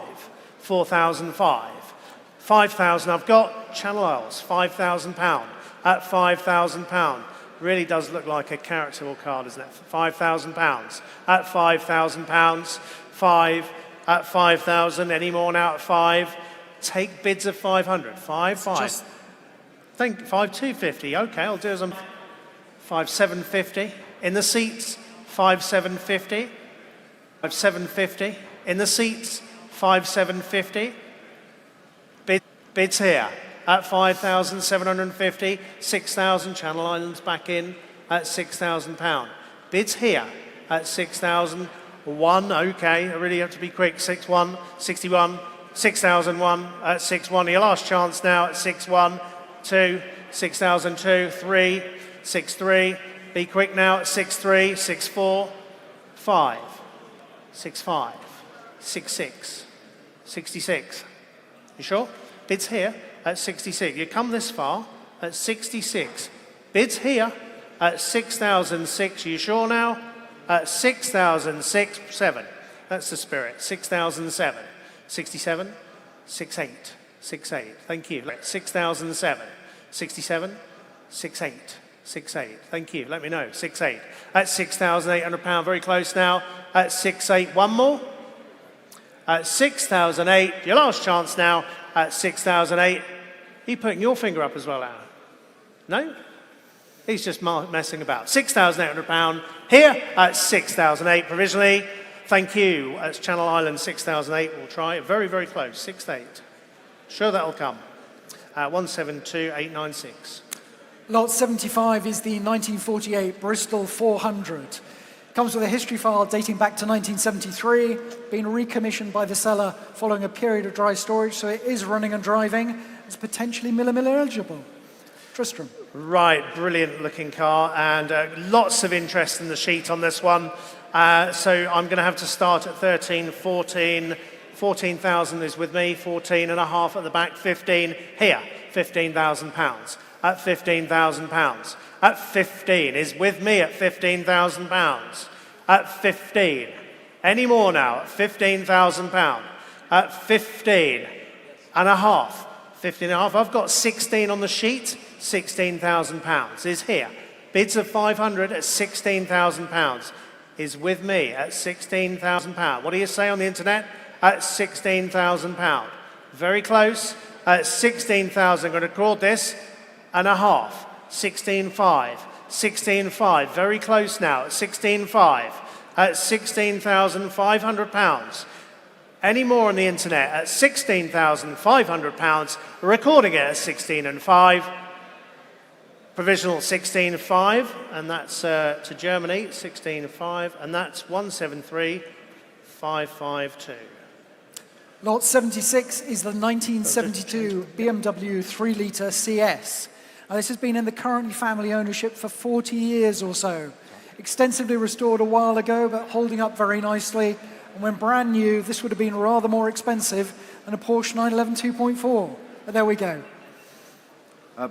4,005, 5,000. I've got Channel Isles, £5,000 at £5,000. Really does look like a character card, doesn't it? £5,000 at £5,000. 5 at 5,000. Any more now at 5? Take bids of 500. 5. Think 5,250. Okay, I'll do as I'm. 5,750 in the seats. 5,750. 5,750 in the seats. 5,750. Bids here at 5,750. 6,000. Channel Islands back in at £6,000. Bids here at 6,000. 1. Okay, I really have to be quick. 6,1. 61. 6,001 at 6,1. Your last chance now at 6,1. 2. 6,002. 3. 6,3. Be quick now at 6,3. 6,4. 5. 6,5. 6,6. 66. You sure? Bids here at 66. You come this far at 66. Bids here at 6,006. You sure now? At 6,006. 7. That's the spirit. 6,007. 67. 68. 68. Thank you. 6,007. 67. 68. 68. Thank you. Let me know. 68. At £6,800. Very close now. At 6,800. One more. At 6,008. Your last chance now. At 6,008. Are you putting your finger up as well, Alan? No? He's just messing about. £6,800. Here at 6,008 provisionally. Thank you. That's Channel Island 6,008. We'll try it. Very, very close. 6,800. Sure that'll come. 172,896. Lot 75 is the 1948 Bristol 400. Comes with a history file dating back to 1973, being recommissioned by the seller following a period of dry storage, so it is running and driving. It's potentially Miller eligible. Tristram. Right, brilliant looking car, and lots of interest in the sheet on this one. So I'm going to have to start at 13, 14. 14,000 is with me, 14 and a half at the back, 15 here, £15,000. At £15,000. At 15 is with me at £15,000. At 15. Any more now at £15,000. At 15 and a half. 15 and a half. I've got 16 on the sheet. £16,000 is here. Bids of 500 at £16,000 is with me at £16,000. What do you say on the internet? At £16,000. Very close. at 16,000. I'm going to record this, and a half. 16,500. 16,500. Very close now at 16,500. At £16,500. Any more on the internet at £16,500, recording it at 16,500. Provisional 16,500, and that's to Germany, 16,500, and that's 173,552. Lot 76 is the 1972 BMW 3-litre CS. Now, this has been in the current family ownership for 40 years or so. Extensively restored a while ago, but holding up very nicely. And when brand new, this would have been rather more expensive than a Porsche 911 2.4. But there we go.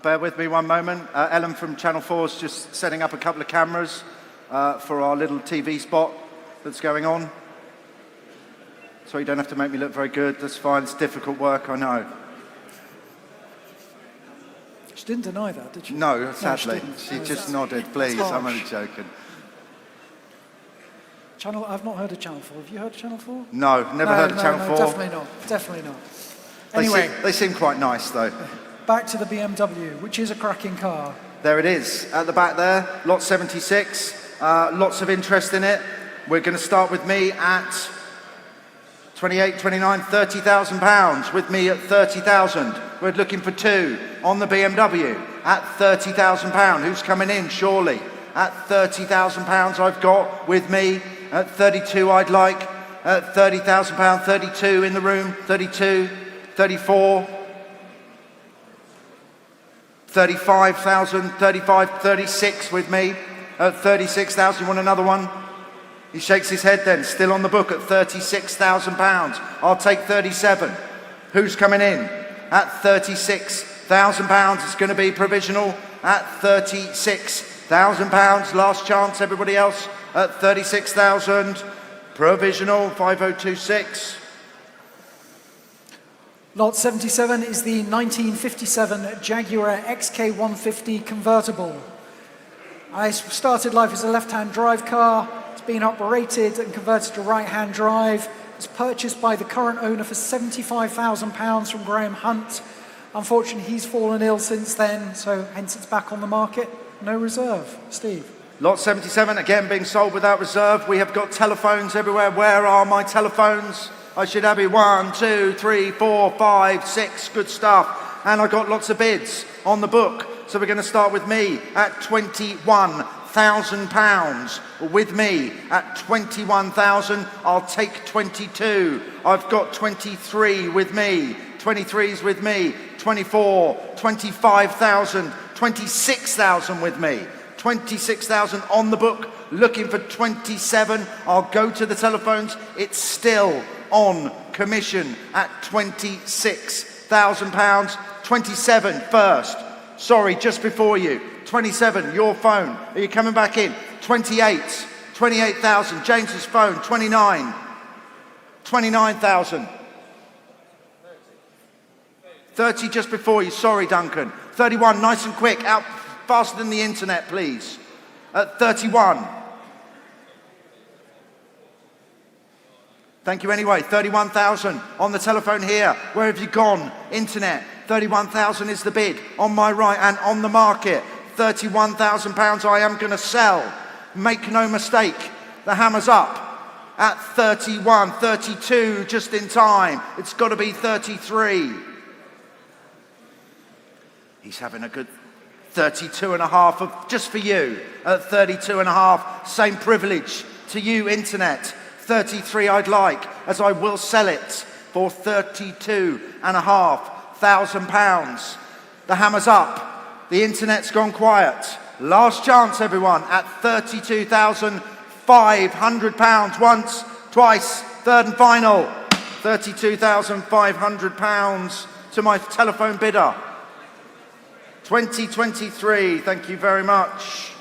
Bear with me one moment. Ellen from Channel 4 is just setting up a couple of cameras for our little TV spot that's going on. So you don't have to make me look very good. That's fine. It's difficult work, I know. She didn't deny that, did she? No, sadly. No, she just nodded. Please, I'm only joking. I've not heard of Channel 4. Have you heard of Channel 4? No, never heard of Channel 4. Definitely not. Definitely not. Anyway, they seem quite nice, though. Back to the BMW, which is a cracking car. There it is, at the back there, lot 76. Lots of interest in it. We're going to start with me at 28, 29, £30,000. With me at 30,000. We're looking for two on the BMW at £30,000. Who's coming in? Surely. At £30,000 I've got with me. At 32 I'd like. At £30,000, 32 in the room. 32, 34. 35,000, 35, 36 with me. At 36,000, you want another one? He shakes his head then, still on the book at £36,000. I'll take 37. Who's coming in? At £36,000, it's going to be provisional. At £36,000, last chance, everybody else. At 36,000, provisional, 5026. Lot 77 is the 1957 Jaguar XK150 convertible. I started life as a left-hand drive car. It's been operated and converted to right-hand drive. It was purchased by the current owner for £75,000 from Graham Hunt. Unfortunately, he's fallen ill since then, so hence it's back on the market. No reserve. Steve. Lot 77, again being sold without reserve. We have got telephones everywhere. Where are my telephones? I should have it 1, 2, 3, 4, 5, 6. Good stuff. And I got lots of bids on the book. So we're going to start with me at £21,000. With me at 21,000. I'll take 22. I've got 23 with me. 23's with me. 24, 25,000, 26,000 with me. 26,000 on the book. Looking for 27. I'll go to the telephones. It's still on commission at £26,000. 27 first. Sorry, just before you. 27, your phone. Are you coming back in? 28, 28,000. James's phone, 29. 29,000. 30 just before you. Sorry, Duncan. 31, nice and quick. Out faster than the internet, please. At 31. Thank you anyway. 31,000 on the telephone here. Where have you gone? Internet. 31,000 is the bid on my right and on the market. £31,000 I am going to sell. Make no mistake. The hammer's up at 31, 32 just in time. It's got to be 33. He's having a good 32 and a half of just for you at 32 and a half. Same privilege to you, internet. 33 I'd like, as I will sell it for £32,500. The hammer's up. The internet's gone quiet. Last chance, everyone, at £32,500. Once, twice, third and final. £32,500 to my telephone bidder. 2023, thank you very much.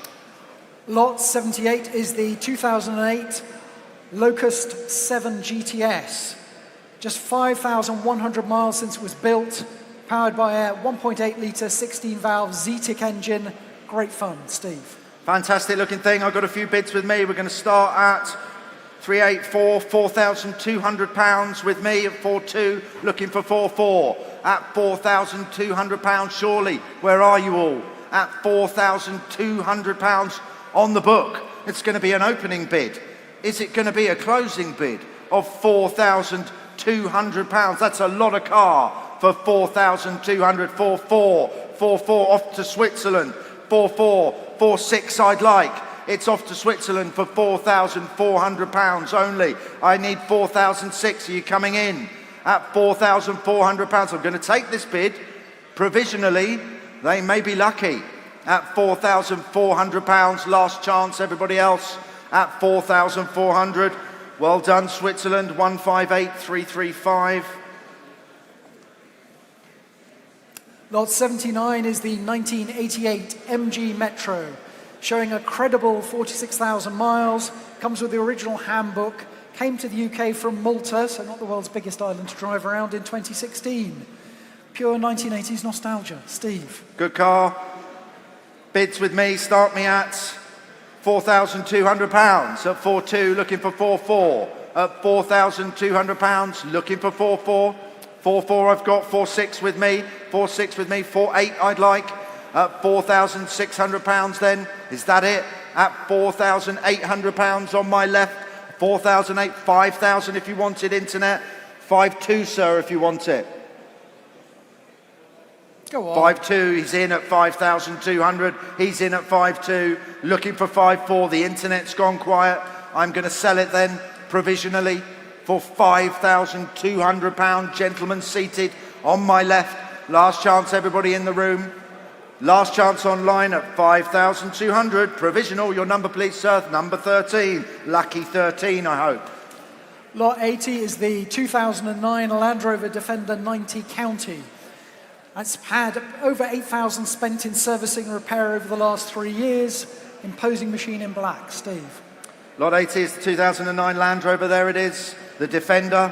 Lot 78 is the 2008 Locust 7 GTS. Just 5,100 miles since it was built, powered by a 1.8-litre 16-valve ZTIC engine. Great fun, Steve. Fantastic looking thing. I've got a few bids with me. We're going to start at 384, £4,200 with me at 4.2, looking for 4.4. At £4,200, surely, where are you all? At £4,200 on the book. It's going to be an opening bid. Is it going to be a closing bid of £4,200? That's a lot of car for 4,200, 4.4, 4.4 off to Switzerland, 4.4, 4.6 I'd like. It's off to Switzerland for £4,400 only. I need 4,006. Are you coming in? At £4,400. I'm going to take this bid. Provisionally, they may be lucky. At £4,400. Last chance, everybody else. At 4,400. Well done, Switzerland. 158,335. Lot 79 is the 1988 MG Metro, showing a credible 46,000 miles, comes with the original handbook, came to the UK from Malta, so not the world's biggest island to drive around, in 2016. Pure 1980s nostalgia. Steve. Good car. Bids with me, start me at £4,200. At 4.2, looking for 4.4. At £4,200, looking for 4.4. 4.4 I've got, 4.6 with me, 4.6 with me, 4.8 I'd like. At £4,600 then, is that it? At £4,800 on my left, 4,008, 5,000 if you want it, internet. 5.2 sir if you want it. Go on. 5.2, he's in at 5,200, he's in at 5.2, looking for 5.4, the internet's gone quiet. I'm going to sell it then, provisionally, for £5,200, gentlemen seated on my left. Last chance, everybody in the room. Last chance online at 5,200, provisional. Your number please, sir, number 13. Lucky 13, I hope. Lot 80 is the 2009 Land Rover Defender 90 County. It's had over 8,000 spent in servicing and repair over the last 3 years. Imposing machine in black. Steve. Lot 80 is the 2009 Land Rover, there it is. The Defender,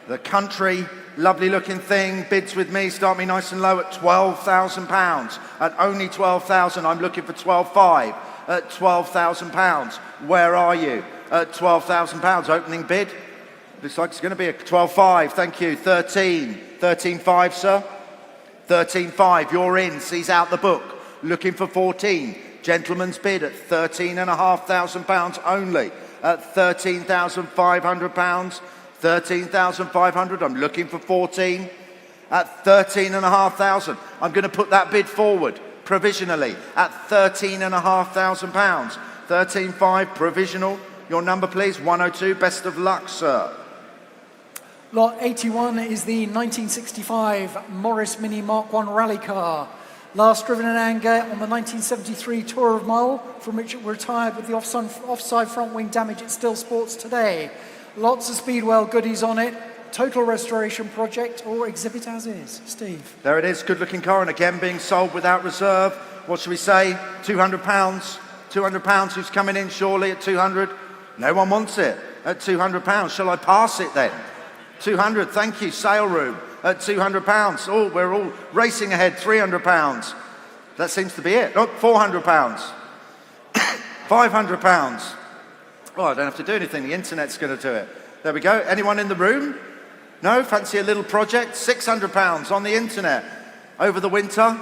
the country, lovely looking thing. Bids with me, start me nice and low at £12,000. At only 12,000, I'm looking for 12.5. At £12,000, where are you? At £12,000, opening bid. Looks like it's going to be a 12.5, thank you. 13, 13.5, sir. 13.5, you're in, sees out the book. Looking for 14. Gentleman's bid at £13,500 only. At £13,500. 13,500, I'm looking for 14. At 13,500, I'm going to put that bid forward, provisionally, at £13,500. 13.5, provisional. Your number please, 102, best of luck, sir. Lot 81 is the 1965 Morris Mini Mark I rally car. Last driven in anger on the 1973 Tour of Mull, from which it retired with the offside front wing damage it still sports today. Lots of Speedwell goodies on it. Total restoration project or exhibit as is. Steve. There it is, good looking car, and again being sold without reserve. What should we say? £200. £200, who's coming in surely at 200? No one wants it at £200. Shall I pass it then? 200, thank you, sale room at £200. Oh, we're all racing ahead, £300. That seems to be it. Look, £400. £500. Oh, I don't have to do anything. The internet's going to do it. There we go. Anyone in the room? No? Fancy a little project? £600 on the internet. Over the winter?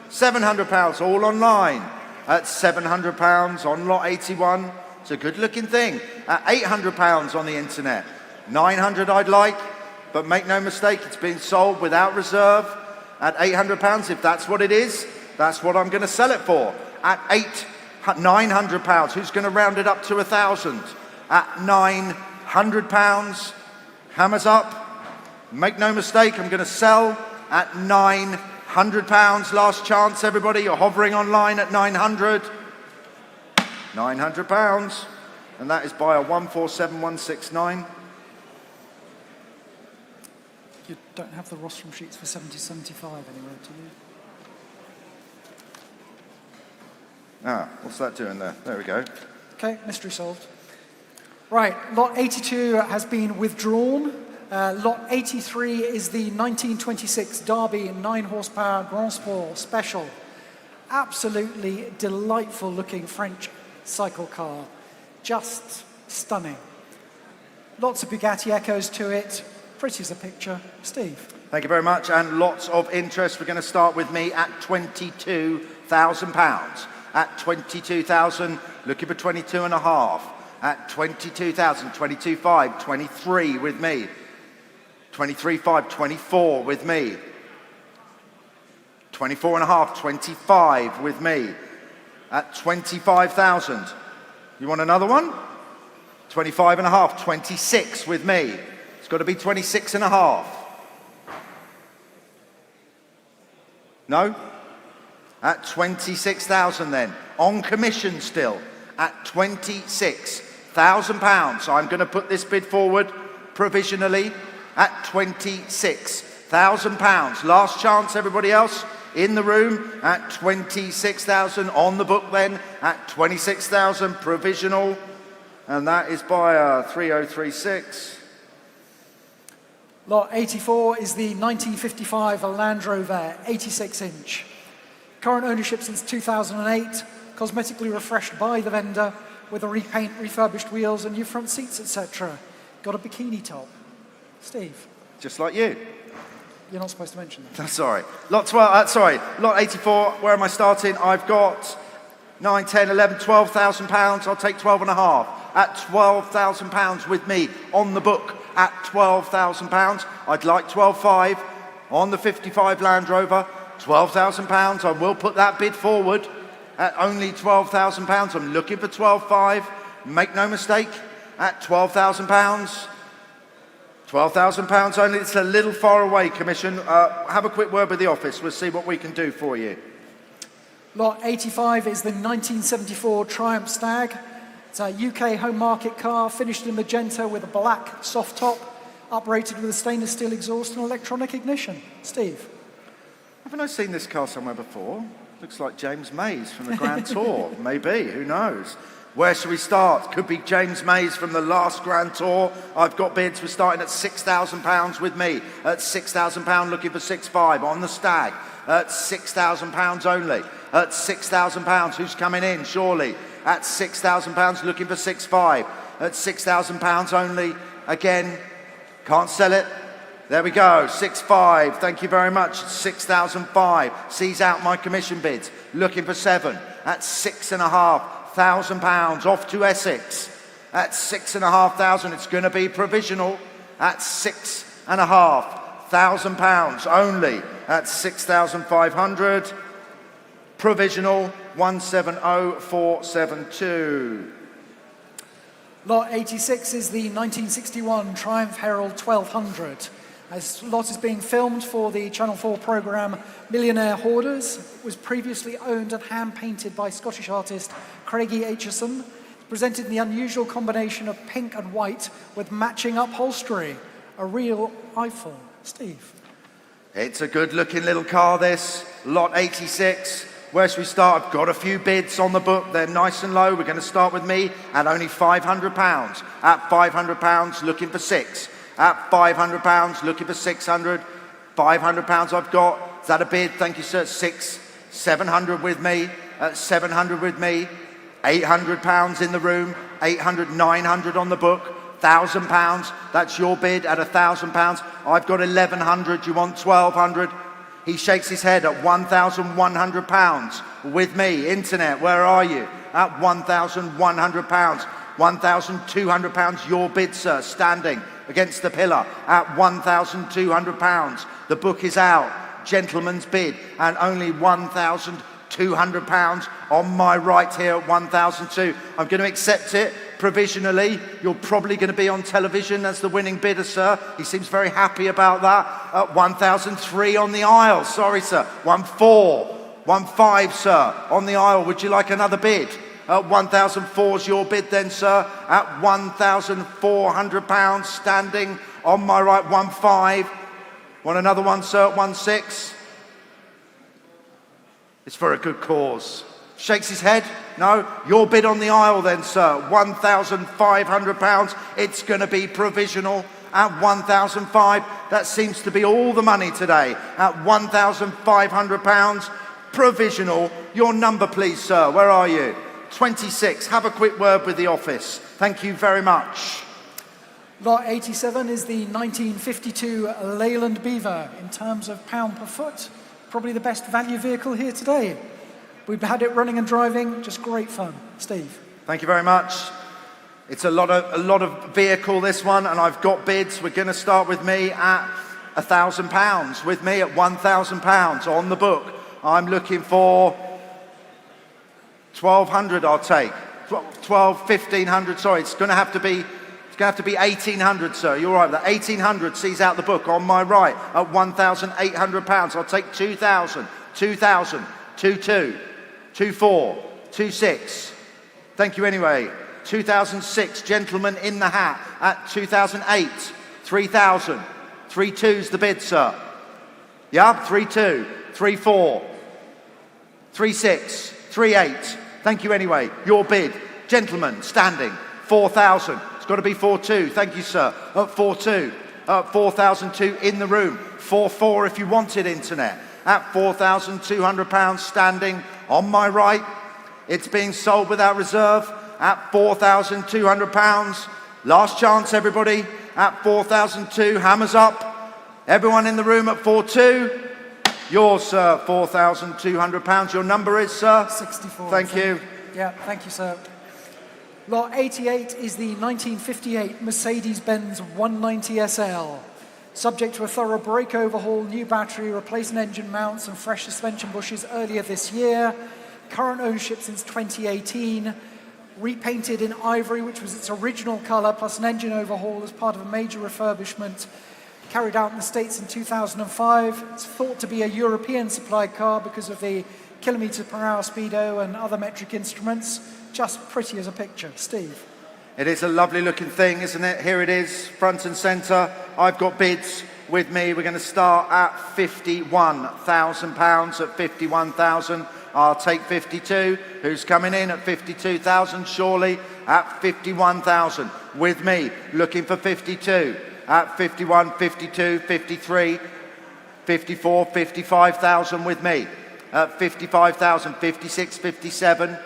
£700 all online. At £700 on lot 81. It's a good looking thing. At £800 on the internet. 900 I'd like, but make no mistake, it's being sold without reserve. At £800, if that's what it is, that's what I'm going to sell it for. At £900, who's going to round it up to 1,000? At £900, hammers up. Make no mistake, I'm going to sell at £900. Last chance, everybody. You're hovering online at 900. £900, and that is by a 147169. You don't have the rostrum sheets for 7075 anywhere, do you? Ah, what's that doing there? There we go. Okay, mystery solved. Right, lot 82 has been withdrawn. Lot 83 is the 1926 Derby 9 horsepower Grand Sport Special. Absolutely delightful looking French cycle car. Just stunning. Lots of Bugatti echoes to it. Pretty as a picture. Steve. Thank you very much, and lots of interest. We're going to start with me at £22,000. At 22,000, looking for 22 and a half. At 22,000, 22.5, 23 with me. 23.5, 24 with me. 24 and a half, 25 with me. At 25,000. You want another one? 25 and a half, 26 with me. It's got to be 26 and a half. No? At 26,000 then. On commission still. At £26,000. I'm going to put this bid forward provisionally at £26,000. Last chance, everybody else in the room at 26,000. On the book then at 26,000 provisional. And that is by 3036. Lot 84 is the 1955 Land Rover 86-inch. Current ownership since 2008, cosmetically refreshed by the vendor with a repaint, refurbished wheels and new front seats, etc. Got a bikini top. Steve. Just like you. You're not supposed to mention that. Sorry. Lot 12, lot 84, where am I starting? I've got 9, 10, 11, £12,000. I'll take 12 and a half. At £12,000 with me on the book at £12,000. I'd like 12.5 on the 55 Land Rover. £12,000. I will put that bid forward at only £12,000. I'm looking for 12.5. Make no mistake, at £12,000. £12,000 only. It's a little far away, Commission. Have a quick word with the office. We'll see what we can do for you. Lot 85 is the 1974 Triumph Stag. It's a UK home market car, finished in magenta with a black soft top, uprated with a stainless steel exhaust and electronic ignition. Steve. Haven't I seen this car somewhere before? Looks like James Mays from the Grand Tour. Maybe, who knows? Where should we start? Could be James Mays from the last Grand Tour. I've got bids. We're starting at £6,000 with me. At £6,000, looking for 6.5 on the Stag. At £6,000 only. At £6,000, who's coming in? Surely. At £6,000, looking for 6.5. At £6,000 only. Again, can't sell it. There we go, 6.5. Thank you very much. 6,005. Sees out my commission bids. Looking for 7. At £6,500. Off to Essex. At £6,500. It's going to be provisional. At £6,500 only. At 6,500. Provisional 170472. Lot 86 is the 1961 Triumph Herald 1200. This lot is being filmed for the Channel 4 programme Millionaire Hoarders. It was previously owned and hand-painted by Scottish artist Craigie Aitchison. It's presented in the unusual combination of pink and white with matching upholstery. A real eyeful. Steve. It's a good-looking little car, this. Lot 86. Where should we start? I've got a few bids on the book. They're nice and low. We're going to start with me at only £500. At £500, looking for 6. At £500, looking for 600. £500 I've got. Is that a bid? Thank you, sir. 700 with me. At 700 with me. £800 in the room. 800, 900 on the book. £1,000. That's your bid at £1,000. I've got 1,100. You want 1,200? He shakes his head at £1,100 with me. Internet, where are you? At £1,100. £1,200, your bid, sir, standing against the pillar at £1,200. The book is out. Gentleman's bid, and only £1,200 on my right here at 1,002. I'm going to accept it provisionally. You're probably going to be on television as the winning bidder, sir. He seems very happy about that. At 1,003 on the aisle. Sorry, sir. 1,5, sir, on the aisle. Would you like another bid? At 1,004 is your bid then, sir. At £1,400 standing on my right. 1,5. Want another one, sir, at 1,6? It's for a good cause. Shakes his head. No, your bid on the aisle then, sir. £1,500. It's going to be provisional at 1,005. That seems to be all the money today. At £1,500. Provisional. Your number, please, sir. Where are you? 26. Have a quick word with the office. Thank you very much. Lot 87 is the 1952 Leyland Beaver. In terms of pound per foot, probably the best value vehicle here today. We've had it running and driving, just great fun. Steve. Thank you very much. It's a lot of vehicle, this one, and I've got bids. We're going to start with me at £1,000. With me at £1,000 on the book. I'm looking for 1,200. I'll take 1,500. Sorry, it's going to have to be 1,800, sir. You're right. The 1,800 sees out the book on my right at £1,800. I'll take 2,000, 2,000, 2,2, 2,4, 2,6. Thank you anyway. 2006, gentleman in the hat at 2008, 3,000. 3,2's the bid, sir. Yeah, 3,2, 3,4, 3,6, 3,8. Thank you anyway. Your bid. Gentleman, standing, 4,000. It's got to be 4,2. Thank you, sir. At 4,2. At 4,002 in the room. 4,4 if you wanted internet. At £4,200 standing on my right. It's being sold without reserve at £4,200. Last chance, everybody, at 4,002. Hammers up. Everyone in the room at 4,2. Yours, sir, £4,200. Your number is, sir? 64. Thank you. Yeah, thank you, sir. Lot 88 is the 1958 Mercedes-Benz 190 SL. Subject to a thorough brake overhaul, new battery, replacing engine mounts and fresh suspension bushes earlier this year. Current ownership since 2018. Repainted in ivory, which was its original colour, plus an engine overhaul as part of a major refurbishment carried out in the States in 2005. It's thought to be a European supplied car because of the kilometre per hour speedo and other metric instruments. Just pretty as a picture. Steve. It is a lovely looking thing, isn't it? Here it is, front and centre. I've got bids with me. We're going to start at £51,000. At 51,000, I'll take 52. Who's coming in at 52,000? Surely at 51,000. With me, looking for 52. At 51, 52, 53, 54, 55,000 with me. At 55,000, 56, 57.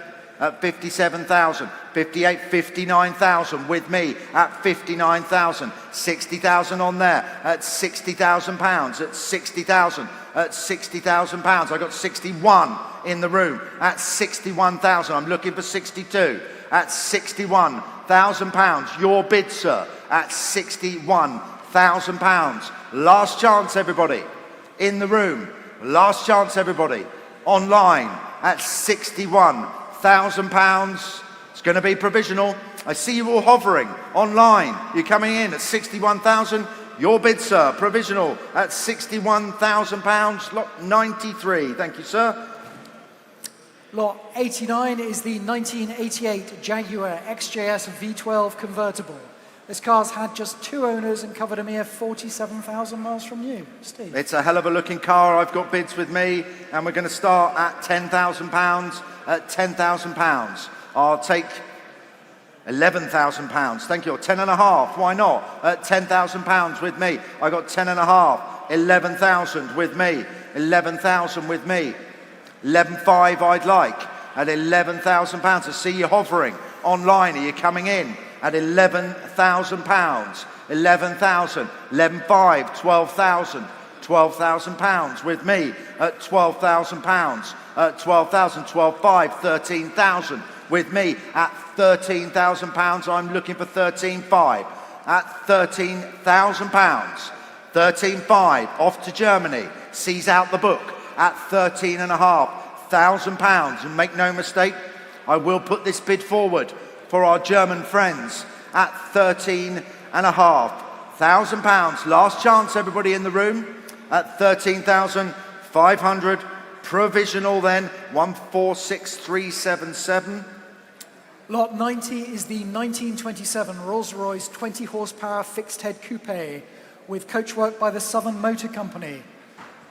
At 57,000, 58, 59,000 with me at 59,000, 60,000 on there at £60,000, at 60,000, at £60,000. I got 61 in the room at 61,000. I'm looking for 62 at £61,000. Your bid, sir, at £61,000. Last chance, everybody in the room. Last chance, everybody online at £61,000. It's going to be provisional. I see you all hovering online. You're coming in at 61,000. Your bid, sir, provisional at £61,000. Lot 93. Thank you, sir. Lot 89 is the 1988 Jaguar XJS V12 convertible. This car's had just 2 owners and covered a mere 47,000 miles from new. Steve. It's a hell of a looking car. I've got bids with me, and we're going to start at £10,000. At £10,000, I'll take £11,000. Thank you. 10 and a half. Why not? At £10,000 with me. I got 10 and a half. 11,000 with me. 11,000 with me. 11,500 I'd like. At £11,000. I see you hovering online. Are you coming in? At £11,000. 11,000. 11,500. 12,000. £12,000 with me at £12,000. At 12,000, 12,500, 13,000 with me at £13,000. I'm looking for 13,500 at £13,000. 13,500 off to Germany. Sees out the book at £13,500. And make no mistake, I will put this bid forward for our German friends at £13,500. Last chance, everybody in the room at 13,500. Provisional then, 146377. Lot 90 is the 1927 Rolls-Royce 20 horsepower fixed head coupe with coachwork by the Southern Motor Company.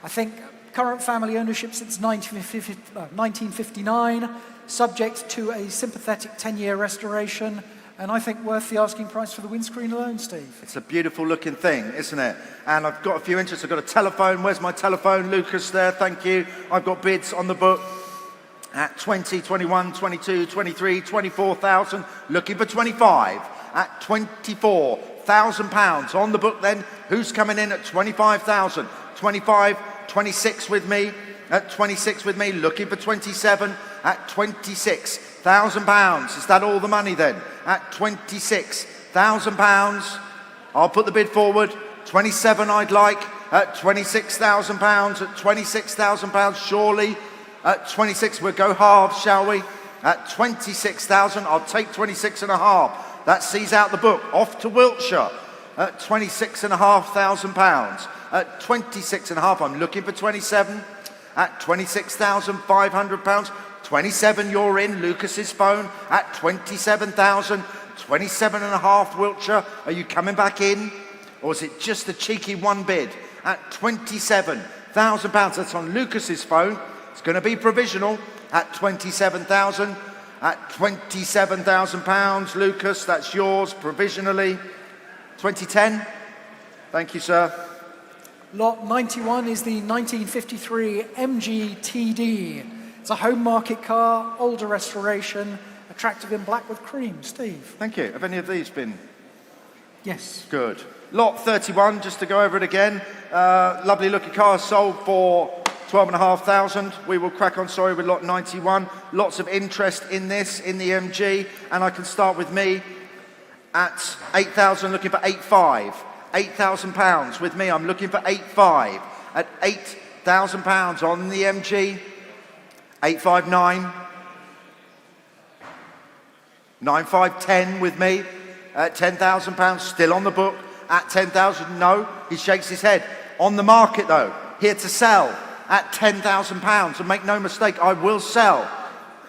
I think current family ownership since 1959, subject to a sympathetic 10-year restoration, and I think worth the asking price for the windscreen alone, Steve. It's a beautiful looking thing, isn't it? And I've got a few interests. I've got a telephone. Where's my telephone? Lucas there, thank you. I've got bids on the book at 20, 21, 22, 23, 24,000. Looking for 25 at £24,000. On the book then, who's coming in at 25,000? 25, 26 with me, at 26 with me, looking for 27 at £26,000. Is that all the money then? At £26,000. I'll put the bid forward. 27 I'd like at £26,000. At £26,000, surely. At 26, we'll go halves, shall we? At 26,000, I'll take 26 and a half. That sees out the book. Off to Wiltshire at £26,500. At 26 and a half, I'm looking for 27. At £26,500. 27, you're in. Lucas's phone at 27,000. 27 and a half, Wiltshire. Are you coming back in? Or is it just a cheeky one bid? At £27,000. That's on Lucas's phone. It's going to be provisional at 27,000. At £27,000, Lucas, that's yours provisionally. 2010. Thank you, sir. Lot 91 is the 1953 MG TD. It's a home market car, older restoration, attractive in black with cream. Steve. Thank you. Have any of these been? Yes. Good. Lot 31, just to go over it again. Lovely looking car, sold for 12,500. We will crack on, sorry, with lot 91. Lots of interest in this, in the MG. And I can start with me at 8,000, looking for 8,500. £8,000 with me, I'm looking for 8,500. At £8,000 on the MG, 859. 9,510 with me at £10,000, still on the book at 10,000. No, he shakes his head. On the market though, here to sell at £10,000. And make no mistake, I will sell.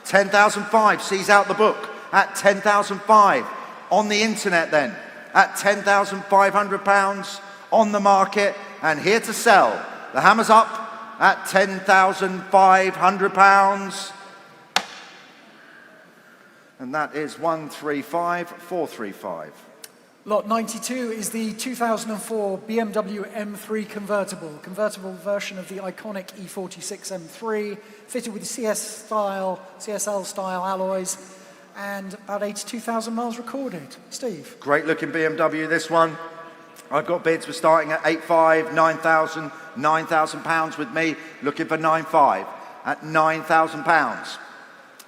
10,005 sees out the book at 10,005. On the internet then at £10,500 on the market and here to sell. The hammer's up at £10,500. And that is 135,435. Lot 92 is the 2004 BMW M3 convertible version of the iconic E46 M3, fitted with CSL style alloys, and about 82,000 miles recorded. Steve. Great looking BMW, this one. I've got bids, we're starting at 8,500, 9,000, £9,000 with me, looking for 9,500 at £9,000.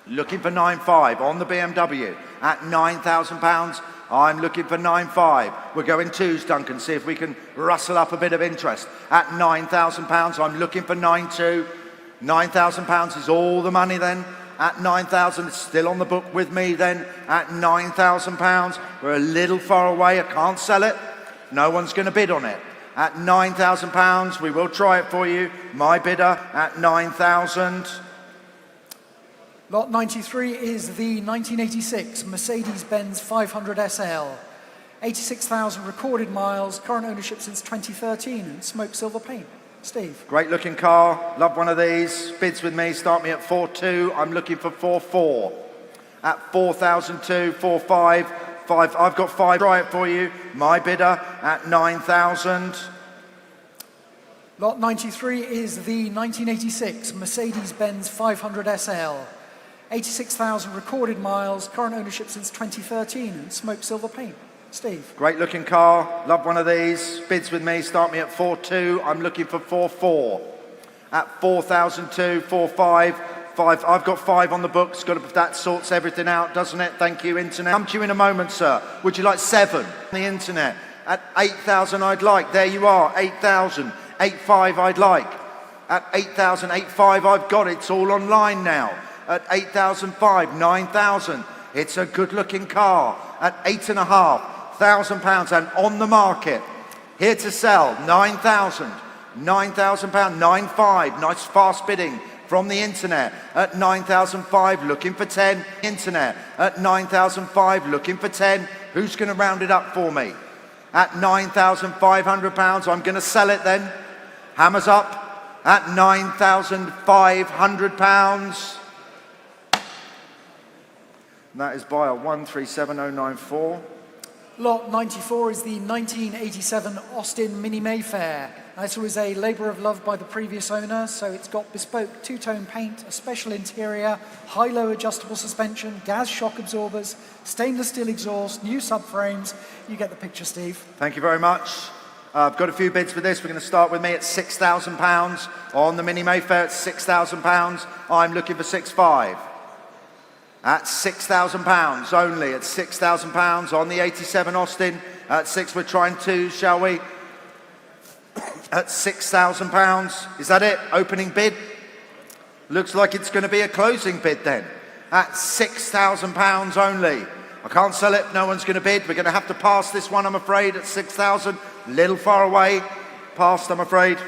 Looking for 9,500 on the BMW at £9,000. I'm looking for 9,500. We're going twos, Duncan, see if we can rustle up a bit of interest. At £9,000, I'm looking for 9,200. £9,000 is all the money then. At 9,000, it's still on the book with me then. At £9,000, we're a little far away, I can't sell it. No one's going to bid on it. At £9,000, we will try it for you. My bidder at 9,000. Lot 93 is the 1986 Mercedes-Benz 500 SL. 86,000 recorded miles, current ownership since 2013, and smoke silver paint. Steve. Great looking car, love one of these. Bids with me, start me at 4,200. I'm looking for 4,400. At 4,002, 4,500. I've got 5. Try it for you. My bidder at 9,000. Lot 93 is the 1986 Mercedes-Benz 500 SL. 86,000 recorded miles, current ownership since 2013, and smoke silver paint. Steve. Great looking car, love one of these. Bids with me, start me at 4,200. I'm looking for 4,400. At 4,002, 4,500. I've got 5 on the books. That sorts everything out, doesn't it? Thank you, internet. Come to you in a moment, sir. Would you like 7 on the internet? At 8,000, I'd like. There you are, 8,000. 8,500, I'd like. At 8,000, 8,500, I've got it. It's all online now. At 8,500, 9,000. It's a good-looking car. At £8,500 and on the market. Here to sell, 9,000. £9,000, 9,500. Nice fast bidding from the internet. At 9,500, looking for 10. Internet. At 9,500, looking for 10. Who's going to round it up for me? At £9,500, I'm going to sell it then. Hammers up at £9,500. That is buyer 137094. Lot 94 is the 1987 Austin Mini Mayfair. This was a labour of love by the previous owner, so it's got bespoke two-tone paint, a special interior, high-low adjustable suspension, gas shock absorbers, stainless steel exhaust, new subframes. You get the picture, Steve. Thank you very much. I've got a few bids for this. We're going to start with me at £6,000 on the Mini Mayfair. At £6,000. I'm looking for 6.5. At £6,000 only. At £6,000 on the 87 Austin. At 6, we're trying 2, shall we? At £6,000. Is that it? Opening bid? Looks like it's going to be a closing bid then. At £6,000 only. I can't sell it. No one's going to bid. We're going to have to pass this one, I'm afraid, at 6,000. Little far away. Passed, I'm afraid.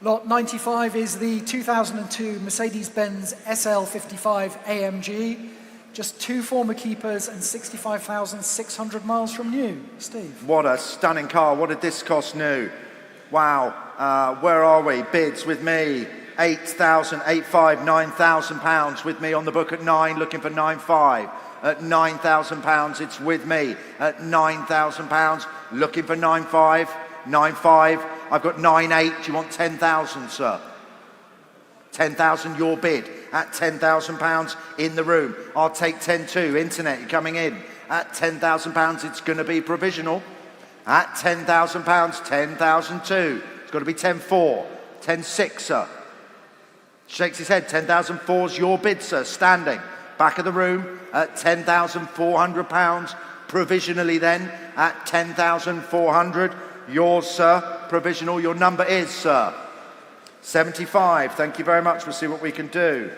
Lot 95 is the 2002 Mercedes-Benz SL55 AMG. Just 2 former keepers and 65,600 miles from new. Steve. What a stunning car. What did this cost new? Wow. Where are we? Bids with me. 8,000, 8,500, 9,000 pounds with me on the book at 9, looking for 9,500. At 9,000 pounds, it's with me. At 9,000 pounds, looking for 9,500. 9,500. I've got 9,800. Do you want 10,000, sir? 10,000, your bid. At 10,000 pounds in the room. I'll take 10,200. Internet, you're coming in. At 10,000 pounds, it's going to be provisional. At 10,000 pounds, 10,002. It's got to be 10,400. 10,600, sir. Shakes his head. 10,004's your bid, sir. Standing. Back of the room at £10,400. Provisionally then at 10,400. Yours, sir. Provisional. Your number is, sir. 75. Thank you very much. We'll see what we can do.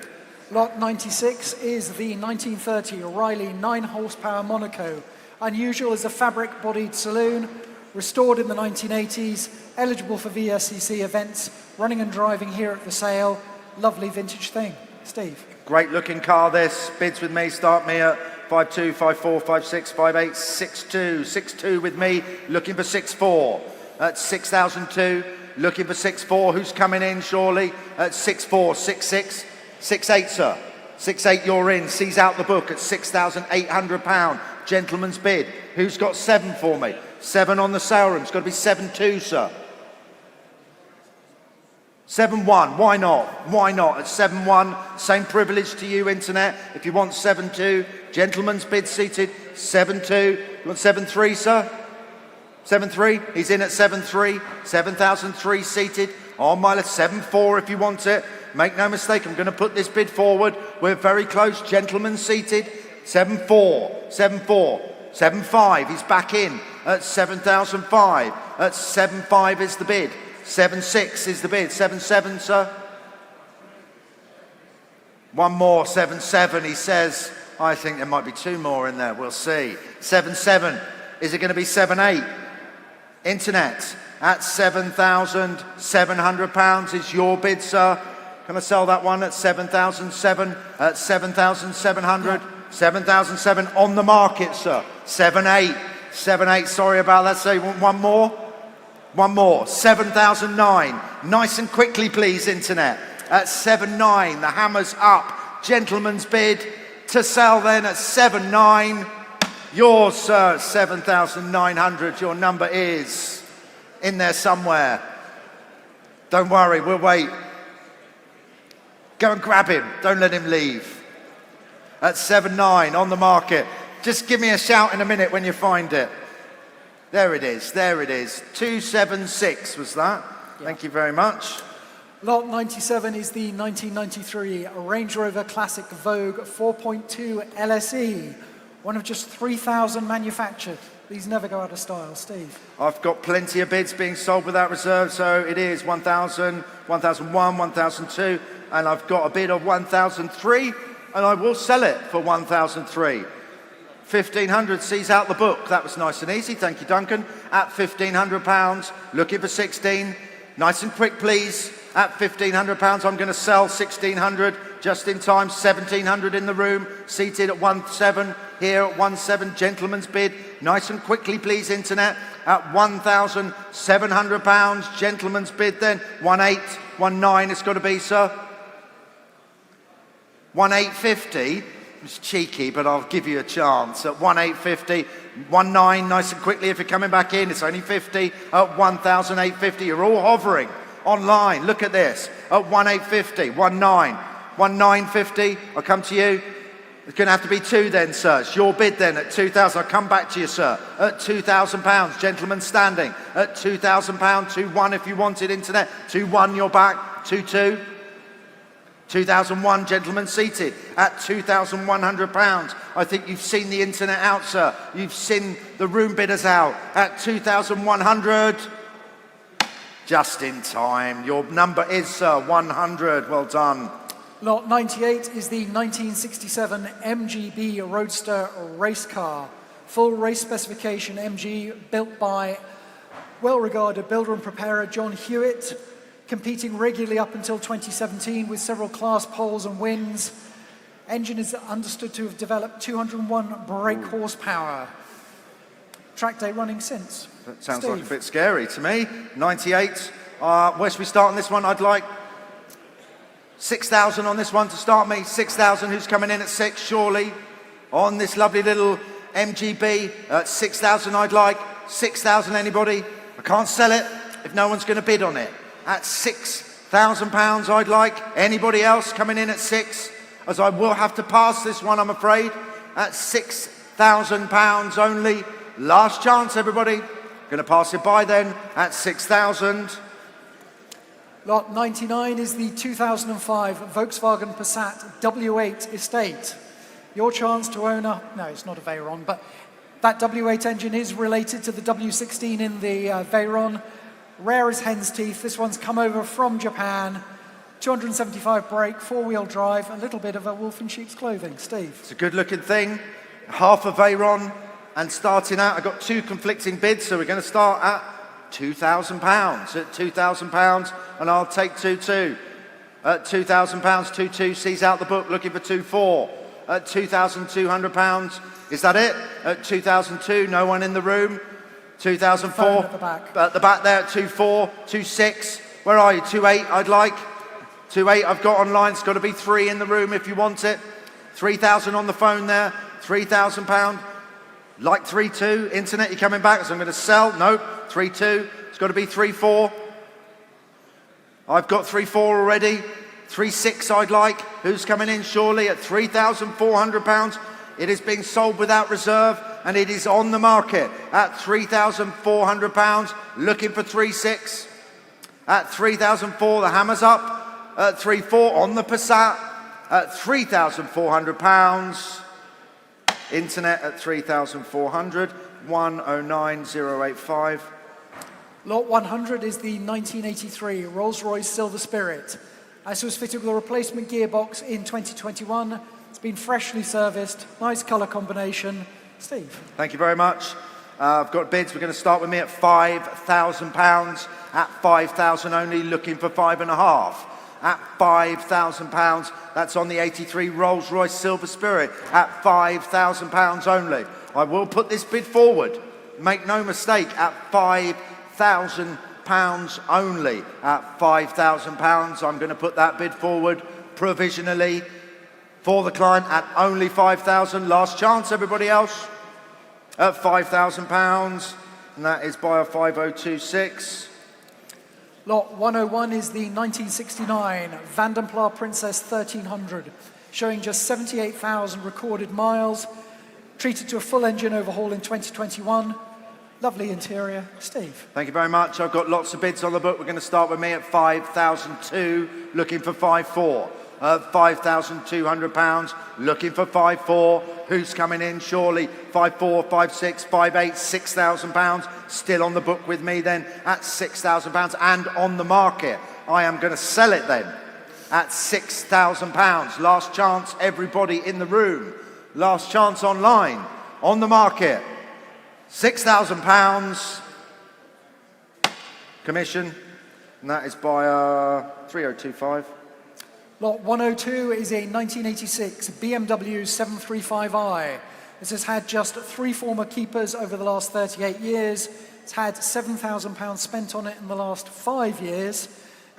Lot 96 is the 1930 O'Reilly 9-horsepower Monaco. Unusual as a fabric-bodied saloon, restored in the 1980s, eligible for VSCC events, running and driving here at the sale. Lovely vintage thing. Steve. Great looking car this. Bids with me. Start me at 5.2, 5.4, 5.6, 5.8, 6.2. 6.2 with me. Looking for 6.4. At 6,002. Looking for 6.4. Who's coming in, surely? At 6.4, 6.6, 6.8, sir. 6.8, you're in. Sees out the book at £6,800. Gentleman's bid. Who's got 7 for me? 7 on the sale room. It's got to be 7.2, sir. 7.1. Why not? Why not? At 7.1, same privilege to you, Internet. If you want 7.2, gentleman's bid seated. 7.2. You want 7.3, sir? 7.3. He's in at 7.3. 7,003 seated. On my left, 7.4 if you want it. Make no mistake, I'm going to put this bid forward. We're very close. Gentleman seated. 7.4. 7.4. 7.5. He's back in at 7,005. At 7.5 is the bid. 7.6 is the bid. 7.7, sir. One more. 7.7. He says, I think there might be 2 more in there. We'll see. 7.7. Is it going to be 7.8? Internet at £7,700 is your bid, sir. Can I sell that one at 7,007? At 7,700? 7,007 on the market, sir. 7.8. 7.8. Sorry about that. So you want one more? One more. 7,009. Nice and quickly, please, Internet. At 7.9. The hammer's up. Gentleman's bid to sell then at 7.9. Yours, sir, 7,900. Your number is in there somewhere. Don't worry, we'll wait. Go and grab him. Don't let him leave. At 7.9 on the market. Just give me a shout in a minute when you find it. There it is. There it is. 276 was that. Yeah. Thank you very much. Lot 97 is the 1993 Range Rover Classic Vogue 4.2 LSE. One of just 3,000 manufactured. These never go out of style. Steve. I've got plenty of bids being sold without reserve, so it is 1,000, 1,001, 1,002, and I've got a bid of 1,003, and I will sell it for 1,003. 1,500 sees out the book. That was nice and easy. Thank you, Duncan. At £1,500, looking for 16. Nice and quick, please. At £1,500, I'm going to sell 1,600 just in time. 1,700 in the room, seated at 1.7. Here at 1.7, gentleman's bid. Nice and quickly, please, Internet. At £1,700, gentleman's bid then. 1.8, 1.9 it's got to be, sir. 1,850. It's cheeky, but I'll give you a chance. At 1,850, 1,900, nice and quickly if you're coming back in. It's only 50. At 1,850, you're all hovering online. Look at this. At 1,850, 1,900, 1,950. I'll come to you. It's going to have to be 2 then, sir. It's your bid then at 2,000. I'll come back to you, sir. At £2,000. Gentlemen standing. At £2,000. 2-1 if you wanted internet. 2-1, you're back. 2-2. 2001, gentlemen seated at £2,100. I think you've seen the internet out, sir. You've seen the room bidders out at 2,100. Just in time. Your number is, sir, 100. Well done. Lot 98 is the 1967 MGB Roadster race car. Full race specification MG, built by well-regarded builder and preparer John Hewitt, competing regularly up until 2017 with several class poles and wins. Engine is understood to have developed 201 brake horsepower. Track day running since. That sounds Steve. like a bit scary to me. 98. Where should we start on this one? I'd like 6,000 on this one to start me. 6,000. Who's coming in at 6? Surely. On this lovely little MGB at 6,000. I'd like 6,000. Anybody? I can't sell it if no one's going to bid on it. At £6,000, I'd like. Anybody else coming in at 6? As I will have to pass this one, I'm afraid. At £6,000 only. Last chance, everybody. Going to pass it by then at 6,000. Lot 99 is the 2005 Volkswagen Passat W8 Estate. Your chance to own a... No, it's not a Veyron, but that W8 engine is related to the W16 in the Veyron. Rare as hen's teeth. This one's come over from Japan. 275 brake, 4-wheel drive, a little bit of a wolf in sheep's clothing. Steve. It's a good looking thing. Half a Veyron. And starting out, I've got 2 conflicting bids, so we're going to start at £2,000. At £2,000, and I'll take 2-2. At £2,000, 2-2 sees out the book, looking for 2-4. At £2,200, is that it? At 2002, no one in the room. 2004, at the back. At the back there at 2-4, 2-6. Where are you? 2-8, I'd like. 2-8, I've got online. It's got to be 3 in the room if you want it. 3,000 on the phone there. £3,000. Like 3-2. Internet, you coming back? So I'm going to sell. Nope. 3-2. It's got to be 3-4. I've got 3-4 already. 3-6 I'd like. Who's coming in? Surely at £3,400. It is being sold without reserve, and it is on the market at £3,400. Looking for 3-6. At 3,004, the hammer's up. At 3-4 on the Passat. At £3,400. Internet at 3,400. 109085. Lot 100 is the 1983 Rolls-Royce Silver Spirit. This was fitted with a replacement gearbox in 2021. It's been freshly serviced. Nice colour combination. Steve. Thank you very much. I've got bids. We're going to start with me at £5,000. At 5,000 only, looking for 5.5. At £5,000, that's on the 83 Rolls-Royce Silver Spirit. At £5,000 only. I will put this bid forward. Make no mistake, at £5,000 only. At £5,000, I'm going to put that bid forward provisionally for the client at only 5,000. Last chance, everybody else. At £5,000, and that is by a 5026. Lot 101 is the 1969 Vandenpla Princess 1300, showing just 78,000 recorded miles, treated to a full engine overhaul in 2021. Lovely interior. Steve. Thank you very much. I've got lots of bids on the book. We're going to start with me at 5,002, looking for 5.4. £5,200, looking for 5.4. Who's coming in? Surely 5.4, 5.6, 5.8, £6,000. Still on the book with me then at £6,000 and on the market. I am going to sell it then at £6,000. Last chance, everybody in the room. Last chance online, on the market. £6,000 commission, and that is by 3025. Lot 102 is a 1986 BMW 735i. This has had just 3 former keepers over the last 38 years. It's had £7,000 spent on it in the last 5 years.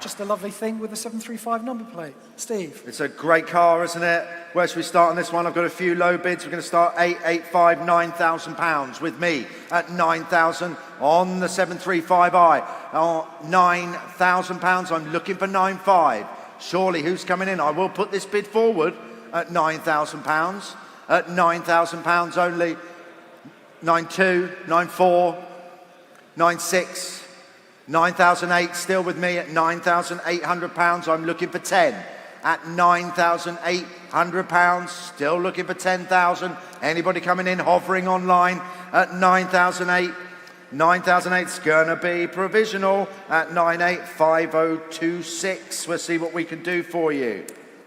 Just a lovely thing with a 735 number plate. Steve. It's a great car, isn't it? Where should we start on this one? I've got a few low bids. We're going to start 885, £9,000 with me at 9,000 on the 735i. £9,000. I'm looking for 9.5. Surely, who's coming in? I will put this bid forward at £9,000. At £9,000 only. 9.2, 9.4, 9.6. 9,008 still with me at £9,800. I'm looking for 10. At £9,800, still looking for 10,000. Anybody coming in, hovering online at 9,008. 9,008's gonna be provisional at 985026. We'll see what we can do for you.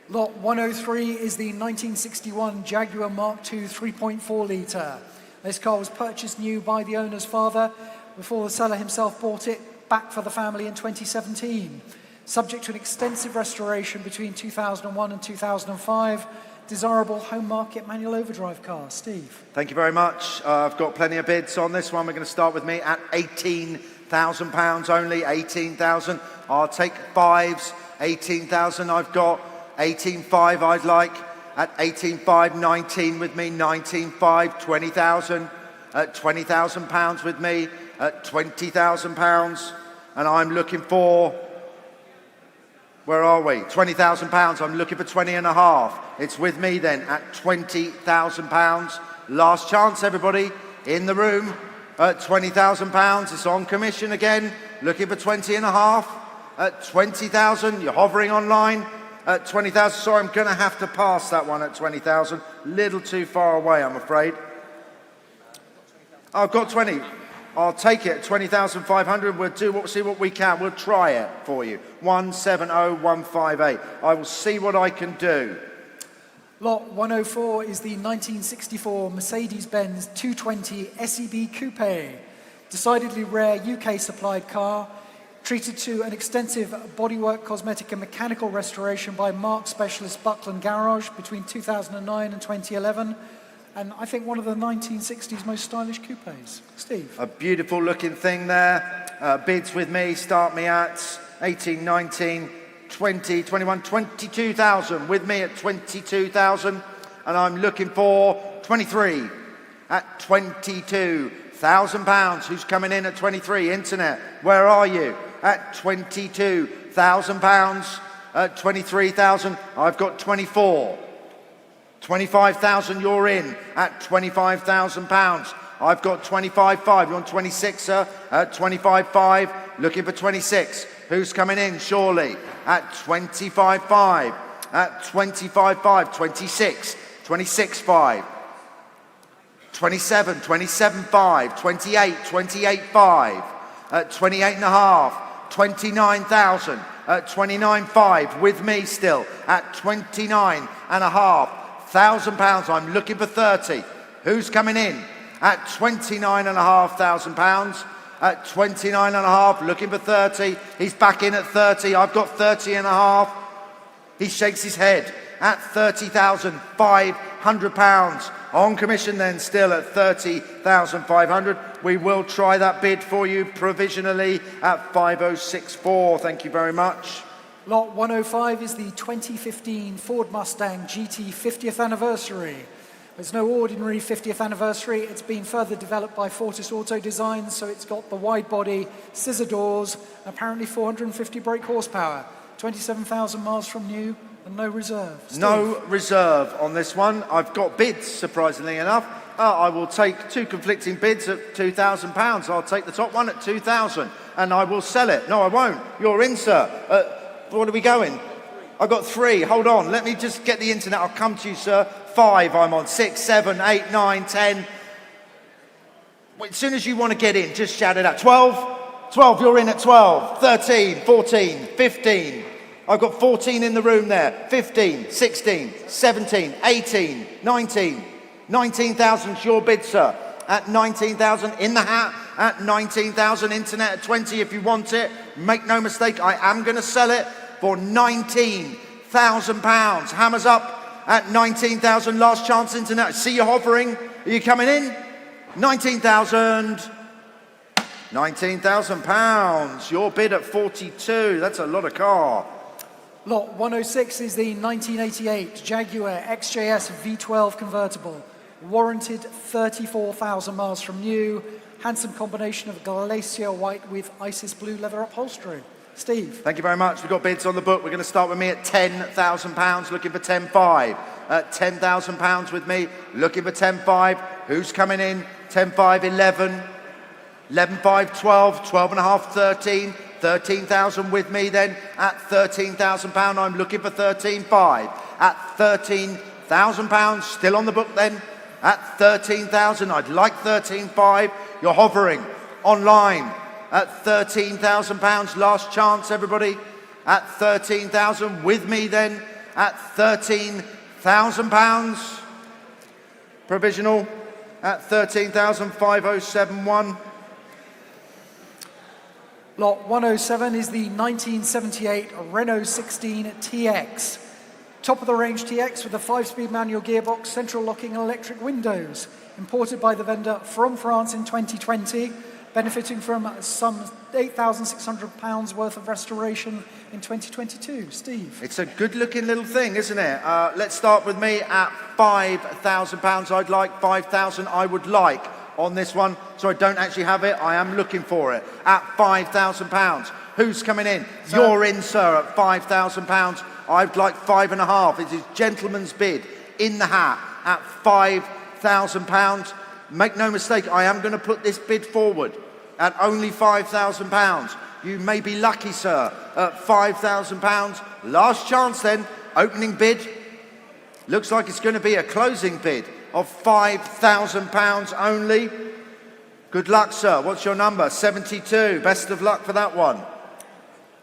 Lot 103 is the 1961 Jaguar Mark II 3.4 litre. This car was purchased new by the owner's father before the seller himself bought it back for the family in 2017. Subject to an extensive restoration between 2001 and 2005, desirable home market manual overdrive car. Steve. Thank you very much. I've got plenty of bids on this one. We're going to start with me at £18,000 only. 18,000. I'll take fives. 18,000. I've got 18.5. I'd like at 18.5. 19 with me. 19.5. 20,000. At £20,000 with me. At £20,000. And I'm looking for, where are we? £20,000. I'm looking for 20 and a half. It's with me then at £20,000. Last chance, everybody in the room at £20,000. It's on commission again. Looking for 20 and a half at 20,000. You're hovering online at 20,000. Sorry, I'm going to have to pass that one at 20,000. Little too far away, I'm afraid. I've got 20. I'll take it at 20,500. We'll see what we can. We'll try it for you. 170158. I will see what I can do. Lot 104 is the 1964 Mercedes-Benz 220 SEB Coupe. Decidedly rare UK-supplied car, treated to an extensive bodywork, cosmetic and mechanical restoration by Mark specialist Buxton Garage between 2009 and 2011. And I think one of the 1960s most stylish coupes. Steve. A beautiful looking thing there. Bids with me start me at 18, 19, 20, 21, 22,000. With me at 22,000. And I'm looking for 23 at £22,000. Who's coming in at 23? Internet, where are you? At £22,000. At 23,000. I've got 24. 25,000, you're in at £25,000. I've got 25.5. You want 26, sir? At 25.5. Looking for 26. Who's coming in? Surely at 25.5. At 25.5. 26. 26.5. 27. 27.5. 28. 28.5. At 28.5. 29,000. At 29.5. With me still at 29.5. £1,000. I'm looking for 30. Who's coming in? At £29,500. At 29.5, looking for 30. He's back in at 30. I've got 30.5. He shakes his head at £30,500. On commission then, still at £30,500. We will try that bid for you provisionally at 5064. Thank you very much. Lot 105 is the 2015 Ford Mustang GT 50th anniversary. It's no ordinary 50th anniversary. It's been further developed by Fortis Auto Design, so it's got the wide body, scissor doors, and apparently 450 brake horsepower. 27,000 miles from new and no reserve. Steve. No reserve on this one. I've got bids, surprisingly enough. I will take two conflicting bids at £2,000. I'll take the top one at 2,000 and I will sell it. No, I won't. You're in, sir. What are we going? I've got 3. Hold on. Let me just get the internet. I'll come to you, sir. 5 I'm on. 6, 7, 8, 9, 10. As soon as you want to get in, just shout it out. 12. 12, you're in at 12. 13, 14, 15. I've got 14 in the room there. 15, 16, 17, 18, 19. 19,000's your bid, sir. At 19,000 in the hat. At 19,000 internet at 20 if you want it. Make no mistake, I am going to sell it for £19,000. Hammers up at 19,000. Last chance internet. I see you hovering. Are you coming in? 19,000. £19,000. Your bid at 42. That's a lot of car. Lot 106 is the 1988 Jaguar XJS V12 convertible. Warranted 34,000 miles from new. Handsome combination of glacier white with Isis blue leather upholstery. Steve. Thank you very much. We've got bids on the book. We're going to start with me at £10,000, looking for 10.5. At £10,000 with me, looking for 10.5. Who's coming in? 10.5, 11. 11.5, 12. 12.5, 13. 13,000 with me then. At £13,000, I'm looking for 13.5. At £13,000, still on the book then. At 13,000, I'd like 13.5. You're hovering online. At £13,000, last chance, everybody. At 13,000, with me then. At £13,000, provisional. At 13,5071. Lot 107 is the 1978 Renault 16 TX. Top of the range TX with a 5-speed manual gearbox, central locking and electric windows. Imported by the vendor from France in 2020, benefiting from some £8,600 worth of restoration in 2022. Steve. It's a good looking little thing, isn't it? Let's start with me at £5,000. I'd like 5,000. I would like on this one. So I don't actually have it. I am looking for it at £5,000. Who's coming in? Sir. You're in, sir, at £5,000. I'd like 5.5. It is gentleman's bid in the hat at £5,000. Make no mistake, I am going to put this bid forward at only £5,000. You may be lucky, sir, at £5,000. Last chance then, opening bid. Looks like it's going to be a closing bid of £5,000 only. Good luck, sir. What's your number? 72. Best of luck for that one.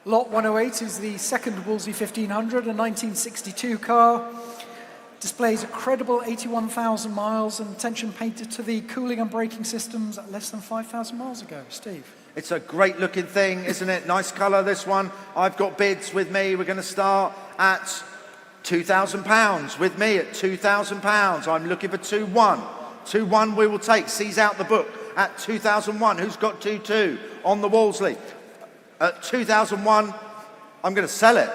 Lot 108 is the second Wolseley 1500, a 1962 car. Displays a credible 81,000 miles and attention paid to the cooling and braking systems at less than 5,000 miles ago. Steve. It's a great looking thing, isn't it? Nice colour, this one. I've got bids with me. We're going to start at £2,000 with me at £2,000. I'm looking for 2-1. 2-1 we will take. Seize out the book at 2001. Who's got 2-2 on the Wolseley? At 2001, I'm going to sell it.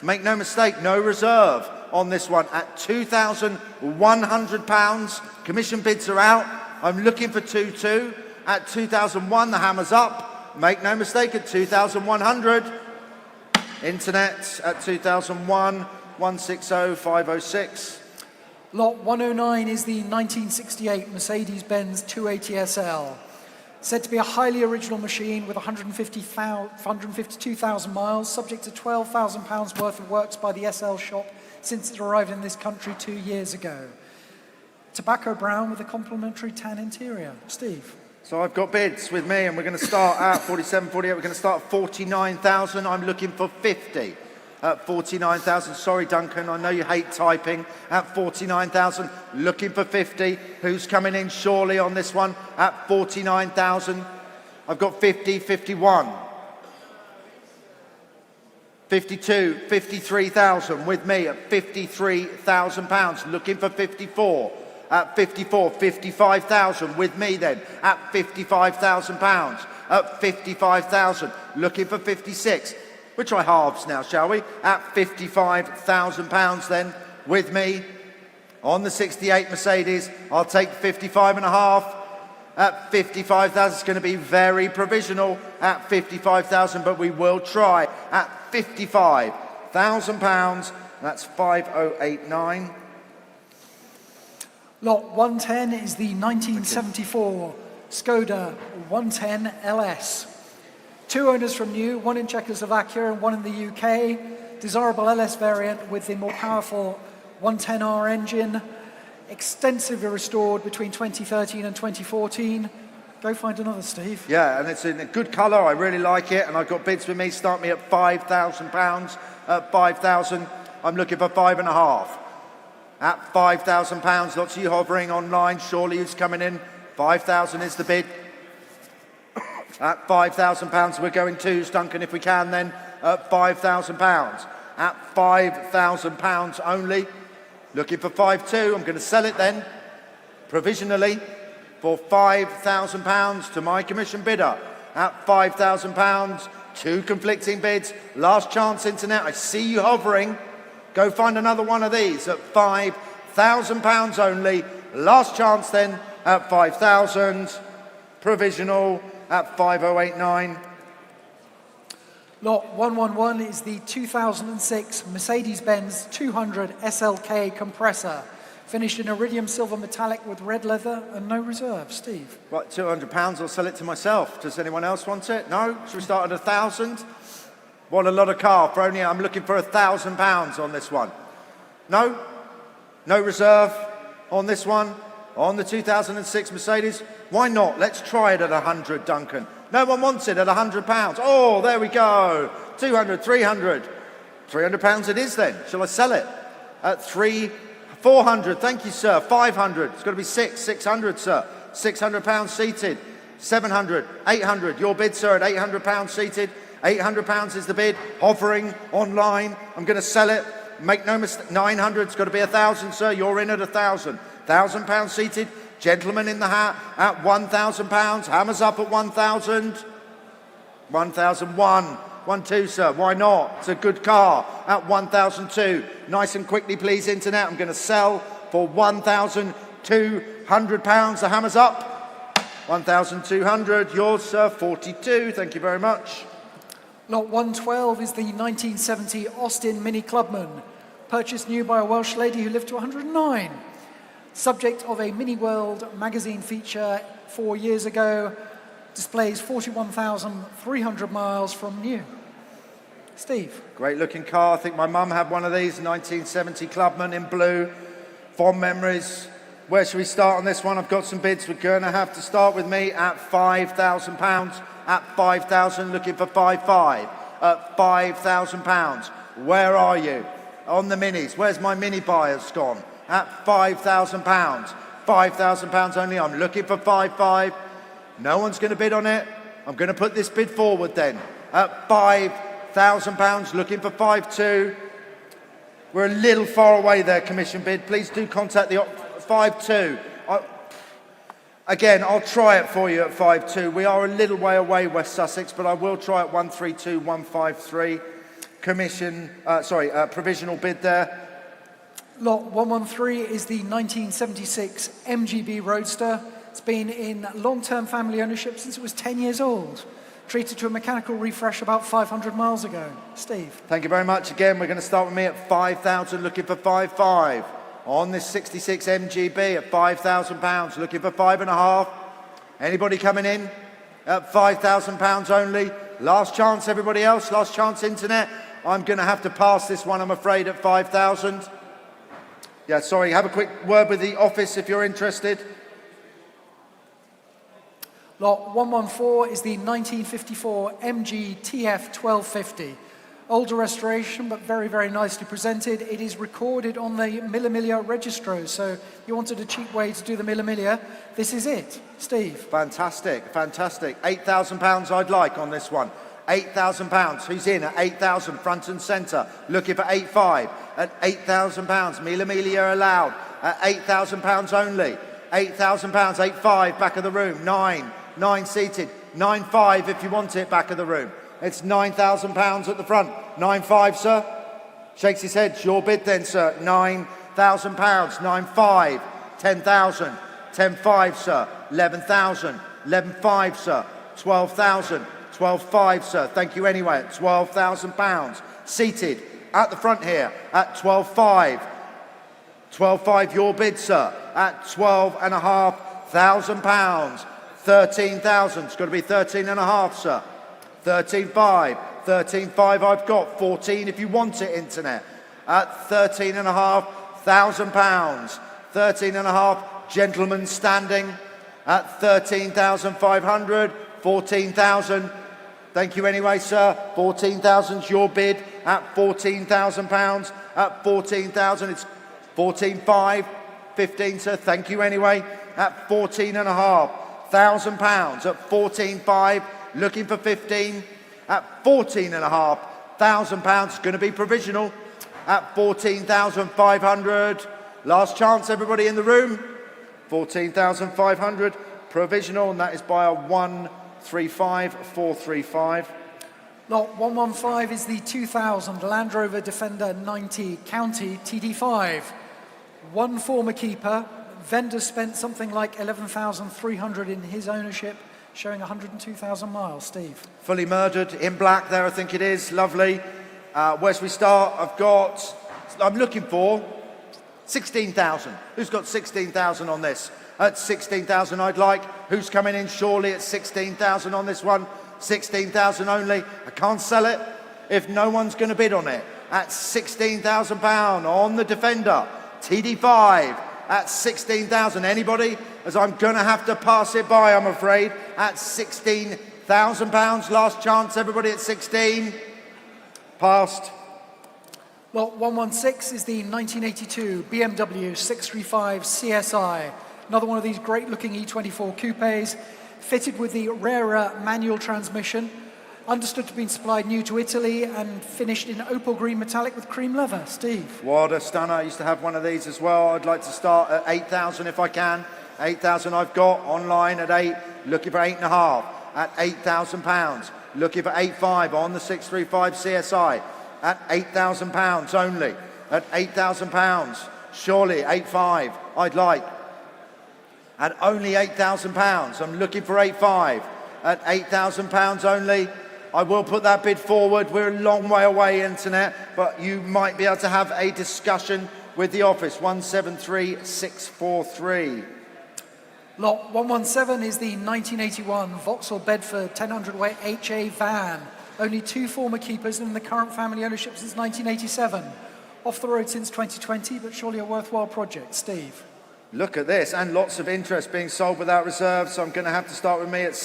Make no mistake, no reserve on this one at £2,100. Commission bids are out. I'm looking for 2-2. At 2001, the hammer's up. Make no mistake, at 2,100. Internet at 2001. 160506. Lot 109 is the 1968 Mercedes-Benz 280 SL. Said to be a highly original machine with 152,000 miles, subject to £12,000 worth of works by the SL shop since it arrived in this country 2 years ago. Tobacco brown with a complimentary tan interior. Steve. So I've got bids with me and we're going to start at 47, 48. We're going to start at 49,000. I'm looking for 50. At 49,000. Sorry, Duncan, I know you hate typing. At 49,000, looking for 50. Who's coming in surely on this one? At 49,000. I've got 50, 51. 52, 53,000 with me at £53,000. Looking for 54. At 54, 55,000 with me then at £55,000. At 55,000, looking for 56. We'll try halves now, shall we? At £55,000 then, with me, on the 68 Mercedes. I'll take 55.5. At 55,000, it's going to be very provisional at 55,000, but we will try. At £55,000, that's 5089. Lot 110 is the 1974 Skoda 110 LS. 2 owners from new, one in Czechoslovakia and one in the UK. Desirable LS variant with the more powerful 110R engine. Extensively restored between 2013 and 2014. Go find another, Steve. Yeah, and it's in a good colour. I really like it. And I've got bids with me. Start me at £5,000. At 5,000, I'm looking for 5.5. At £5,000, lots of you hovering online. Surely who's coming in? 5,000 is the bid. At £5,000, we're going twos, Duncan, if we can then, at £5,000. At £5,000 only, looking for 5.2. I'm going to sell it then, provisionally, for £5,000 to my commission bidder. at £5,000. 2 conflicting bids. Last chance, internet. I see you hovering. Go find another one of these at £5,000 only. Last chance then at 5,000. Provisional at 5089. Lot 111 is the 2006 Mercedes-Benz 200 SLK compressor, finished in iridium silver metallic with red leather and no reserve. Steve. Right, £200, I'll sell it to myself. Does anyone else want it? No? Should we start at 1,000? What a lot of car for only, I'm looking for £1,000 on this one. No? No reserve on this one? On the 2006 Mercedes? Why not? Let's try it at 100, Duncan. No one wants it at £100. Oh, there we go. 200, 300. £300 it is then. Shall I sell it? At 400, thank you, sir. 500, it's got to be 600, sir. £600 seated. 700, 800, your bid, sir, at £800 seated. £800 is the bid, hovering online. I'm going to sell it. Make no mistake, 900, it's got to be 1,000, sir. You're in at 1,000. £1,000 seated. Gentleman in the hat at £1,000. Hammers up at 1,000. 1,001. 1,2, sir. Why not? It's a good car at 1,002. Nice and quickly, please, internet. I'm going to sell for £1,200. The hammer's up. 1,200. Yours, sir. 42. Thank you very much. Lot 112 is the 1970 Austin Mini Clubman, purchased new by a Welsh lady who lived to 109. Subject of a Mini World magazine feature 4 years ago, displays 41,300 miles from new. Steve. Great looking car. I think my mum had one of these, 1970 Clubman in blue. Fond memories. Where should we start on this one? I've got some bids. We're going to have to start with me at £5,000. At 5,000, looking for 5,500. At £5,000. Where are you? On the minis. Where's my mini buyers gone? At £5,000. £5,000 only. I'm looking for 5,500. No one's going to bid on it. I'm going to put this bid forward then. At £5,000, looking for 5,200. We're a little far away there, commission bid. Please do contact the 5,200. Again, I'll try it for you at 5,200. We are a little way away, West Sussex, but I will try at 132,153. Provisional bid there. Lot 113 is the 1976 MGB Roadster. It's been in long-term family ownership since it was 10 years old. Treated to a mechanical refresh about 500 miles ago. Steve. Thank you very much. Again, we're going to start with me at 5,000, looking for 5,500. On this 66 MGB at £5,000, looking for 5,500. Anybody coming in at £5,000 only? Last chance, everybody else. Last chance, internet. I'm going to have to pass this one, I'm afraid, at 5,000. Yeah, sorry. Have a quick word with the office if you're interested. Lot 114 is the 1954 MG TF 1250. Older restoration, but very, very nicely presented. It is recorded on the Millimilia Registro, so you wanted a cheap way to do the Millimilia. This is it. Steve. Fantastic, fantastic. £8,000 I'd like on this one. £8,000. Who's in at 8,000 front and centre? Looking for 8,500. At £8,000. Millimilia allowed. At £8,000 only. £8,000. 8,500 back of the room. 9 seated. 9,500 if you want it back of the room. It's £9,000 at the front. 9,500, sir. Shakes his head. Your bid then, sir. £9,000. 9,500. 10,000. 10,500, sir. 11,000. 11,500, sir. 12,000. 12,500, sir. Thank you anyway. At £12,000. Seated at the front here at 12,500. 12,500, your bid, sir. At £12,500. 13,000. It's got to be 13,500, sir. 13,500. 13,500 I've got. 14 if you want it, internet. At £13,500. 13,500. Gentlemen standing at 13,500. 14,000. Thank you anyway, sir. 14,000's your bid at £14,000. At 14,000, it's 14,500. 15, sir. Thank you anyway. At £14,500. At 14,500. Looking for 15. At £14,500. Going to be provisional. At 14,500. Last chance, everybody in the room. 14,500. Provisional, and that is by a 1-3. 35435. Lot 115 is the 2000 Land Rover Defender 90 County TD5. One former keeper. Vendor spent something like 11,300 in his ownership, showing 102,000 miles. Steve. Fully murdered in black there, I think it is. Lovely. Where's we start? I'm looking for 16,000. Who's got 16,000 on this? At 16,000 I'd like. Who's coming in surely at 16,000 on this one? 16,000 only. I can't sell it if no one's going to bid on it. At £16,000 on the Defender. TD5 at 16,000. Anybody? As I'm going to have to pass it by, I'm afraid. At £16,000. Last chance, everybody at 16. Passed. Lot 116 is the 1982 BMW 635 CSI. Another one of these great-looking E24 coupes, fitted with the rarer manual transmission, understood to have been supplied new to Italy and finished in opal green metallic with cream leather. Steve. What a stunner. I used to have one of these as well. I'd like to start at 8,000 if I can. 8,000 I've got online at 8, looking for 8.5 at £8,000. Looking for 8.5 on the 635 CSI at £8,000 only. At £8,000. Surely 8.5 I'd like. At only £8,000. I'm looking for 8.5 at £8,000 only. I will put that bid forward. We're a long way away, internet, but you might be able to have a discussion with the office. 173643. Lot 117 is the 1981 Vauxhall Bedford 1000 weight HA van. Only two former keepers in the current family ownership since 1987. Off the road since 2020, but surely a worthwhile project. Steve. Look at this, and lots of interest being sold without reserve, so I'm going to have to start with me at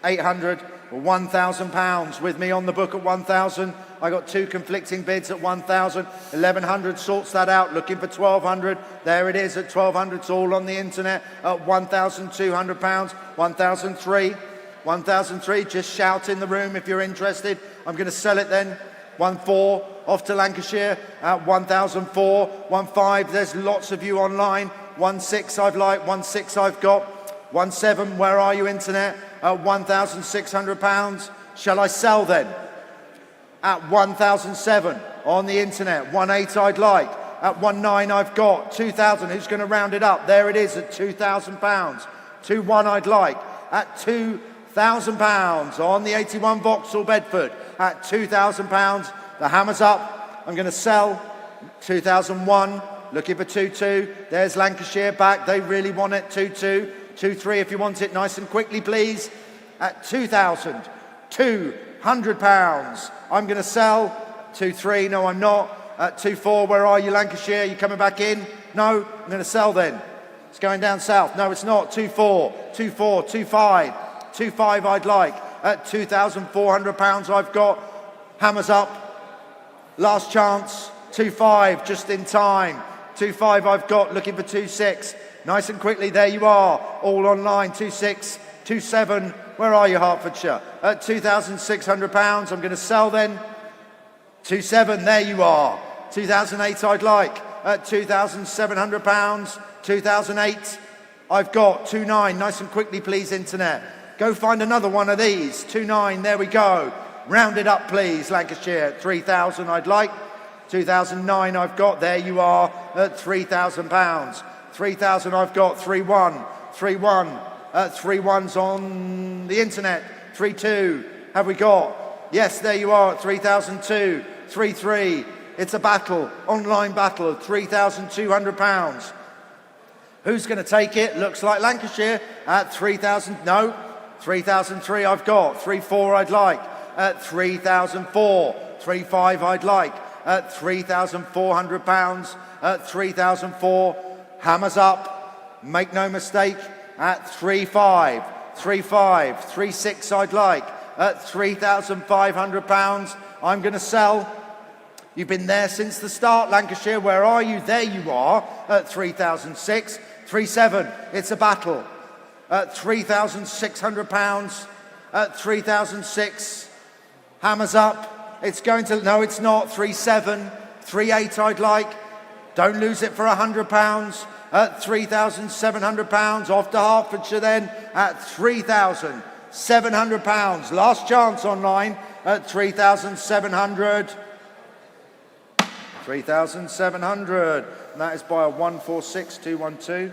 800, £1,000 with me on the book at 1,000. I got two conflicting bids at 1,000. 1,100 sorts that out, looking for 1,200. There it is at 1,200. It's all on the internet at £1,200. 1,003. 1,003. Just shout in the room if you're interested. I'm going to sell it then. 1,400 off to Lancashire at 1,004. 1,500. There's lots of you online. 1,600 I've like. 1,600 I've got. 1,700. Where are you, internet? At £1,600. Shall I sell then? At 1,007 on the internet. 1,800 I'd like. At 1,900 I've got. 2,000. Who's going to round it up? There it is at £2,000. 2,100 I'd like. At £2,000 on the 81 Vauxhall Bedford. At £2,000. The hammer's up. I'm going to sell. 2,001. Looking for 2,200. There's Lancashire back. They really want it. 2,200. 2,300 if you want it nice and quickly, please. At £2,200. I'm going to sell. 2,300. No, I'm not. At 2,400. Where are you, Lancashire? You coming back in? No. I'm going to sell then. It's going down south. No, it's not. 2,400. 2,400. 2,500. 2,500 I'd like. At £2,400 I've got. Hammers up. Last chance. 2,500 just in time. 2,500 I've got. Looking for 2,600. Nice and quickly, there you are, all online, 2,600, 2,700, where are you, Hertfordshire? At £2,600, I'm going to sell then. 2,700, there you are. 2,800 I'd like, at £2,700, 2,008 I've got, 2,900, nice and quickly please, internet. Go find another one of these, 2,900, there we go. Round it up please, Lancashire, 3,000 I'd like, 2,009 I've got, there you are, at £3,000. 3,000 I've got, 3,100, 3,100, 3,100's on the internet, 3,200, have we got? Yes, there you are at 3,200, 3,300, it's a battle, online battle of £3,200. Who's going to take it? Looks like Lancashire at 3,000, no, 3,003 I've got, 3,400 I'd like, at 3,004, 3,500 I'd like, at £3,400, at 3,004, hammers up, make no mistake, at 3,500, 3,500, 3,600 I'd like, at £3,500, I'm going to sell. You've been there since the start, Lancashire, where are you? There you are, at 3,600, 3,700, it's a battle, at £3,600, at 3,600, hammers up, it's going to, no it's not, 3,700, 3,800 I'd like, don't lose it for £100 at £3,700 off to Hertfordshire then at 3,000, £700. Last chance online at 3,700. 3,700. And that is by a 146,212.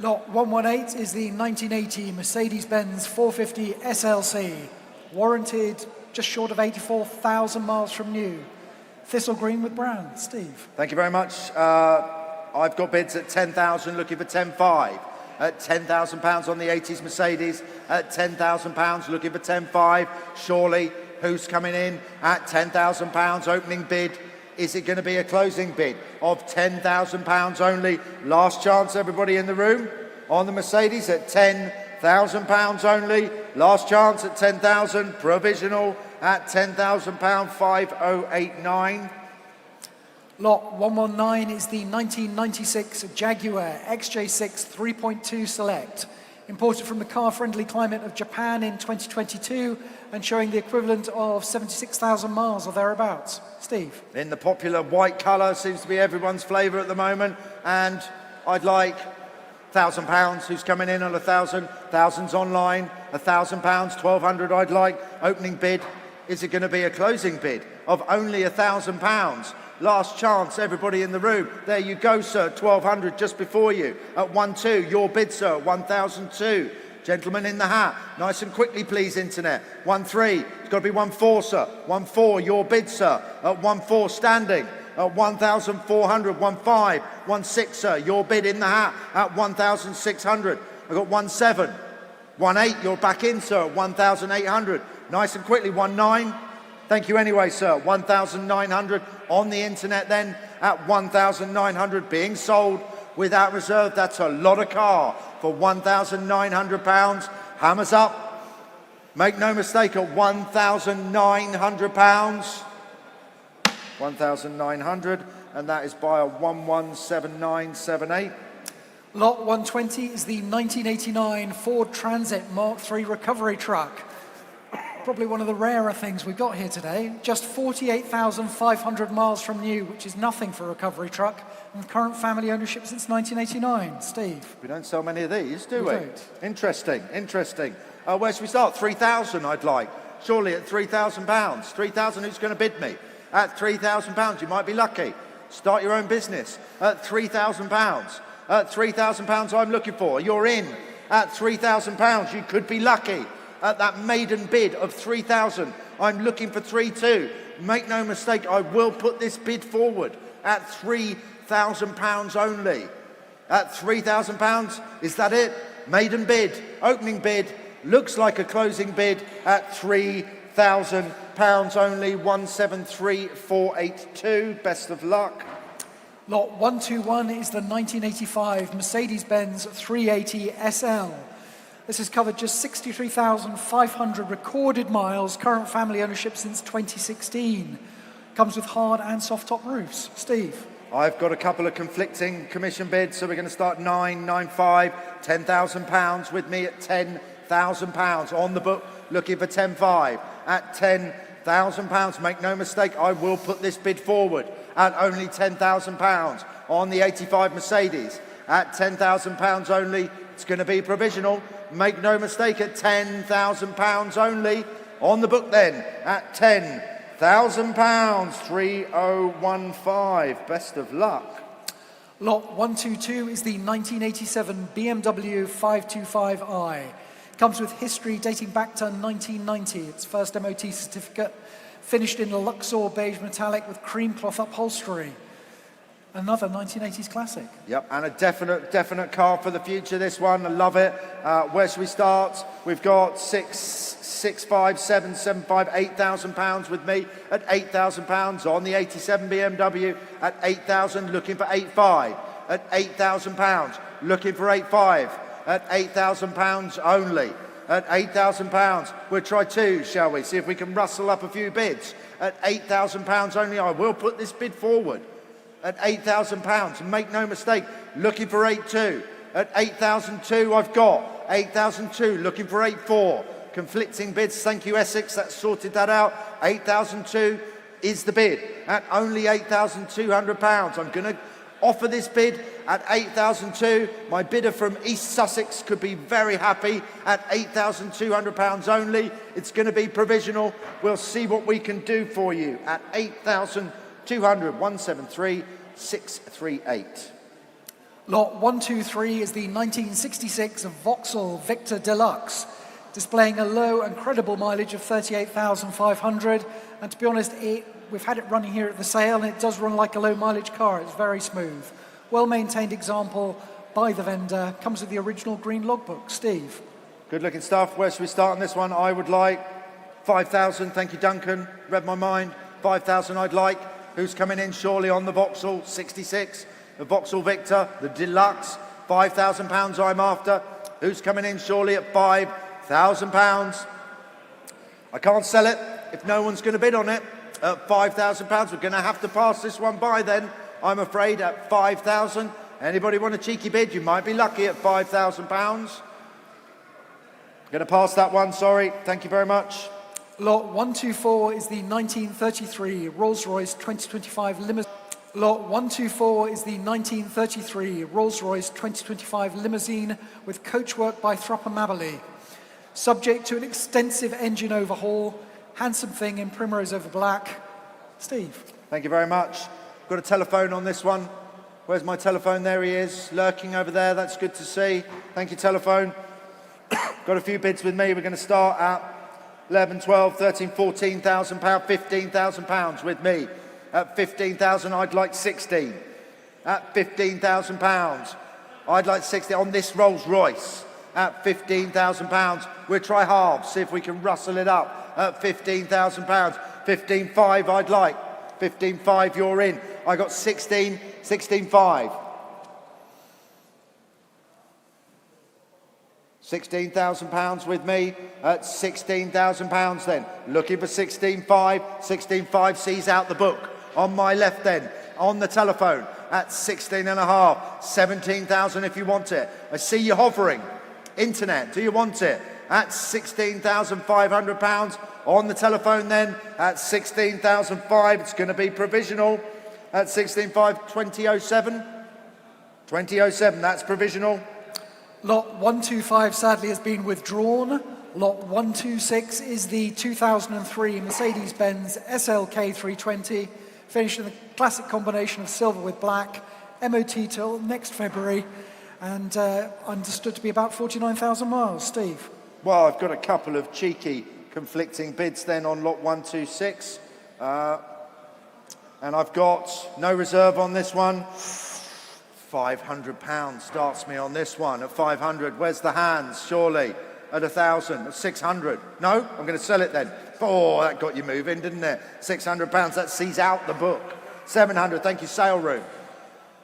Lot 118 is the 1980 Mercedes-Benz 450 SLC, warranted just short of 84,000 miles from new. Thistle green with brown. Steve. Thank you very much. I've got bids at 10,000, looking for 10.5. At £10,000 on the 80s Mercedes. At £10,000, looking for 10.5. Surely, who's coming in at £10,000? Opening bid. Is it going to be a closing bid of £10,000 only? Last chance, everybody in the room, on the Mercedes at £10,000 only. Last chance at 10,000. Provisional at £10,000, 5089. Lot 119 is the 1996 Jaguar XJ6 3.2 Select, imported from the car-friendly climate of Japan in 2022 and showing the equivalent of 76,000 miles or thereabouts. Steve. In the popular white colour, seems to be everyone's flavour at the moment, and I'd like £1,000. Who's coming in on 1,000? Thousands online. £1,000, 1,200. I'd like. Opening bid. Is it going to be a closing bid of only £1,000? Last chance, everybody in the room. There you go, sir. 1,200 just before you at 1,2. Your bid, sir. 1,002. Gentleman in the hat. Nice and quickly, please, internet. 1,3. It's got to be 1,4, sir. 1,4. Your bid, sir. At 1,4 standing. At 1,400. 1,5. 1,6, sir. Your bid in the hat at 1,600. I've got 1,7. 1,8. You're back in, sir. 1,800. Nice and quickly. 1,9. Thank you anyway, sir. 1,900 on the internet then at 1,900 being sold without reserve. That's a lot of car for £1,900. Hammers up. Make no mistake, at £1,900. 1,900, and that is by a 117978. Lot 120 is the 1989 Ford Transit Mark III recovery truck. Probably one of the rarer things we've got here today. Just 48,500 miles from new, which is nothing for a recovery truck, and current family ownership since 1989. Steve. We don't sell many of these, do we? Don't. Interesting, interesting. Where should we start? 3,000, I'd like. Surely at £3,000. 3,000, who's going to bid me? At £3,000, you might be lucky. Start your own business at £3,000. At £3,000, I'm looking for. You're in at £3,000. You could be lucky. At that maiden bid of 3,000, I'm looking for 3,2. Make no mistake, I will put this bid forward at £3,000 only. At £3,000, is that it? Maiden bid, opening bid, looks like a closing bid at £3,000 only. 173482. Best of luck. Lot 121 is the 1985 Mercedes-Benz 380 SL. This has covered just 63,500 recorded miles, current family ownership since 2016. Comes with hard and soft top roofs. Steve. I've got a couple of conflicting commission bids, so we're going to start 995, £10,000 with me at £10,000 on the book, looking for 10.5 at £10,000. Make no mistake, I will put this bid forward at only £10,000 on the 85 Mercedes at £10,000 only. It's going to be provisional. Make no mistake, at £10,000 only. On the book then, at £10,000, 3015. Best of luck. Lot 122 is the 1987 BMW 525i. Comes with history dating back to 1990. Its first MOT certificate, finished in a Luxor beige metallic with cream cloth upholstery. Another 1980s classic. Yep, and a definite car for the future, this one. I love it. Where should we start? We've got 7,500, £8,000 with me at £8,000 on the 87 BMW at 8,000, looking for 8,500 at £8,000, looking for 8,500 at £8,000 only. At £8,000, we'll try two, shall we? See if we can rustle up a few bids. At £8,000 only, I will put this bid forward. At £8,000, make no mistake, looking for 8,200. At 8,002, I've got 8,002, looking for 8,400. Conflicting bids, thank you Essex, that sorted that out. 8,002 is the bid at only £8,200. I'm going to offer this bid at 8,002. My bidder from East Sussex could be very happy at £8,200 only. It's going to be provisional. We'll see what we can do for you at 8,200. 173 638. Lot 123 is the 1966 Vauxhall Victor Deluxe, displaying a low and credible mileage of 38,500. And to be honest, we've had it running here at the sale, and it does run like a low mileage car. It's very smooth. Well-maintained example by the vendor. Comes with the original green logbook. Steve. Good looking stuff. Where should we start on this one? I would like 5,000. Thank you, Duncan. Read my mind. 5,000 I'd like. Who's coming in surely on the Vauxhall 66? The Vauxhall Victor, the Deluxe. £5,000 I'm after. Who's coming in surely at £5,000? I can't sell it if no one's going to bid on it. At £5,000, we're going to have to pass this one by then, I'm afraid, at 5,000. Anybody want a cheeky bid? You might be lucky at £5,000. Going to pass that one, sorry. Thank you very much. Lot 124 is the 1933 Rolls-Royce 2025 limousine. Lot 124 is the 1933 Rolls-Royce 2025 limousine with coachwork by Thrupper Mabberley. Subject to an extensive engine overhaul, handsome thing in primrose over black. Steve. Thank you very much. Got a telephone on this one. Where's my telephone? There he is, lurking over there. That's good to see. Thank you, telephone. Got a few bids with me. We're going to start at 11, 12, 13, 14,000 pounds, 15,000 pounds with me. At 15,000, I'd like 16. At 15,000 pounds, I'd like 60 on this Rolls Royce. At 15,000 pounds, we'll try halves, see if we can rustle it up. At 15,000 pounds, 15.5 I'd like. 15.5 you're in. I got 16, 16.5. 16,000 pounds with me at 16,000 pounds then. Looking for 16.5. 16.5 sees out the book. On my left then, on the telephone at 16 and a half. 17,000 if you want it. I see you hovering. Internet, do you want it? At 16,500 pounds. On the telephone then at 16,005. It's going to be provisional. At 16.5, 2007. 2007, that's provisional. Lot 125 sadly has been withdrawn. Lot 126 is the 2003 Mercedes-Benz SLK 320, finished in the classic combination of silver with black, MOT till next February, and understood to be about 49,000 miles. Steve. Well, I've got a couple of cheeky conflicting bids then on lot 126. And I've got no reserve on this one. £500 starts me on this one at 500. Where's the hands? Surely at 1,000, at 600. No, I'm going to sell it then. Oh, that got you moving, didn't it? £600, that sees out the book. 700, thank you, sale room.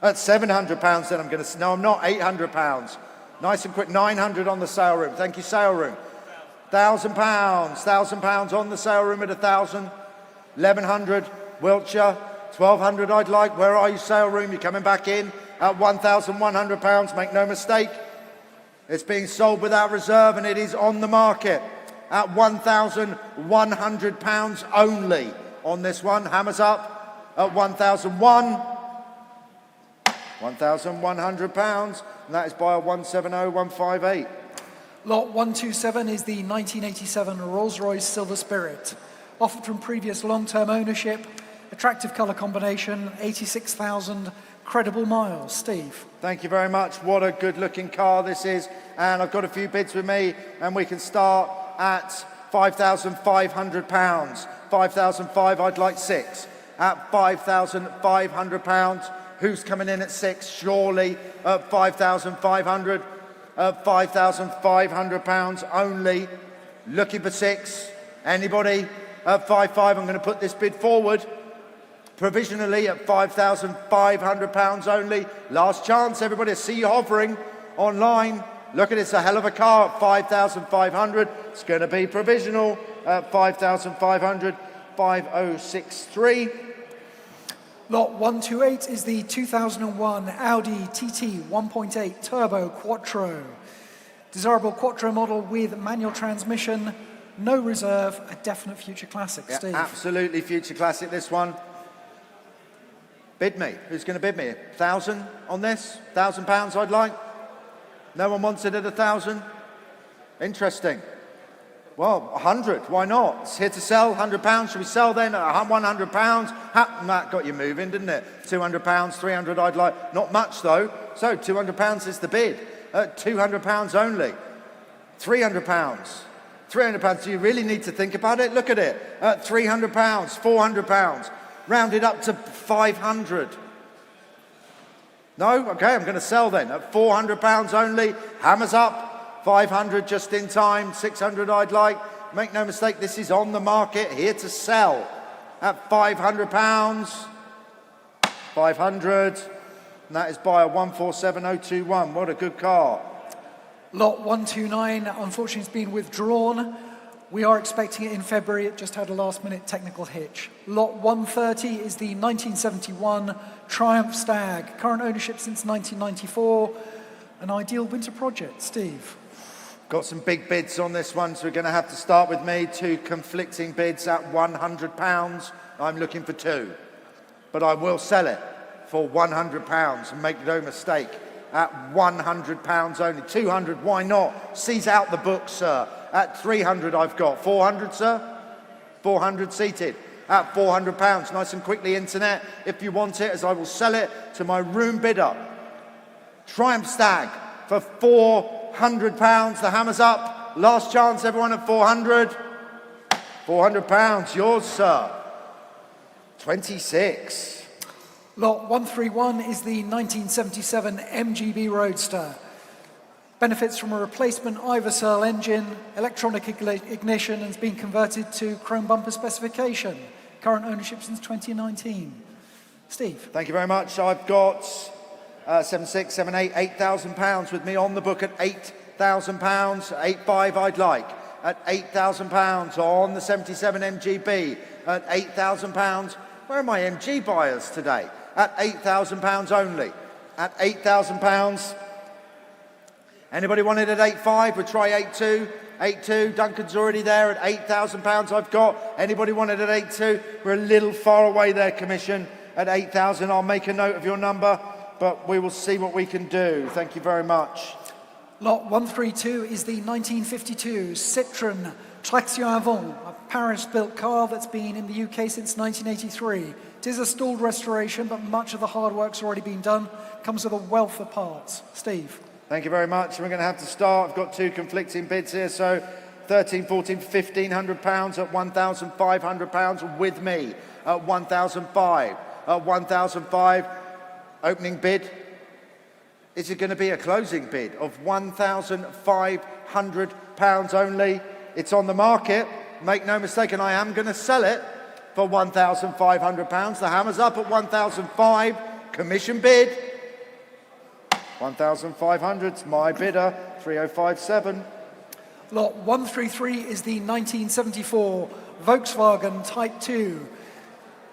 At £700 then I'm going to, no, I'm not, £800. Nice and quick, 900 on the sale room. Thank you, sale room. £1,000, £1,000 on the sale room at 1,000. 1,100, Wiltshire. 1,200 I'd like. Where are you, sale room? You're coming back in at £1,100. Make no mistake. It's being sold without reserve and it is on the market at £1,100 only on this one. Hammers up at 1,001. £1,100, and that is by a 170158. Lot 127 is the 1987 Rolls-Royce Silver Spirit, offered from previous long-term ownership, attractive colour combination, 86,000 credible miles. Steve. Thank you very much. What a good-looking car this is, and I've got a few bids with me, and we can start at £5,500. 5,500, I'd like 6. At £5,500. Who's coming in at 6? Surely at 5,500. At £5,500 only. Looking for 6. Anybody at 5.5? I'm going to put this bid forward. Provisionally at £5,500 only. Last chance, everybody. I see you hovering online. Look at it, it's a hell of a car at 5,500. It's going to be provisional at 5,500. 5063. Lot 128 is the 2001 Audi TT 1.8 Turbo Quattro. Desirable Quattro model with manual transmission, no reserve, a definite future classic. Yeah, Steve. absolutely future classic, this one. Bid me. Who's going to bid me? 1,000 on this? £1,000 I'd like? No one wants it at 1,000? Interesting. Well, 100, why not? It's here to sell, £100. Should we sell then at £100? That got you moving, didn't it? £200, 300 I'd like. Not much though. So £200 is the bid. £200 only. £300. £300. Do you really need to think about it? Look at it. £300, £400. Rounded up to 500. No? Okay, I'm going to sell then. At £400 only. Hammers up. 500 just in time. 600 I'd like. Make no mistake, this is on the market. Here to sell. At £500. 500. And that is buyer 147021. What a good car. Lot 129, unfortunately, has been withdrawn. We are expecting it in February. It just had a last-minute technical hitch. Lot 130 is the 1971 Triumph Stag. Current ownership since 1994. An ideal winter project. Steve? Got some big bids on this one, so we're going to have to start with me. 2 conflicting bids at £100. I'm looking for 2. But I will sell it for £100, and make no mistake, at £100 only. 200, why not? Seize out the book, sir. At 300 I've got. 400, sir? 400 seated. At £400. Nice and quickly, internet, if you want it, as I will sell it to my room bidder. Triumph Stag for £400. The hammer's up. Last chance, everyone at 400. £400, yours, sir. 26. Lot 131 is the 1977 MGB Roadster. Benefits from a replacement Iversell engine, electronic ignition, and has been converted to chrome bumper specification. Current ownership since 2019. Steve? Thank you very much. I've got 7, 6, 7, 8, £8,000 with me on the book at £8,000. 8.5 I'd like. At £8,000 on the 77 MGB at £8,000. Where are my MG buyers today? At £8,000 only. At £8,000. Anybody want it at 8.5? We'll try 8.2. 8.2. Duncan's already there at £8,000 I've got. Anybody want it at 8.2? We're a little far away there, commission. At 8,000, I'll make a note of your number, but we will see what we can do. Thank you very much. Lot 132 is the 1952 Citroën Traction Avant, a Paris-built car that's been in the UK since 1983. It is a stalled restoration, but much of the hard work's already been done. Comes with a wealth of parts. Steve? Thank you very much. We're going to have to start. I've got 2 conflicting bids here, so 13, 14, £1,500 at £1,500 with me at 1,005. At 1,005, opening bid. Is it going to be a closing bid of £1,500 only? It's on the market. Make no mistake, and I am going to sell it for £1,500. The hammer's up at 1,005. Commission bid. 1,500. My bidder. 3,057. Lot 133 is the 1974 Volkswagen Type 2.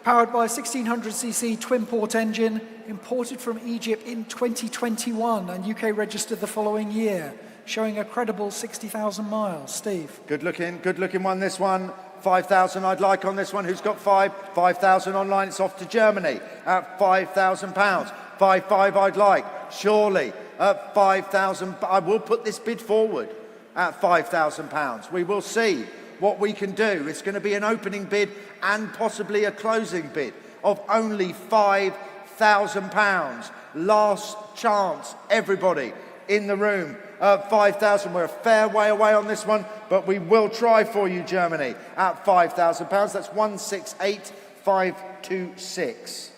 Powered by a 1600cc twin-port engine, imported from Egypt in 2021 and UK registered the following year, showing a credible 60,000 miles. Steve? Good looking one, this one. 5,000 I'd like on this one. Who's got 5? 5,000 online. It's off to Germany at £5,000. 5.5 I'd like. Surely at 5,000. I will put this bid forward at £5,000. We will see what we can do. It's going to be an opening bid and possibly a closing bid of only £5,000. Last chance, everybody in the room. 5,000. We're a fair way away on this one, but we will try for you, Germany, at £5,000. That's 168,526.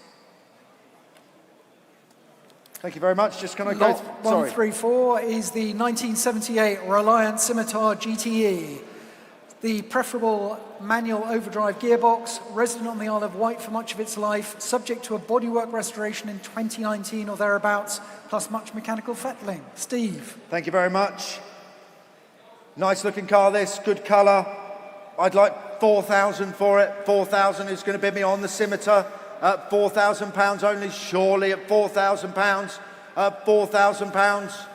Thank you very much. Just can I go? Lot 134 is the 1978 Reliant Scimitar GTE. The preferable manual overdrive gearbox, resident on the Isle of Wight for much of its life, subject to a bodywork restoration in 2019 or thereabouts, plus much mechanical fettling. Steve? Thank you very much. Nice looking car this, good colour. I'd like 4,000 for it. 4,000 is going to bid me on the Scimitar at £4,000 only, surely at £4,000. At £4,000.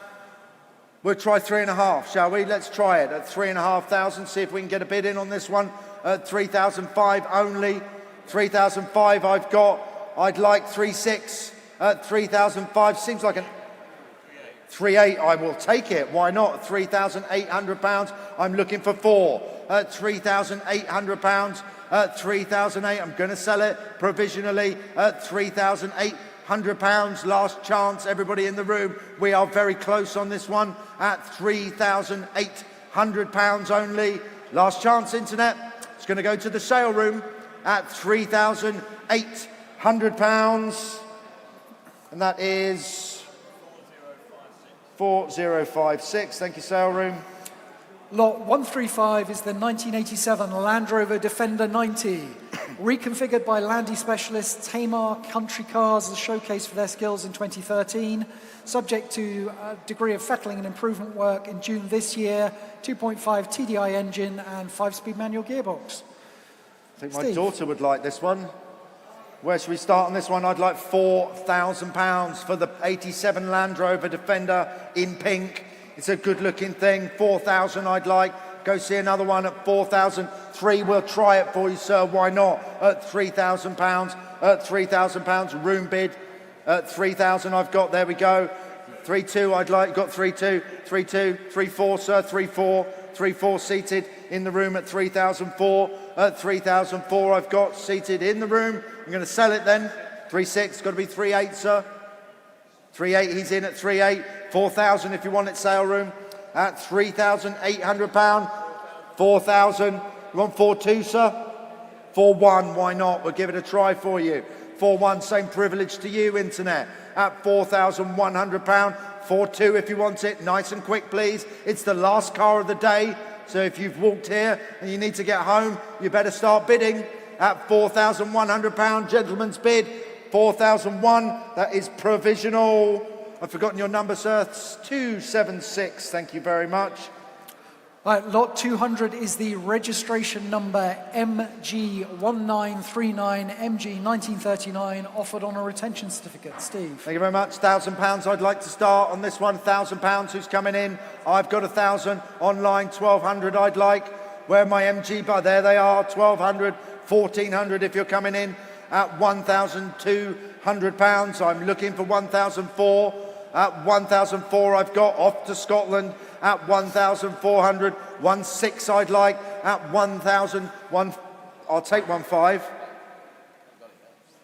We'll try 3.5, shall we? Let's try it at 3,500. See if we can get a bid in on this one at 3,005 only. 3,005 I've got I'd like 3.6 at 3,005. Seems like an 3.8. I will take it. Why not? £3,800. I'm looking for 4 at £3,800. At 3,008. I'm going to sell it provisionally at £3,800. Last chance, everybody in the room. We are very close on this one at £3,800 only. Last chance, internet. It's going to go to the sale room at £3,800. And that is 4056. Thank you, sale room. Lot 135 is the 1987 Land Rover Defender 90, reconfigured by Landy specialists Tamar Country Cars as a showcase for their skills in 2013, subject to a degree of fettling and improvement work in June this year, 2.5 TDI engine and 5-speed manual gearbox. I think my daughter would like this one. Where should we start on this one? I'd like £4,000 for the 87 Land Rover Defender in pink. It's a good-looking thing. 4,000 I'd like. Go see another one at 4,003. We'll try it for you, sir. Why not? At £3,000. At £3,000. Room bid. At 3,000 I've got. There we go. 3.2 I'd like. Got 3.2. 3.2. 3.4, sir. 3.4. 3.4 seated in the room at 3,004. At 3,004 I've got seated in the room. I'm going to sell it then. 3.6. Got to be 3.8, sir. 3.8, he's in at 3.8, 4,000 if you want it, sale room, at £3,800, 4,000, you want 4.2, sir? 4.1, why not? We'll give it a try for you. 4.1, same privilege to you, internet, at £4,100, 4.2 if you want it, nice and quick please. It's the last car of the day, so if you've walked here and you need to get home, you better start bidding at £4,100, gentleman's bid. 4,001, that is provisional. I've forgotten your number, sir. It's 276, thank you very much. Right, lot 200 is the registration number MG1939MG1939, offered on a retention certificate. Steve. Thank you very much. £1,000 I'd like to start on this one. £1,000, who's coming in? I've got 1,000 online. 1,200 I'd like. Where are my MG bar? There they are. 1,200, 1,400 if you're coming in. At £1,200. I'm looking for 1,004. At 1,004 I've got off to Scotland. At 1,400. 1,600 I'd like. At 1,001. I'll take 1,500.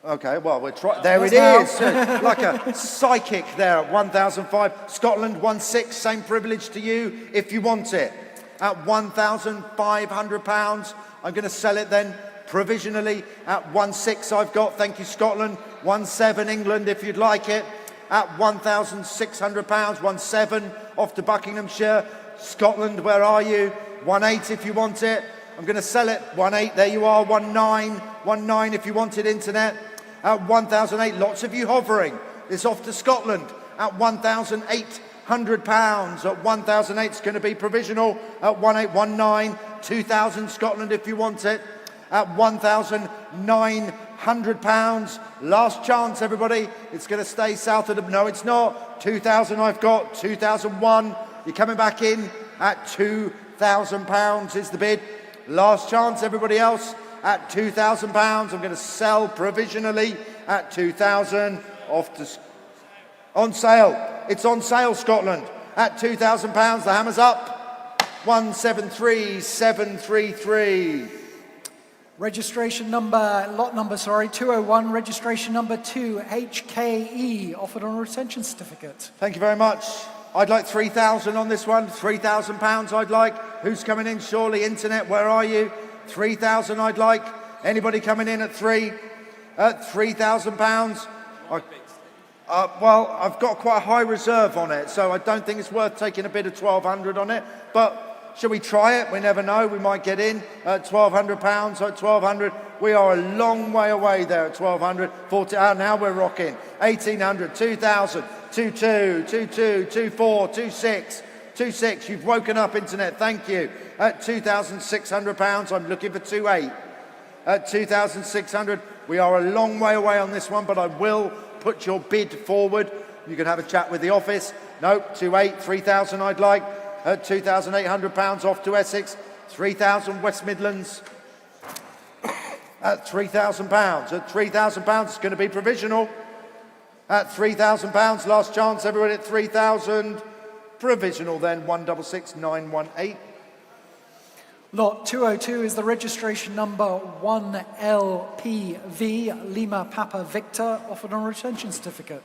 Okay, well, we'll try. There it is. Like a psychic there at 1,005. Scotland, 1,600. Same privilege to you if you want it. At £1,500. I'm going to sell it then. Provisionally at 1.6 I've got, thank you Scotland, 1.7 England if you'd like it, at £1,600, 1.7 off to Buckinghamshire, Scotland, where are you? 1.8 if you want it, I'm going to sell it, 1.8, there you are, 1.9, 1.9 if you want it, internet, at 1,008, lots of you hovering, it's off to Scotland, at £1,800, at 1,008 it's going to be provisional, at 1.8, 1.9, 2,000 Scotland if you want it, at £1,900. Last chance, everybody. It's going to stay south of the... No, it's not. 2,000 I've got. 2,001. You're coming back in at £2,000 is the bid. Last chance, everybody else. At £2,000. I'm going to sell provisionally at 2,000. Off to... On sale. It's on sale, Scotland. At £2,000. The hammer's up. 173,733. Registration number, lot number, 201, registration number 2, HKE, offered on a retention certificate. Thank you very much. I'd like 3,000 on this one, £3,000 I'd like. Who's coming in? Surely, internet, where are you? 3,000 I'd like. Anybody coming in at 3? At £3,000? Well, I've got quite a high reserve on it, so I don't think it's worth taking a bid of 1,200 on it, but shall we try it? We never know. We might get in at £1,200. At 1,200, we are a long way away there at 1,200. 40. Now we're rocking. 1,800, 2,000, 2,2, 2,2, 2,4, 2,6, 2,6. You've woken up, internet. Thank you. At £2,600, I'm looking for 2,800. At 2,600, we are a long way away on this one, but I will put your bid forward. You can have a chat with the office. Nope, 2,800, 3,000 I'd like. At £2,800 off to Essex, 3,000 West Midlands. At £3,000. At £3,000, it's going to be provisional. At £3,000, last chance, everyone at 3,000. Provisional then, 166918. Lot 202 is the registration number 1LPV, Lima Papa Victor, offered on a retention certificate.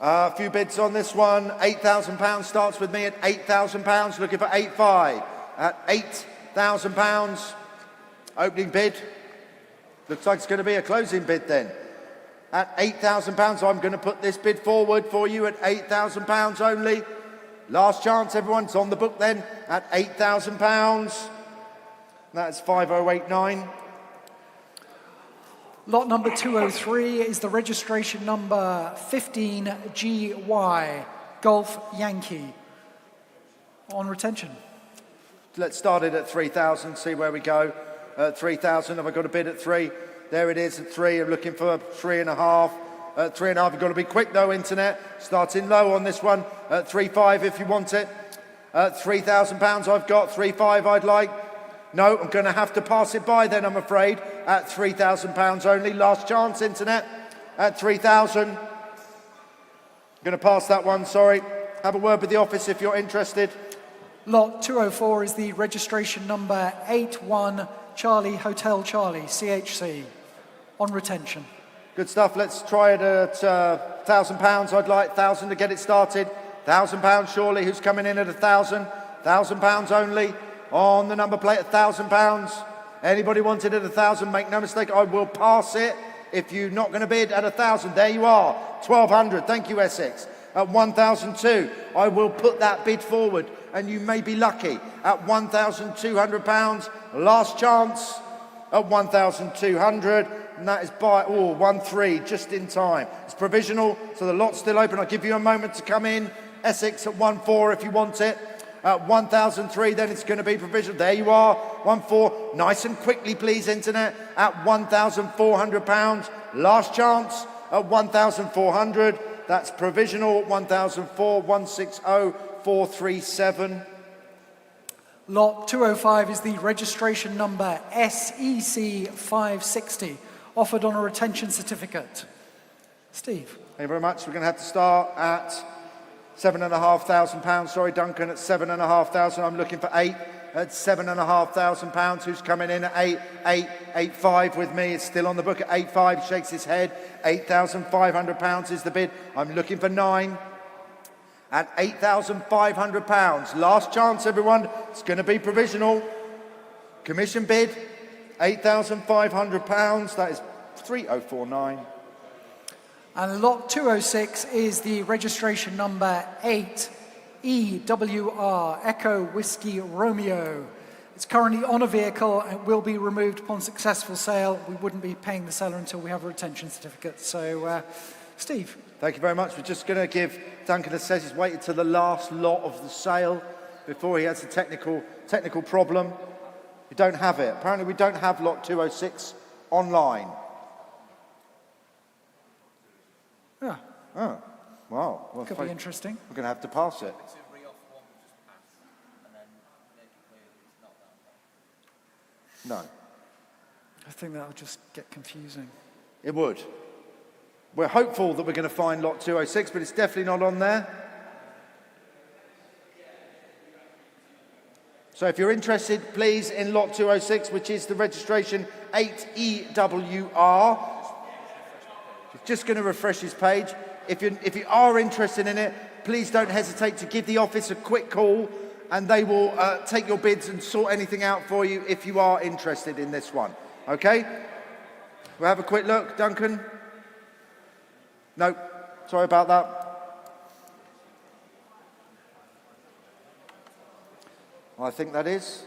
A few bids on this one. £8,000 starts with me at £8,000, looking for 8.5. At £8,000, opening bid. Looks like it's going to be a closing bid then. At £8,000, I'm going to put this bid forward for you at £8,000 only. Last chance, everyone's on the book then at £8,000. That's 5089. Lot number 203 is the registration number 15GY, Golf Yankee, on retention. Let's start it at 3,000, see where we go. At 3,000, have I got a bid at 3? There it is at 3. I'm looking for 3.5. At 3.5, you've got to be quick though, internet. Starting low on this one. At 3.5 if you want it. At £3,000 I've got. 3.5 I'd like. No, I'm going to have to pass it by then, I'm afraid. At £3,000 only. Last chance, internet. At 3,000. I'm going to pass that one, sorry. Have a word with the office if you're interested. Lot 204 is the registration number 81 Charlie Hotel Charlie, CHC, on retention. Good stuff. Let's try it at £1,000. I'd like 1,000 to get it started. £1,000 surely. Who's coming in at 1,000? £1,000 only. On the number plate, £1,000. Anybody wanted at 1,000? Make no mistake, I will pass it. If you're not going to bid at 1,000, there you are. 1,200. Thank you, Essex. At 1,002, I will put that bid forward, and you may be lucky. At £1,200, last chance. At 1,200. And that is by 1-3, just in time. It's provisional, so the lot's still open. I'll give you a moment to come in. Essex at 1-4 if you want it. At 1,003, then it's going to be provisional. There you are, 1-4. Nice and quickly, please, internet. At £1,400, last chance. At 1,400, that's provisional. 1,004, 160, 437. Lot 205 is the registration number SEC 560, offered on a retention certificate. Steve. Thank you very much. We're going to have to start at £7,500. Sorry, Duncan, at £7,500. I'm looking for 8 at £7,500. Who's coming in at 8.5 with me? It's still on the book at 8.5. He shakes his head. £8,500 is the bid. I'm looking for 9 at £8,500. Last chance, everyone. It's going to be provisional. Commission bid, £8,500. That is 3049. And lot 206 is the registration number 8 EWR, Echo Whiskey Romeo. It's currently on a vehicle and will be removed upon successful sale. We wouldn't be paying the seller until we have a retention certificate. So, Steve. Thank you very much. We're just going to give Duncan, as says, he's waited till the last lot of the sale before he has a technical problem. We don't have it. Apparently we don't have lot 206 online. Yeah. Oh, wow. Well, Could be interesting. We're going to have to pass it. No. I think that'll just get confusing. It would. We're hopeful that we're going to find lot 206, but it's definitely not on there. So if you're interested, please, in lot 206, which is the registration 8EWR. He's just going to refresh his page. If you are interested in it, please don't hesitate to give the office a quick call, and they will take your bids and sort anything out for you if you are interested in this one. Okay? We'll have a quick look. Duncan? No, sorry about that. Well, I think that is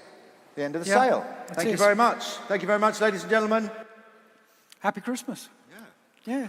the end of the sale. Thank you very much. Thank you very much, ladies and gentlemen. Happy Christmas. Yeah. Yeah.